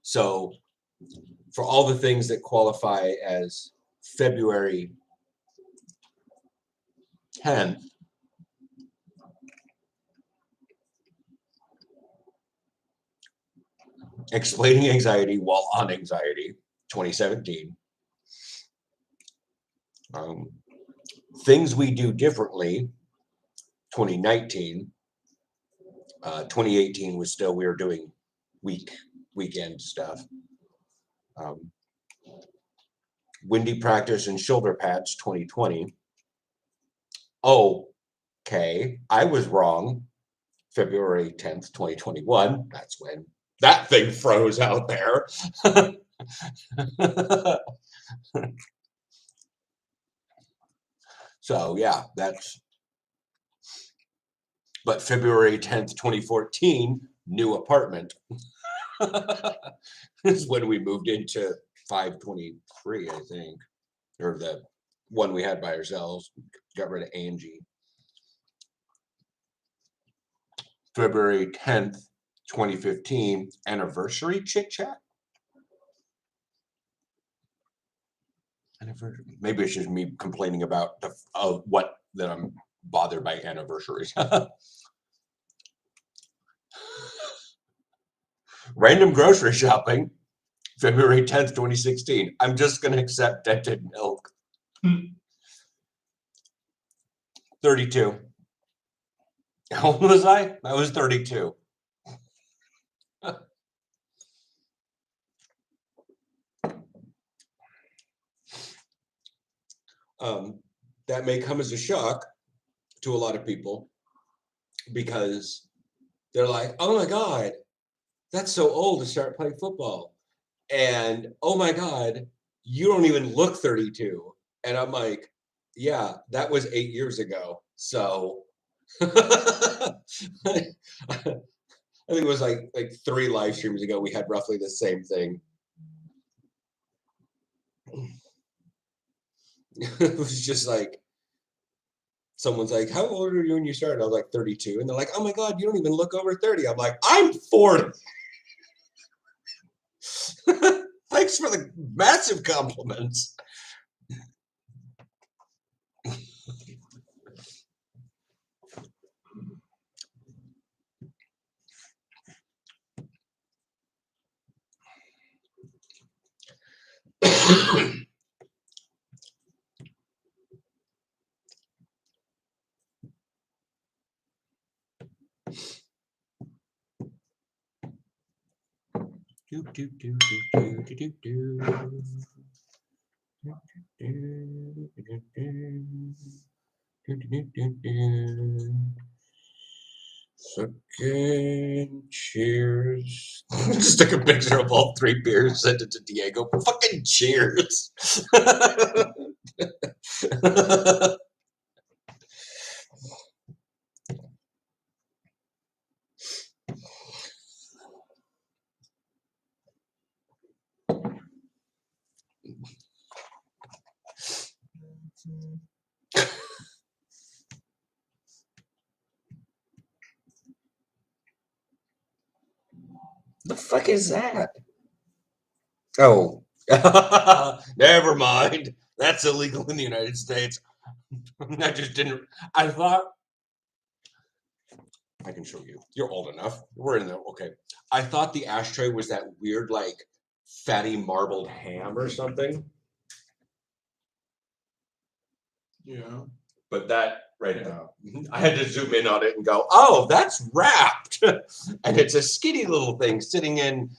So for all the things that qualify as February 10th, explaining anxiety while on anxiety, 2017. Things we do differently, 2019. 2018 was still, we were doing weekend stuff. Windy practice and shoulder pads, 2020. Okay, I was wrong. February 10th, 2021. That's when that thing froze out there. So yeah, but February 10th, 2014, new apartment is when we moved into 523, I think, or the one we had by ourselves, got rid of Angie. February 10th, 2015, anniversary chit chat. Maybe it's just me complaining about what that I'm bothered by anniversaries. Random grocery shopping, February 10th, 2016. I'm just going to accept dented milk. 32. How old was I? I was 32. That may come as a shock to a lot of people because they're like, oh my God, that's so old to start playing football. And oh my God, you don't even look 32. And I'm like, yeah, that was 8 years ago. So I think it was like 3 live streams ago, we had roughly the same thing. It was just like, someone's like, how old are you when you started? I was like 32. And they're like, oh my God, you don't even look over 30. I'm like, I'm 40. Thanks for the massive compliments. Do do do do do do do. Fucking cheers. Just took a picture of all 3 beers, sent it to Diego. Fucking cheers. The fuck is that? Oh. Never mind. That's illegal in the United States. I just didn't. I thought. I can show you. You're old enough. We're in there. Okay. I thought the ashtray was that weird, like, fatty marbled ham or something. Yeah. But that, right now, I had to zoom in on it and go, oh, that's wrapped. And it's a skinny little thing sitting in.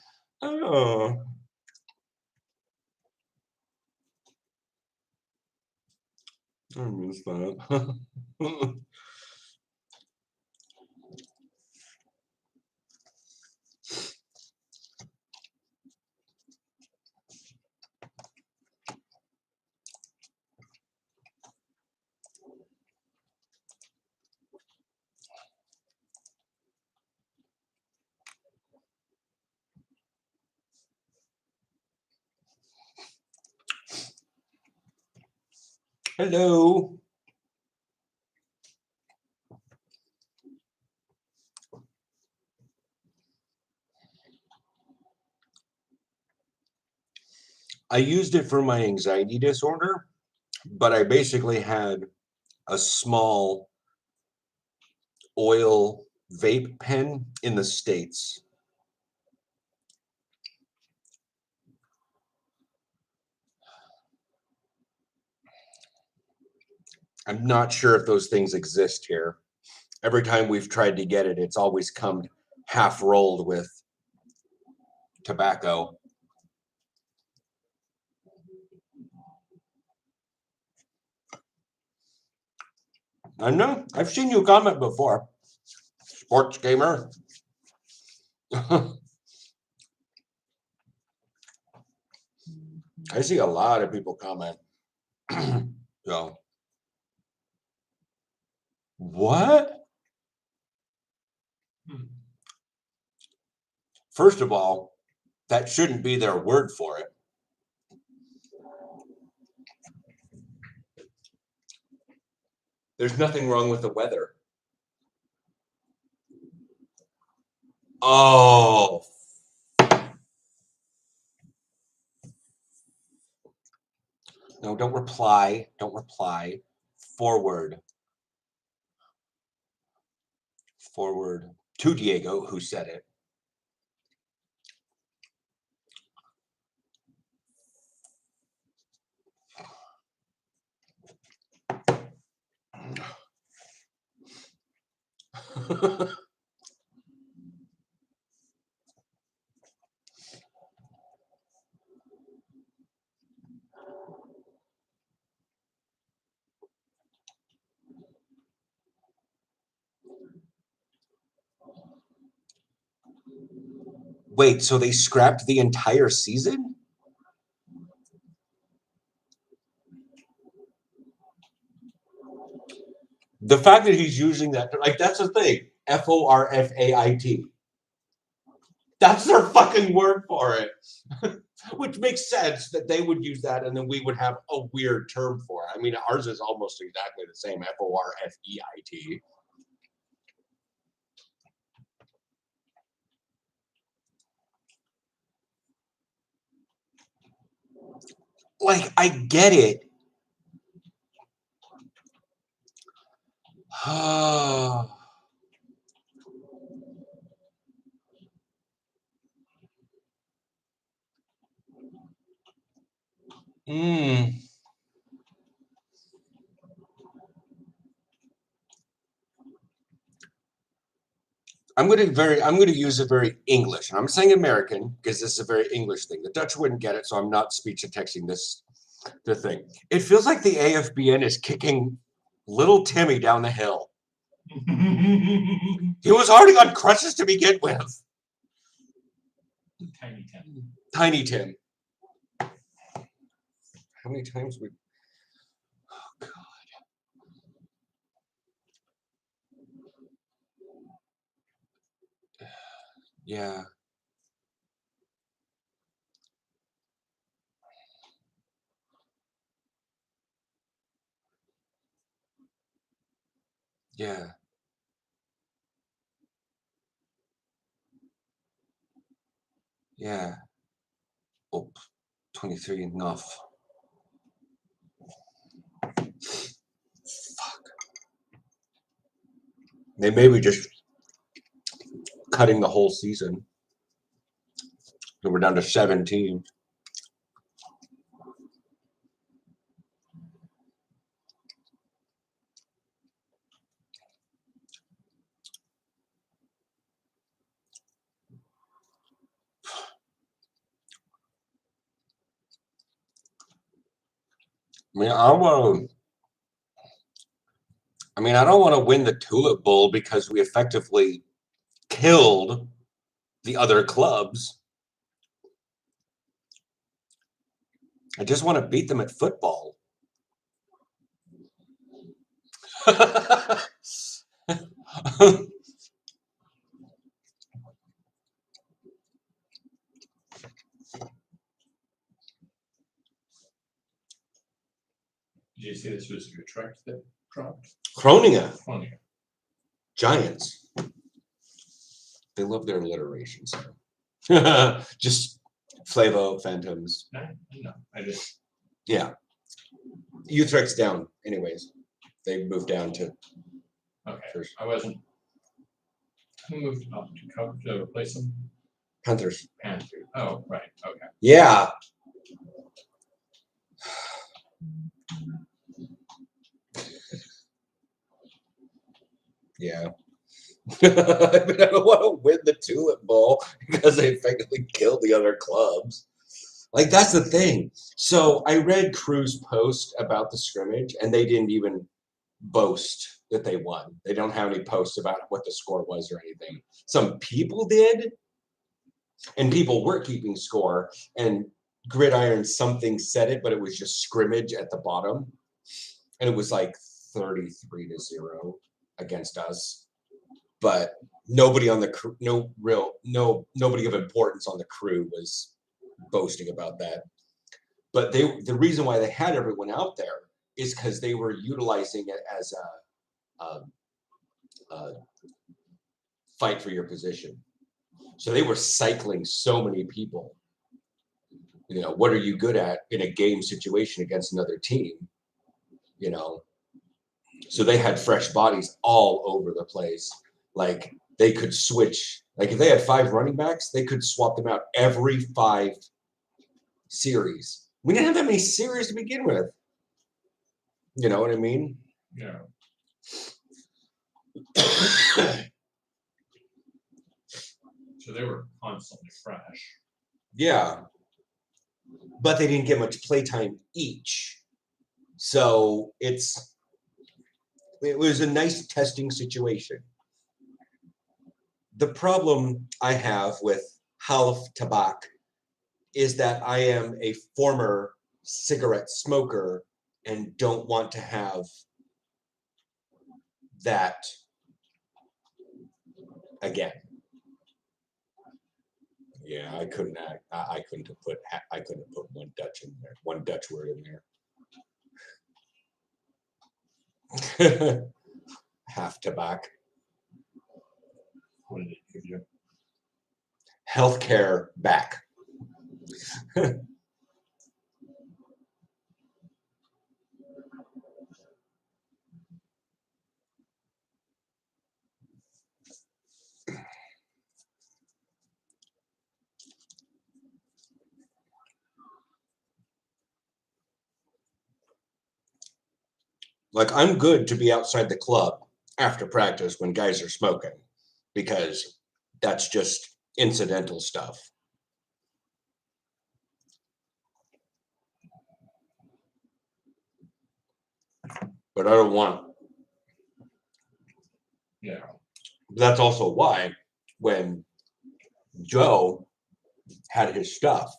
Oh. I miss that. Hello. I used it for my anxiety disorder, but I basically had a small oil vape pen in the States. I'm not sure if those things exist here. Every time we've tried to get it, it's always come half rolled with tobacco. I know. I've seen you comment before. Sports gamer. I see a lot of people comment. So, what? First of all, that shouldn't be their word for it. There's nothing wrong with the weather. Oh. No, don't reply. Don't reply. Forward. Forward to Diego, who said it. Wait, so they scrapped the entire season? The fact that he's using that, like, that's the thing. Forfait. That's their fucking word for it. Which makes sense that they would use that and then we would have a weird term for it. I mean, ours is almost exactly the same. Forfeit. Like, I get it. Mm. I'm going to use it very English, and I'm saying American because this is a very English thing. The Dutch wouldn't get it, so I'm not speech and texting the thing. It feels like the AFBN is kicking little Timmy down the hill. He was already on crutches to begin with. Tiny Tim. Tiny Tim. How many times we? Oh God. Yeah. Yeah. Yeah. Oh, 23 enough. Fuck. They may be just cutting the whole season. So we're down to 17. I mean, I don't want to win the Tulip Bowl because we effectively killed the other clubs. I just want to beat them at football. Did you see this was Utrecht that dropped? Groningen, Funny. Giants. They love their alliteration. So. Just Flavo, Phantoms. No, I just. Yeah. Utrecht's down, anyways. They moved down to. Okay. First. I wasn't. Who moved up to cover to replace them? Panthers. Panthers. Oh, right. Okay. Yeah. Yeah. I mean, I don't want to win the Tulip Bowl because they effectively killed the other clubs. Like, that's the thing. So I read Crew's post about the scrimmage, and they didn't even boast that they won. They don't have any posts about what the score was or anything. Some people did, and people were keeping score, and Gridiron something said it, but it was just scrimmage at the bottom. And it was like 33-0 against us. But nobody on the crew, nobody of importance on the crew was boasting about that. But the reason why they had everyone out there is because they were utilizing it as a fight for your position. So they were cycling so many people. You know, what are you good at in a game situation against another team? You know, so they had fresh bodies all over the place. Like they could switch. Like if they had 5 running backs, they could swap them out every 5 series. We didn't have that many series to begin with. You know what I mean? Yeah. So they were constantly fresh. Yeah. But they didn't get much playtime each. So it was a nice testing situation. The problem I have with Half Tabak is that I am a former cigarette smoker and don't want to have that again. Yeah, I couldn't have put one Dutch in there, one Dutch word in there. Half Tabak. What did it give you? Healthcare back. Like, I'm good to be outside the club after practice when guys are smoking, because that's just incidental stuff. But I don't want. Yeah. That's also why when Joe had his stuff,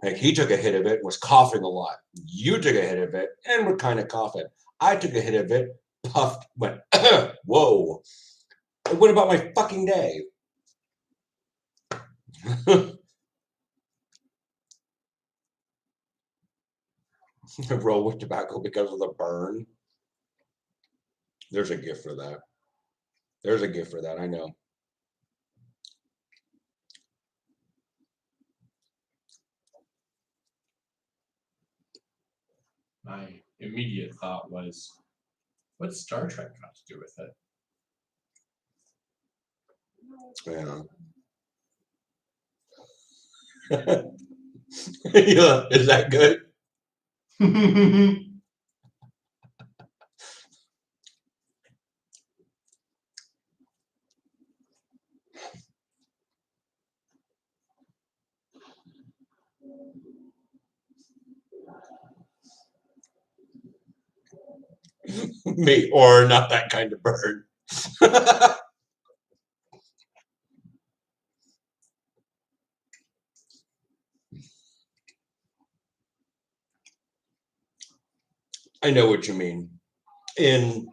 like, he took a hit of it and was coughing a lot. You took a hit of it and were kind of coughing. I took a hit of it, puffed, went, whoa. What about my fucking day? Roll with tobacco because of the burn. There's a gift for that. There's a gift for that, I know. My immediate thought was, what's Star Trek got to do with Yeah. Yeah, is that good? it? Me, or not that kind of bird. I know what you mean. In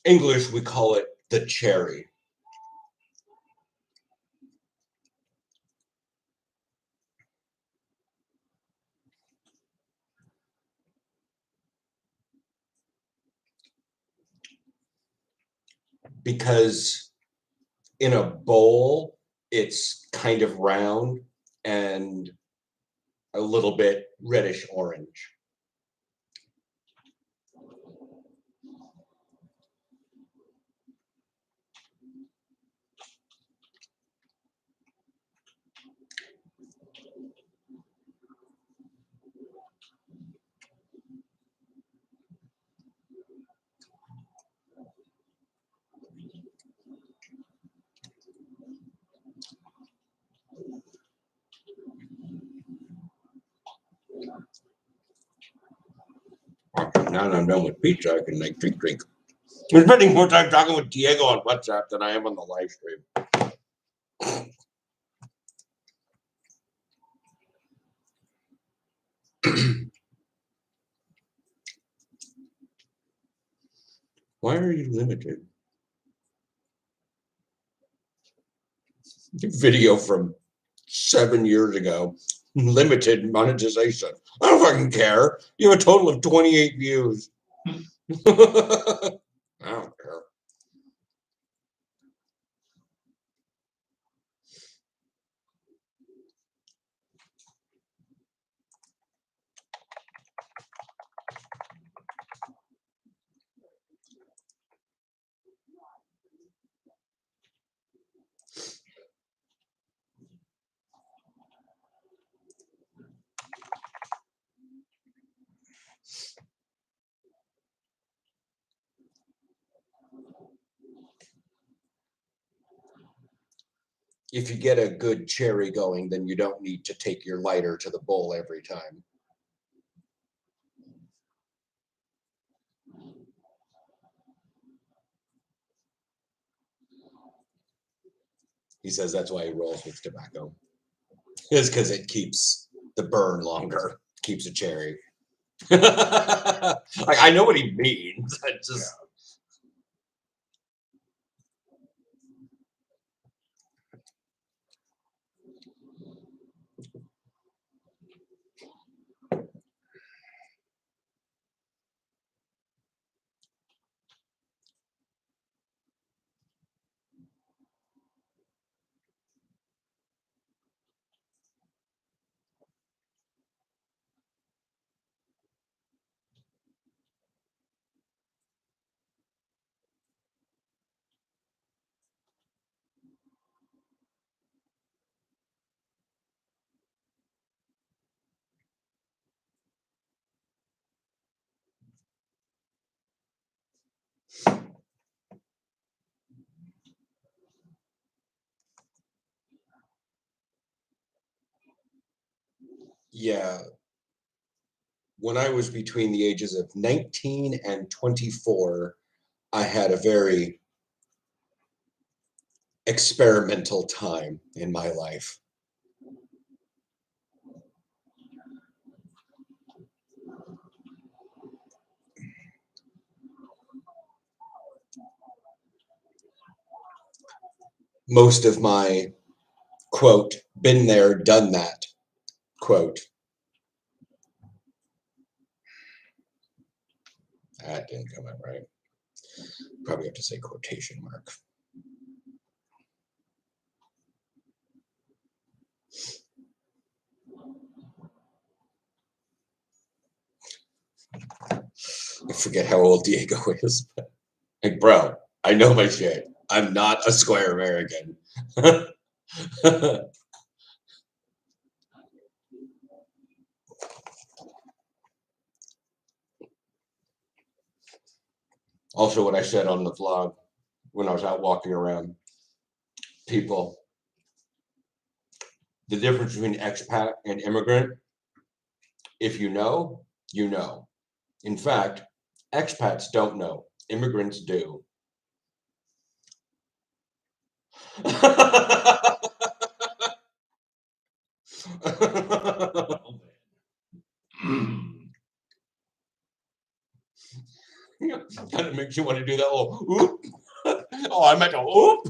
English, we call it the cherry. Because in a bowl, it's kind of round and a little bit reddish orange. Now that I'm done with pizza, I can like drink. I'm spending more time talking with Diego on WhatsApp than I am on the live stream. Why are you limited? Video from 7 years ago. Limited monetization. I don't fucking care. You have a total of 28 views. I don't care. If you get a good cherry going, then you don't need to take your lighter to the bowl every time. He says that's why he rolls with tobacco. It's because it keeps the burn longer, keeps a cherry. Like, I know what he means. I just. Yeah. When I was between the ages of 19 and 24, I had a very experimental time in my life. Most of my, quote, been there, done that, quote. That didn't come out right. Probably have to say quotation mark. I forget how old Diego is. Like, bro, I know my shit. I'm not a square American. Also, what I said on the vlog when I was out walking around, people, the difference between expat and immigrant, if you know, you know. In fact, expats don't know, immigrants do. Kind of makes you want to do that little oop. Oh, I meant to oop.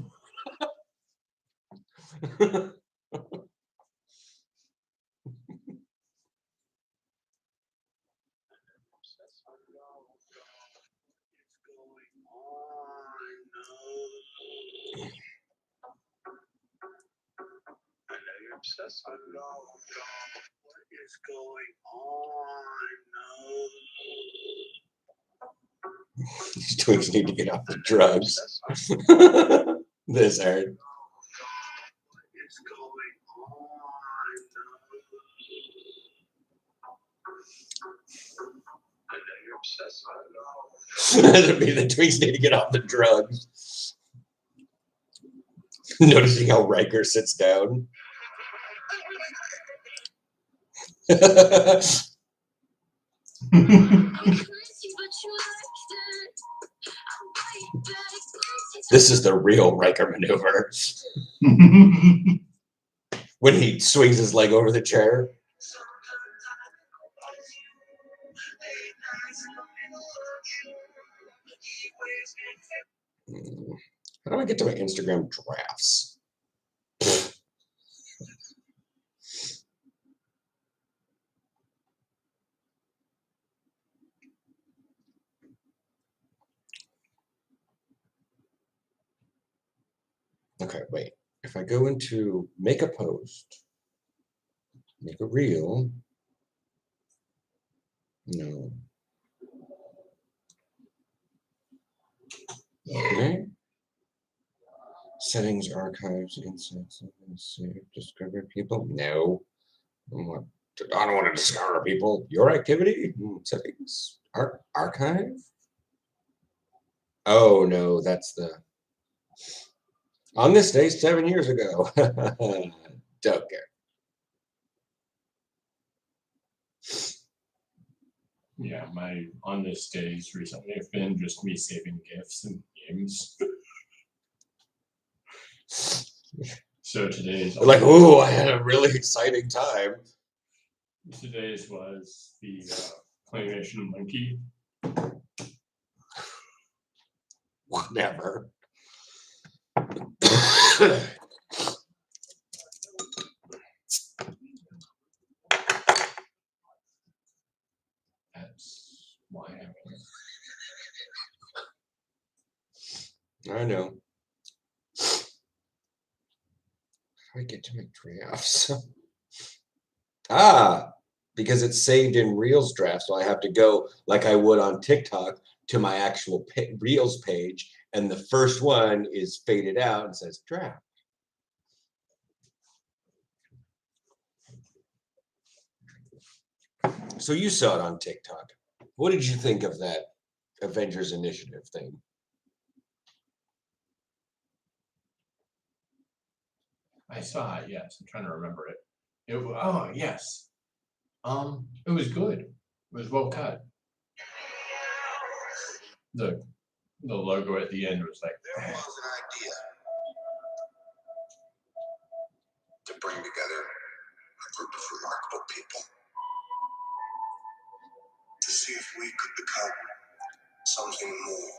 Obsessed with it all. What is going on? These twins need to get off the drugs. This hurt. What is going on? I know you're obsessed with it all. That'd be the twins need to get off the drugs. Noticing how Riker sits down. This is the real Riker maneuver. When he swings his leg over the chair. How do I get to my Instagram drafts? Okay, wait. If I go into make a post, make a reel. No. Okay. Settings, archives, insights, save, discover people. No. I don't want to discover people. Your activity? Settings. Archive? Oh no, that's the on this day 7 years ago. Don't care. Yeah, my on this days recently have been just me saving GIFs and games. So today's Like, oh, I had a really exciting time. Today's was the claymation monkey. Whatever. That's why I'm here. I know. How do I get to make drafts? Because it's saved in Reels draft, so I have to go like I would on TikTok to my actual Reels page, and the first one is faded out and says draft. So you saw it on TikTok. What did you think of that Avengers Initiative thing? I saw it, yes. I'm trying to remember it. Oh, yes. It was good. It was well cut. The logo at the end was like, There was an idea to bring together a group of remarkable people to see if we could become something more.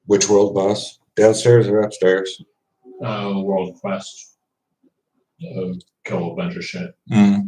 Which world, boss? Downstairs or upstairs? World Quest. Kill a bunch of shit. Yeah.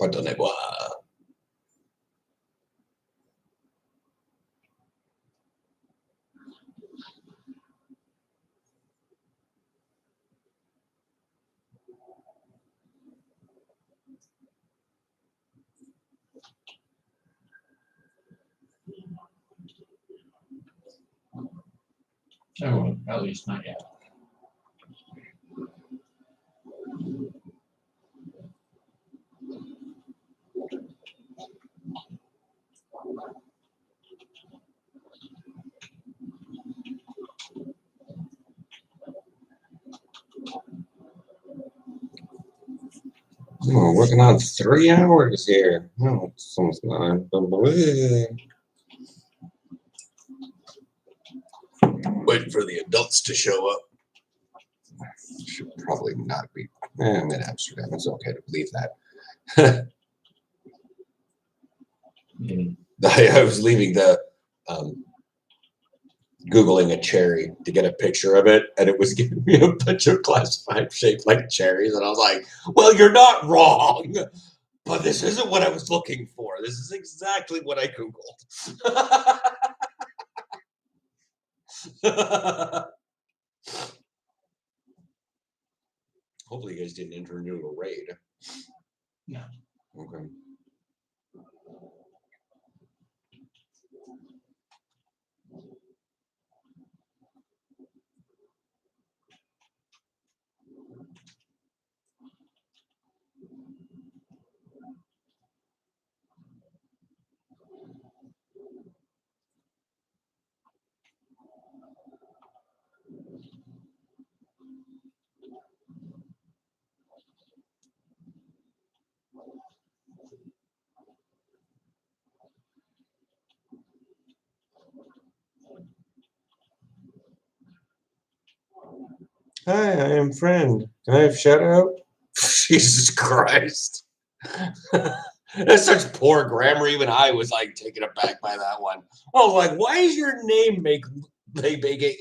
Pardonnez-moi. I won't, at least not yet. Oh, working on 3 hours here. No, it's almost 9. Waiting for the adults to show up. Should probably not be. I'm in Amsterdam. It's okay to believe that. I was leaving the Googling a cherry to get a picture of it, and it was giving me a bunch of classified shaped like cherries, and I was like, well, you're not wrong, but this isn't what I was looking for. This is exactly what I Googled. Hopefully you guys didn't enter into a raid. No. Okay. Hi, I am friend. Can I have shout out? Jesus Christ. That's such poor grammar. Even I was like taken aback by that one. I was like, why does your name make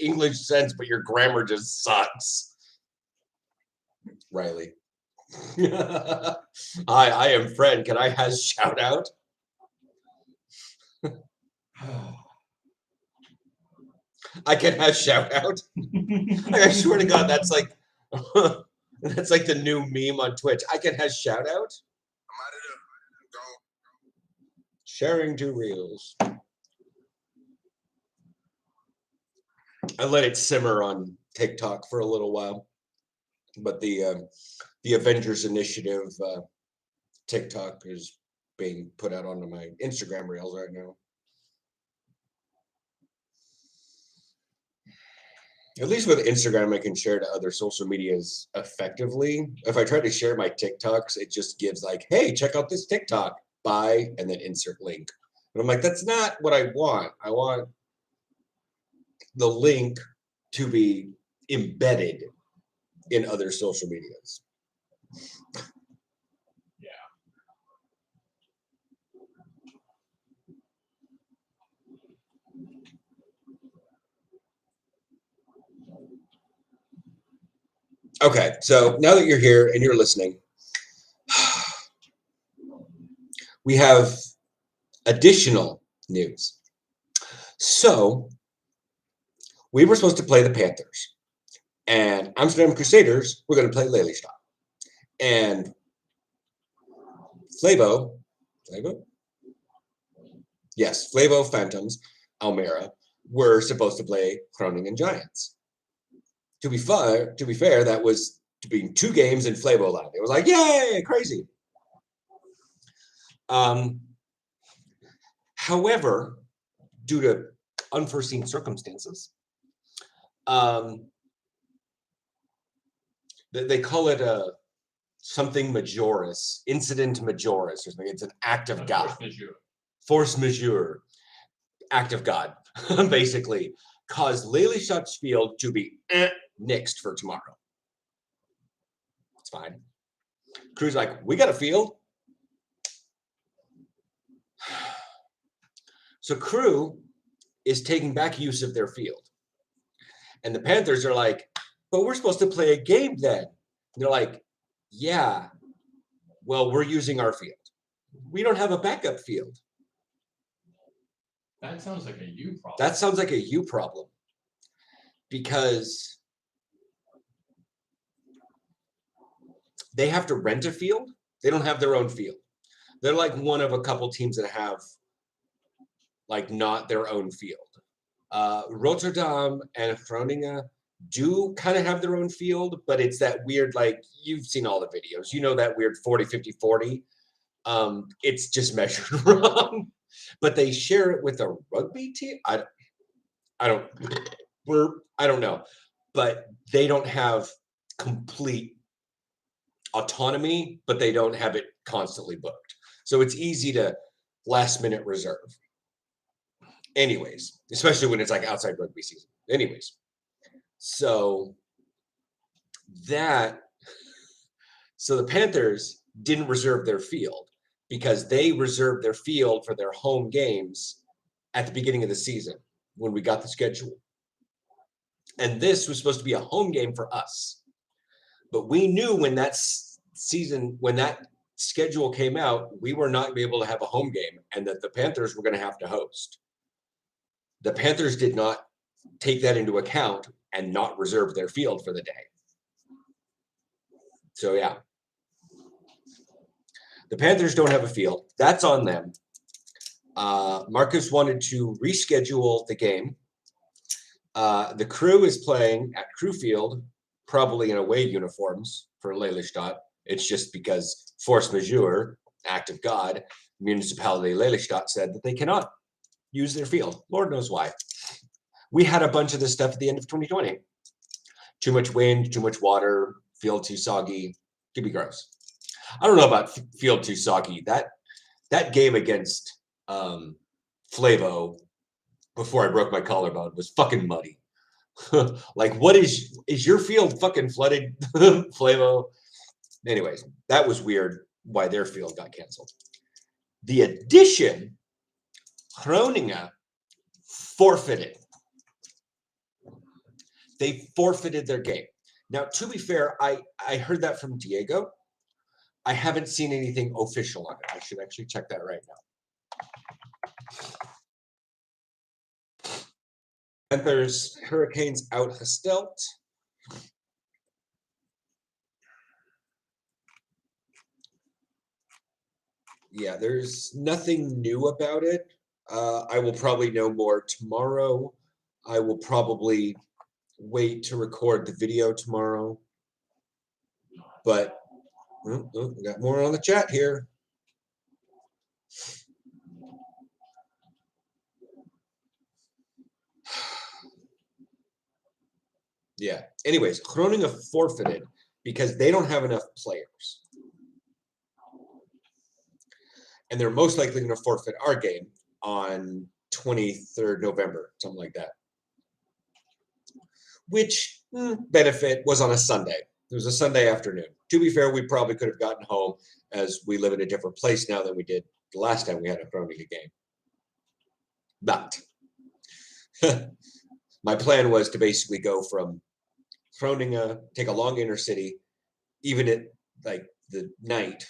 English sense, but your grammar just sucks? Riley. Hi, I am friend. Can I have shout out? I can have shout out. I swear to God, that's like that's like the new meme on Twitch. I can have shout out. Sharing 2 reels. I let it simmer on TikTok for a little while, but the Avengers Initiative TikTok is being put out onto my Instagram reels right now. At least with Instagram, I can share to other social medias effectively. If I try to share my TikToks, it just gives like, hey, check out this TikTok, bye, and then insert link. But I'm like, that's not what I want. I want the link to be embedded in other social medias. Okay, so now that you're here and you're listening, we have additional news. So we were supposed to play the Panthers, and Amsterdam Crusaders were going to play Lelystad. And Flavo? Yes, Flavo Phantoms, Almere, were supposed to play Groningen Giants. To be fair, that was to be 2 games in Flavo land. It was like, yay, crazy. However, due to unforeseen circumstances, they call it a something majoris, incident majoris, or something. It's an act of God. Force majeure, act of God, basically, caused Lelystad's field to be nixed for tomorrow. It's fine. Crew's like, we got a field. So Crew is taking back use of their field. And the Panthers are like, but we're supposed to play a game then. And they're like, yeah, well, we're using our field. We don't have a backup field. That sounds like a you problem. That sounds like a you problem. Because they have to rent a field. They don't have their own field. They're like one of a couple teams that have like not their own field. Rotterdam and Groningen do kind of have their own field, but it's that weird, like, you've seen all the videos. You know that weird 40-50-40. It's just measured wrong. But they share it with a rugby team. I don't know. But they don't have complete autonomy, but they don't have it constantly booked. So it's easy to last minute reserve. Anyways, especially when it's like outside rugby season. Anyways, so the Panthers didn't reserve their field because they reserved their field for their home games at the beginning of the season when we got the schedule. And this was supposed to be a home game for us. But we knew when that schedule came out, we were not going to be able to have a home game and that the Panthers were going to have to host. The Panthers did not take that into account and not reserve their field for the day. So, yeah. The Panthers don't have a field. That's on them. Marcus wanted to reschedule the game. The Crew is playing at Crew Field, probably in away uniforms for Lelystad. It's just because force majeure, act of God, municipality Lelystad said that they cannot use their field. Lord knows why. We had a bunch of this stuff at the end of 2020. Too much wind, too much water, field too soggy. Could be gross. I don't know about field too soggy. That game against Flavo before I broke my collarbone was fucking muddy. Like, what is your field fucking flooded, Flavo? Anyways, that was weird why their field got canceled. The addition, Groningen forfeited. They forfeited their game. Now, to be fair, I heard that from Diego. I haven't seen anything official on it. I should actually check that right now. Panthers, Hurricanes out Hestelt. Yeah, there's nothing new about it. I will probably know more tomorrow. I will probably wait to record the video tomorrow. But we got more on the chat here. Yeah. Anyways, Groningen forfeited because they don't have enough players. And they're most likely going to forfeit our game on 23rd November, something like that. Which benefit was on a Sunday. It was a Sunday afternoon. To be fair, we probably could have gotten home as we live in a different place now than we did the last time we had a Groningen game. But my plan was to basically go from Groningen, take a long intercity, even at like the night,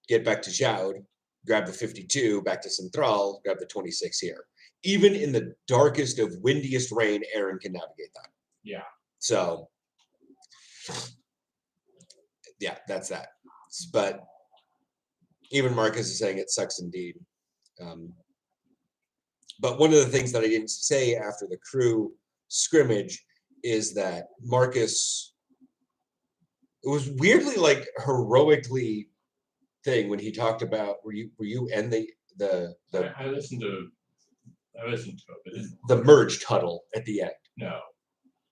get back to Joud, grab the 52 back to Central, grab the 26 here. Even in the darkest of windiest rain, Aaron can navigate that. Yeah. So, yeah, that's that. But even Marcus is saying it sucks indeed. But one of the things that I didn't say after the crew scrimmage is that Marcus, it was weirdly like heroically thing when he talked about were you and the I listened to it, but the merged huddle at the end. no.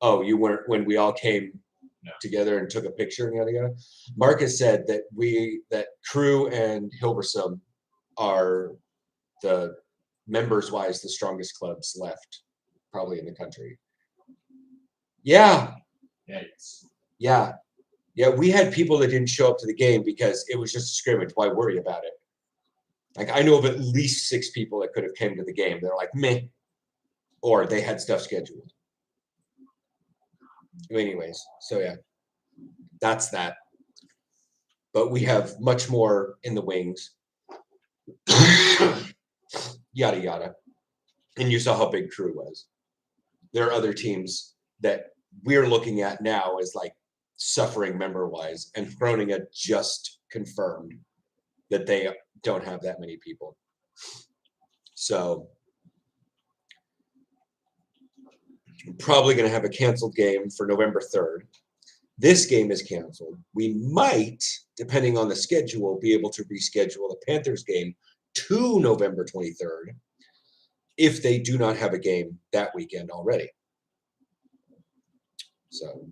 Oh, you weren't when we all came No. together and took a picture and yada yada. Marcus said that Crew and Hilversum are the members wise the strongest clubs left probably in the country. Yeah. Yikes. Yeah. Yeah, we had people that didn't show up to the game because it was just a scrimmage. Why worry about it? Like I know of at least 6 people that could have came to the game. They're like, meh. Or they had stuff scheduled. Anyways, so yeah. That's that. But we have much more in the wings. Yada yada. And you saw how big Crew was. There are other teams that we're looking at now as like suffering member-wise, and Groningen just confirmed that they don't have that many people. So I'm probably going to have a canceled game for November 3rd. This game is canceled. We might, depending on the schedule, be able to reschedule the Panthers game to November 23rd if they do not have a game that weekend already. So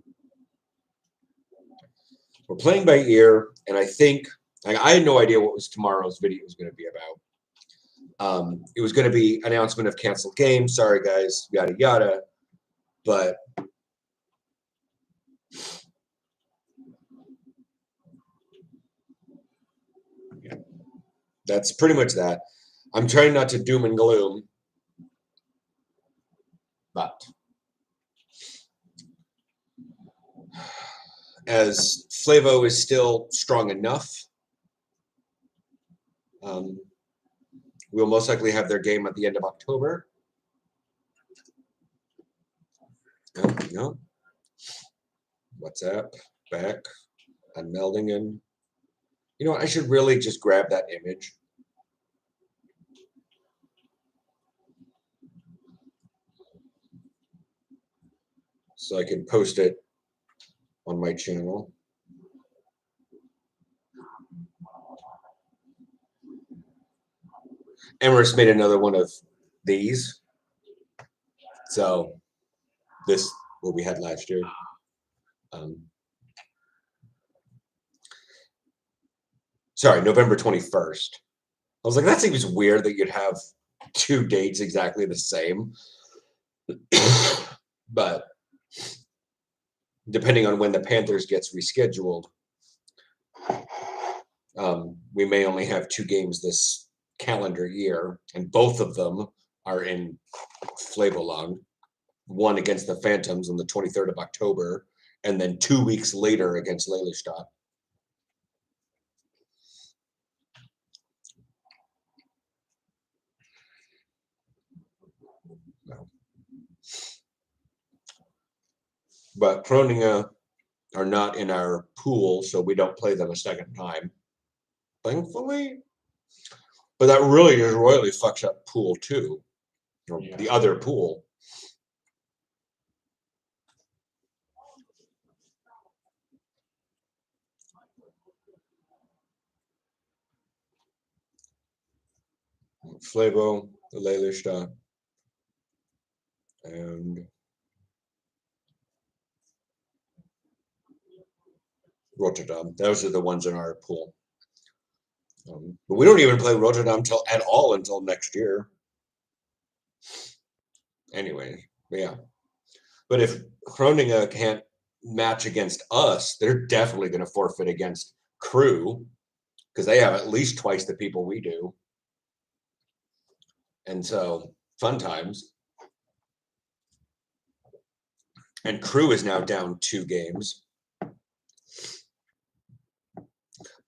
we're playing by ear, and I think I had no idea what was tomorrow's video was going to be about. It was going to be announcement of canceled games. Sorry, guys, yada yada. But yeah, that's pretty much that. I'm trying not to doom and gloom, but as Flavo is still strong enough, we'll most likely have their game at the end of October. No. WhatsApp, back. I'm melding in. You know, I should really just grab that image. So I can post it on my channel. Emirates made another one of these. So this, what we had last year. Sorry, November 21st. I was like, that seems weird that you'd have 2 dates exactly the same. But depending on when the Panthers gets rescheduled, we may only have 2 games this calendar year, and both of them are in Flevoland. One against the Phantoms on the 23rd of October, and then 2 weeks later against Lelystad. But Groningen are not in our pool, so we don't play them a second time, thankfully. But that really just royally fucks up pool 2, or the other pool. Flavo, Lelystad, and Rotterdam. Those are the ones in our pool. But we don't even play Rotterdam at all until next year. Anyway, yeah. But if Groningen can't match against us, they're definitely going to forfeit against Crew because they have at least twice the people we do. And so, fun times. And Crew is now down 2 games.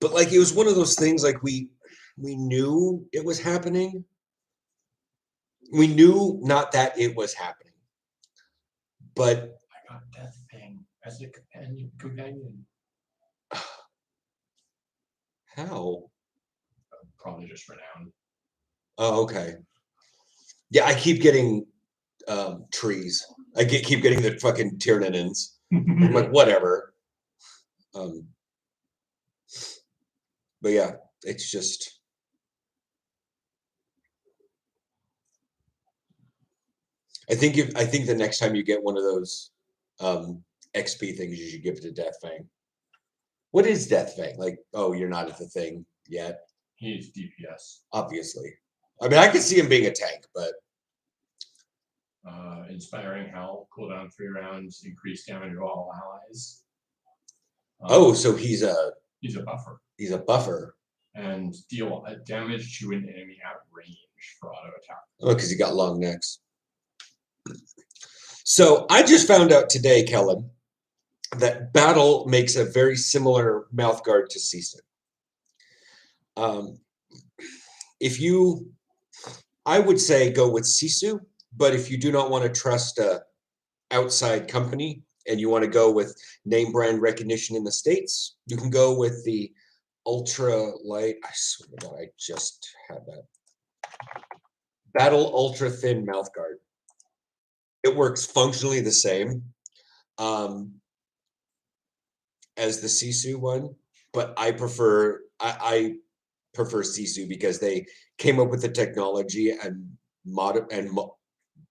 But like it was one of those things like we we knew it was happening. We knew not that it was happening, but I got Death Fang as a companion. how? Probably just renowned. Oh, okay. Yeah, I keep getting trees. I keep getting the fucking Tyrannins. I'm like, whatever. But yeah, it's just. I think the next time you get one of those XP things, you should give it to Death Fang. What is Death Fang? Like, oh, you're not at the thing yet. He's DPS. Obviously. I mean, I could see him being a tank, but Inspiring Hell, cooldown 3 rounds, increased damage of all allies. So he's a buffer. He's a buffer. And deal damage to an enemy at range for auto attack. Oh, because he got long necks. So I just found out today, Kellen, that Battle makes a very similar mouth guard to SISU. I would say go with SISU, but if you do not want to trust a outside company and you want to go with name brand recognition in the States, you can go with the Ultra Light. I swear to God, I just had that. Battle Ultra Thin Mouth Guard. It works functionally the same as the SISU one, but I prefer SISU because they came up with the technology and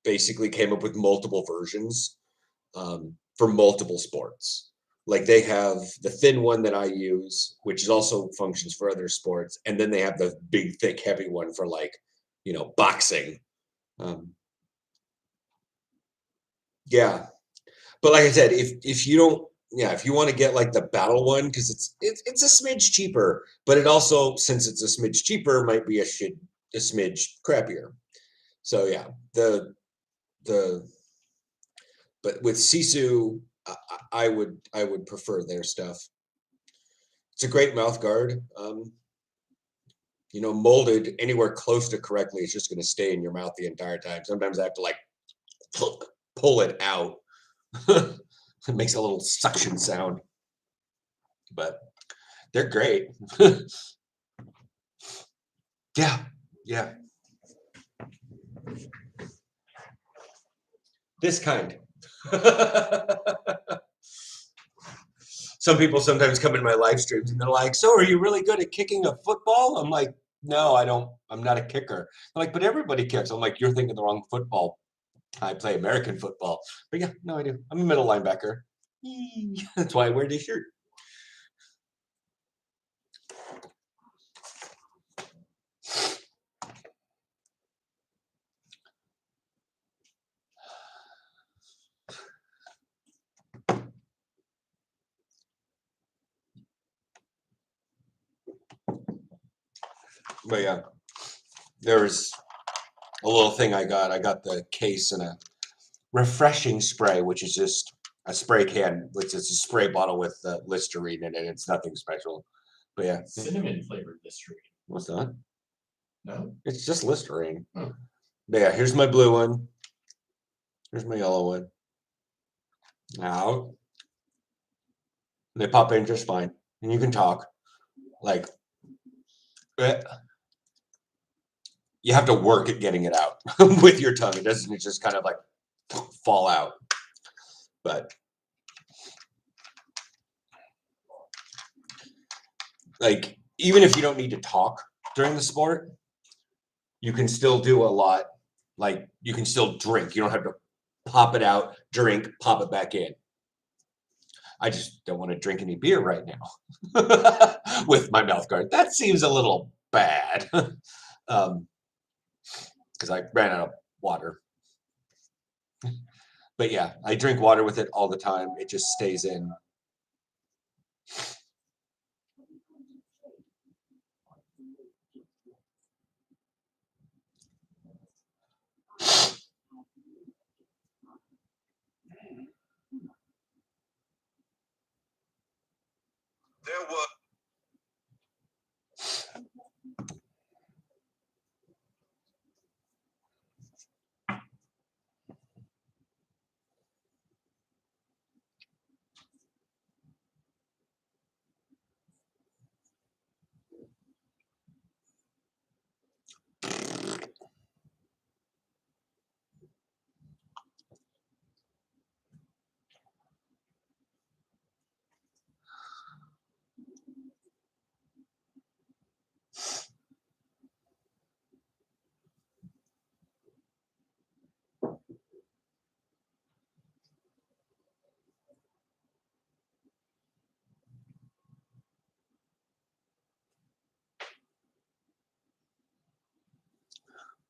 basically came up with multiple versions for multiple sports. Like they have the thin one that I use, which also functions for other sports, and then they have the big, thick, heavy one for boxing. Yeah, but like I said, if you don't, if you want to get like the battle one, because it's a smidge cheaper, but it also, since it's a smidge cheaper, might be a smidge crappier. So yeah, but with SISU, I would prefer their stuff. It's a great mouth guard. Molded anywhere close to correctly, it's just going to stay in your mouth the entire time. Sometimes I have to pull it out. It makes a little suction sound, but they're great. Yeah. This kind. Some people sometimes come in my live streams and they're like, "So, are you really good at kicking a football?" I'm like, "No, I don't. I'm not a kicker." They're like, "But everybody kicks." I'm like, "You're thinking the wrong football. I play American football." But yeah, no, I do. I'm a middle linebacker. That's why I wear this shirt. But yeah, there's a little thing I got. I got the case and a refreshing spray, which is just a spray can, which is a spray bottle with Listerine in it. It's nothing special. But yeah. Cinnamon flavored Listerine. What's that? No? It's just Listerine. Oh. But yeah, here's my blue one. Here's my yellow one. Now, they pop in just fine. And you can talk. You have to work at getting it out with your tongue. It doesn't just kind of fall out. But even if you don't need to talk during the sport, you can still do a lot. You can still drink. You don't have to pop it out, drink, pop it back in. I just don't want to drink any beer right now with my mouth guard. That seems a little bad because I ran out of water. But yeah, I drink water with it all the time. It just stays in. There was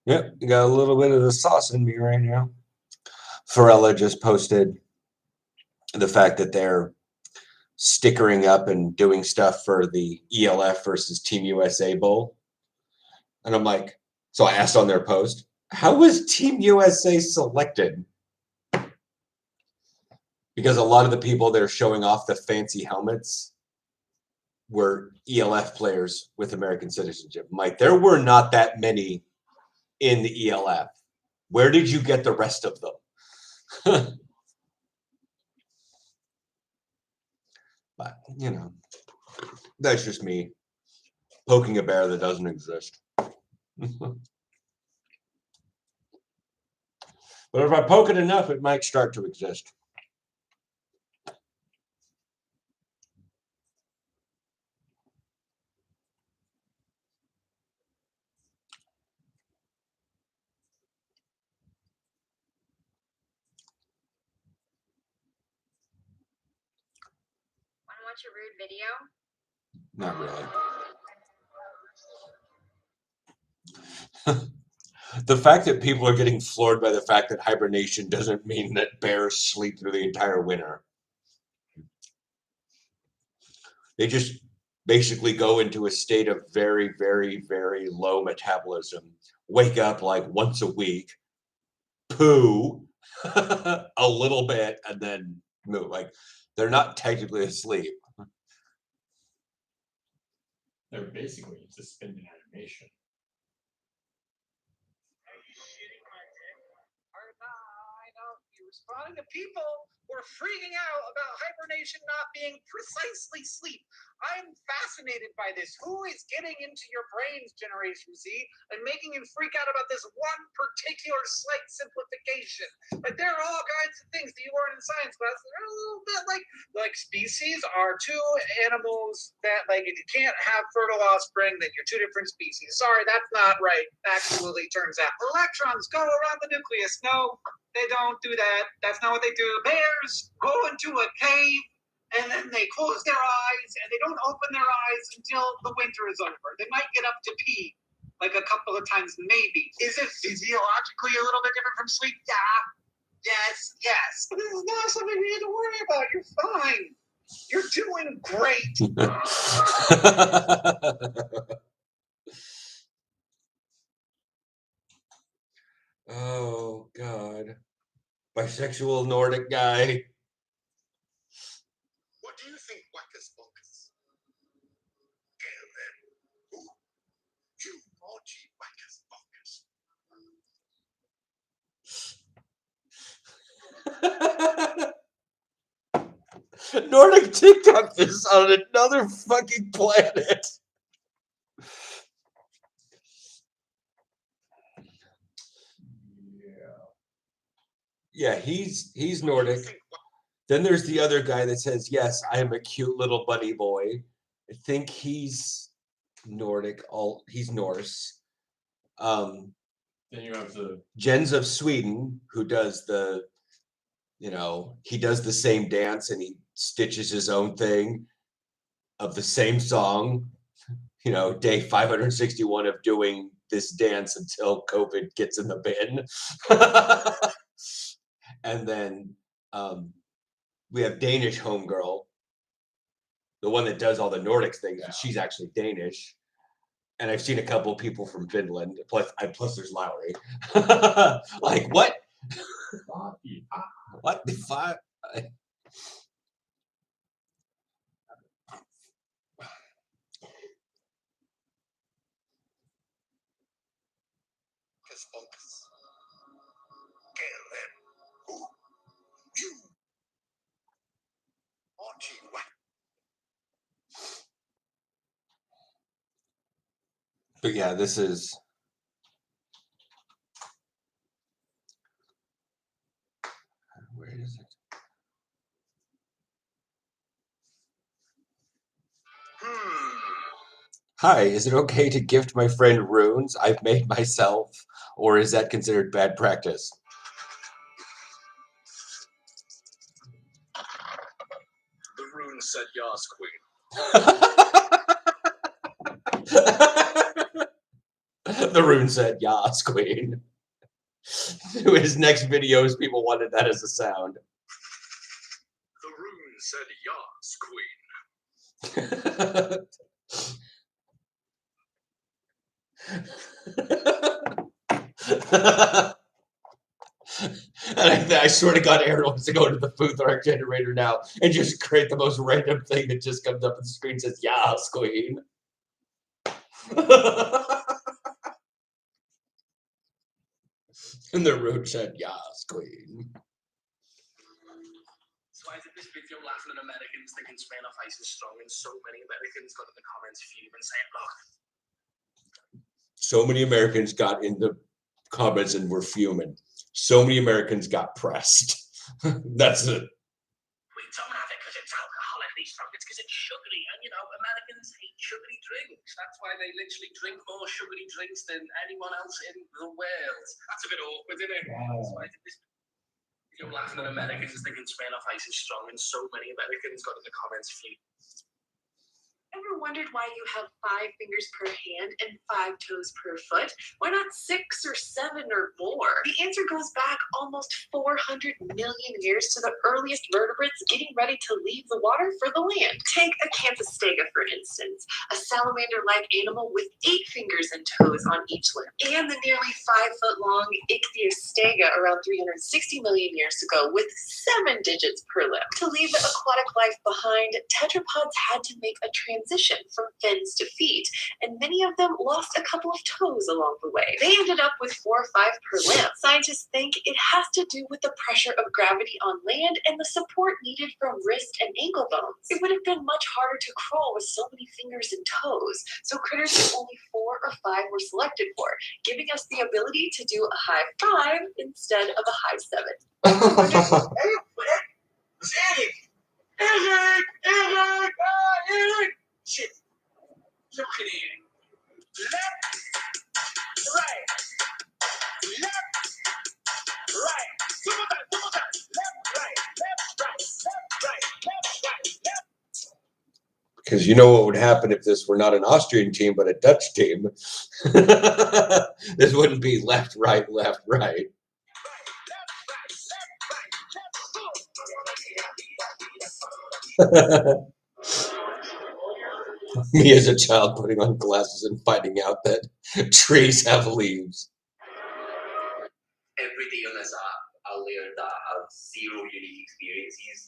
Yep, got a little bit of the sauce in me right now. Farella just posted the fact that they're stickering up and doing stuff for the ELF versus Team USA Bowl. And I'm like, so I asked on their post, how was Team USA selected? Because a lot of the people that are showing off the fancy helmets were ELF players with American citizenship. I'm like, there were not that many in the ELF. Where did you get the rest of them? But, you know, that's just me poking a bear that doesn't exist. But if I poke it enough, it might start to exist. Want to watch a rude video? Not really. The fact that people are getting floored by the fact that hibernation doesn't mean that bears sleep through the entire winter. They just basically go into a state of very, very, very low metabolism, wake up like once a week, poo a little bit, and then move. Like they're not technically asleep. They're basically suspended animation. I know you're responding to people who are freaking out about hibernation not being precisely sleep. I'm fascinated by this. Who is getting into your brains, Generation Z, and making you freak out about this one particular slight simplification? Like there are all kinds of things that you learn in science class that are a little bit like species are two animals that like if you can't have fertile offspring, then you're two different species. Sorry, that's not right. Actually, turns out electrons go around the nucleus. No, they don't do that. That's not what they do. Bears go into a cave and then they close their eyes and they don't open their eyes until the winter is over. They might get up to pee like a couple of times, maybe. Is it physiologically a little bit different from sleep? Yeah. Yes. But this is not something we need to worry about. You're fine. You're doing great. Oh God. Bisexual Nordic guy. What do you think, Wackus Bonkus? And then, ooh, you naughty Wackus Bonkus. Nordic TikTok is on another fucking planet. Yeah, he's Nordic. Then there's the other guy that says, "Yes, I am a cute little bunny boy." I think he's Nordic. He's Norse. Then you have the Jens of Sweden, who does he does the same dance and he stitches his own thing of the same song. Day 561 of doing this dance until COVID gets in the bin. And then we have Danish homegirl, the one that does all the Nordic things. Yeah. She's actually Danish. And I've seen a couple of people from Finland. Plus there's Lowry. Like, what? What the fuck? But yeah, this is. Where is it? Hi, is it okay to gift my friend runes I've made myself, or is that considered bad practice? The rune said Yas, Queen. The rune said, "Yas, queen." To his next videos, people wanted that as a sound. The rune said, "Yas, queen." And I swear to God, Aaron wants to go to the food art generator now and just create the most random thing that just comes up on the screen and says, "Yas, queen." And the rune said, "Yas, queen." So I did this video laughing at Americans thinking Smirnoff Ice is strong, and so many Americans got in the comments fuming saying, look. So many Americans got in the comments and were fuming. So many Americans got pressed. That's it. We don't have it because it's alcoholically strong, it's because it's sugary. And you know, Americans hate sugary drinks. That's why they literally drink more sugary drinks than anyone else in the world. That's a bit awkward, isn't it? Wow. So I did this video laughing at Americans thinking Smirnoff Ice is strong, and so many Americans got in the comments fuming. Ever wondered why you have 5 fingers per hand and 5 toes per foot? Why not 6 or 7 or more? The answer goes back almost 400 million years to the earliest vertebrates getting ready to leave the water for the land. Take Acanthostega, for instance, a salamander-like animal with 8 fingers and toes on each limb, and the nearly 5-foot-long Ichthyostega around 360 million years ago with 7 digits per limb. To leave aquatic life behind, tetrapods had to make a transition from fins to feet, and many of them lost a couple of toes along the way. They ended up with 4 or 5 per limb. Scientists think it has to do with the pressure of gravity on land and the support needed from wrist and ankle bones. It would have been much harder to crawl with so many fingers and toes, so critters that only 4 or 5 were selected for, giving us the ability to do a high 5 instead of a high 7. Shit. Look at it. Left, right. Left, right. Some of that. Left, right. Left, right. Left, right. Left, right. Left. Because you know what would happen if this were not an Austrian team, but a Dutch team. This wouldn't be left, right, left, right. Me as a child putting on glasses and finding out that trees have leaves. Every day on this app, I learned that I have 0 unique experiences.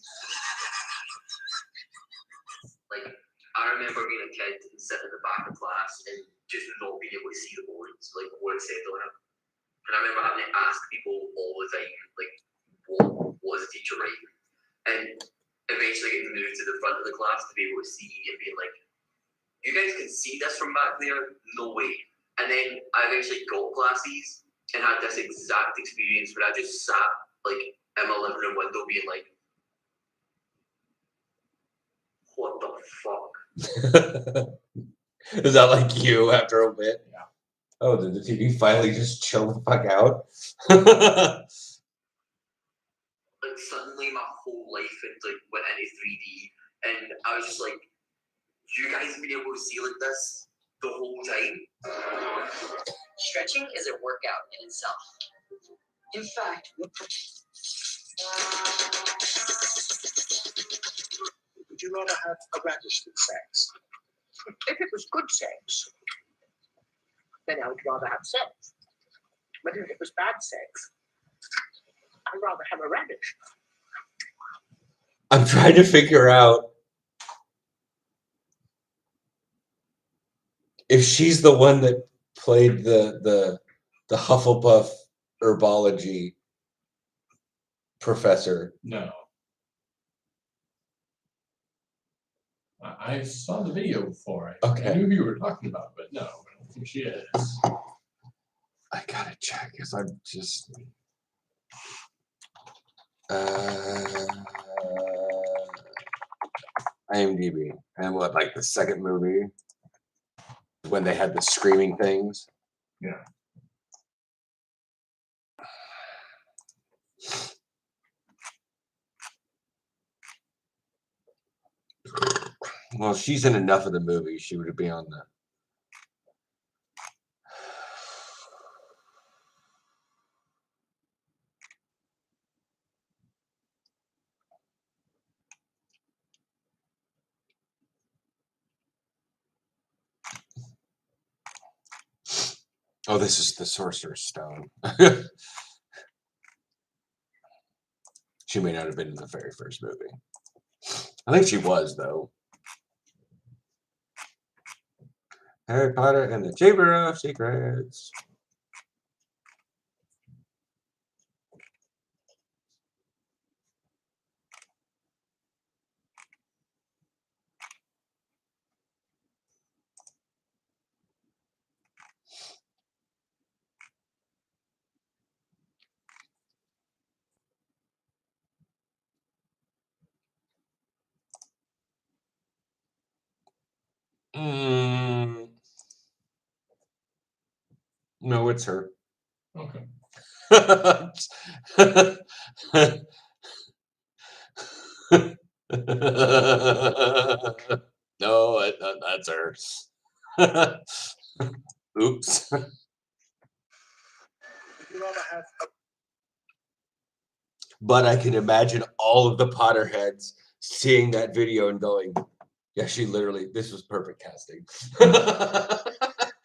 Like, I remember being a kid and sitting at the back of class and just not being able to see the boards, like what it said on it. And I remember having to ask people all the time, like, what was the teacher writing? And eventually getting moved to the front of the class to be able to see and being like, you guys can see this from back there? No way. And then I eventually got glasses and had this exact experience where I just sat like in my living room window being like, what the fuck? Is that like you after a bit? Yeah. Oh, did the TV finally just chill the fuck out? Like suddenly my whole life had like went into 3D and I was just like, you guys have been able to see like this the whole time? Stretching is a workout in itself. In fact, Would you rather have a radish than sex? If it was good sex, then I would rather have sex. But if it was bad sex, I'd rather have a radish. I'm trying to figure out if she's the one that played the Hufflepuff herbology professor. No. I saw the video before. Okay. I knew who you were talking about, but no, I don't think she is. I gotta check because I'm just. IMDb. And what, like the second movie? When they had the screaming things? Yeah. Well, she's in enough of the movie. She would be on the. Oh, this is the Sorcerer's Stone. She may not have been in the very first movie. I think she was, though. Harry Potter and the Chamber of Secrets. No, it's her. Okay. No, that's her. Oops. But I can imagine all of the Potterheads seeing that video and going, yeah, she literally, this was perfect casting.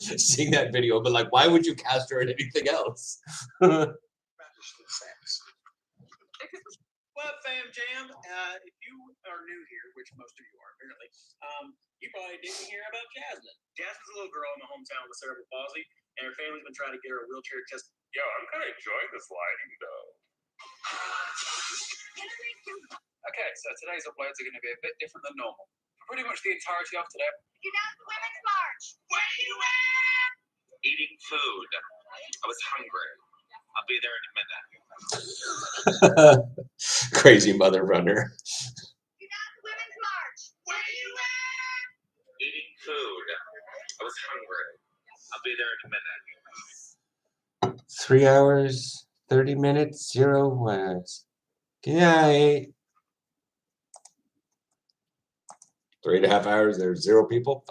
Seeing that video, but like, why would you cast her in anything else? Well, fam jam, if you are new here, which most of you are apparently, you probably didn't hear about Jasmine. Jasmine's a little girl in the hometown with cerebral palsy, and her family's been trying to get her a wheelchair test. Yo, I'm kind of enjoying this lighting, though. Okay, so today's uploads are going to be a bit different than normal. For pretty much the entirety of today, You know the Women's March. Where you at? eating food. I was hungry. I'll be there in a minute. Crazy mother runner. You know the Women's March. Where you at? Eating food. I was hungry. I'll be there in a minute. 3 hours, 30 minutes, 0 words. Good night. 3.5 hours, there's 0 people.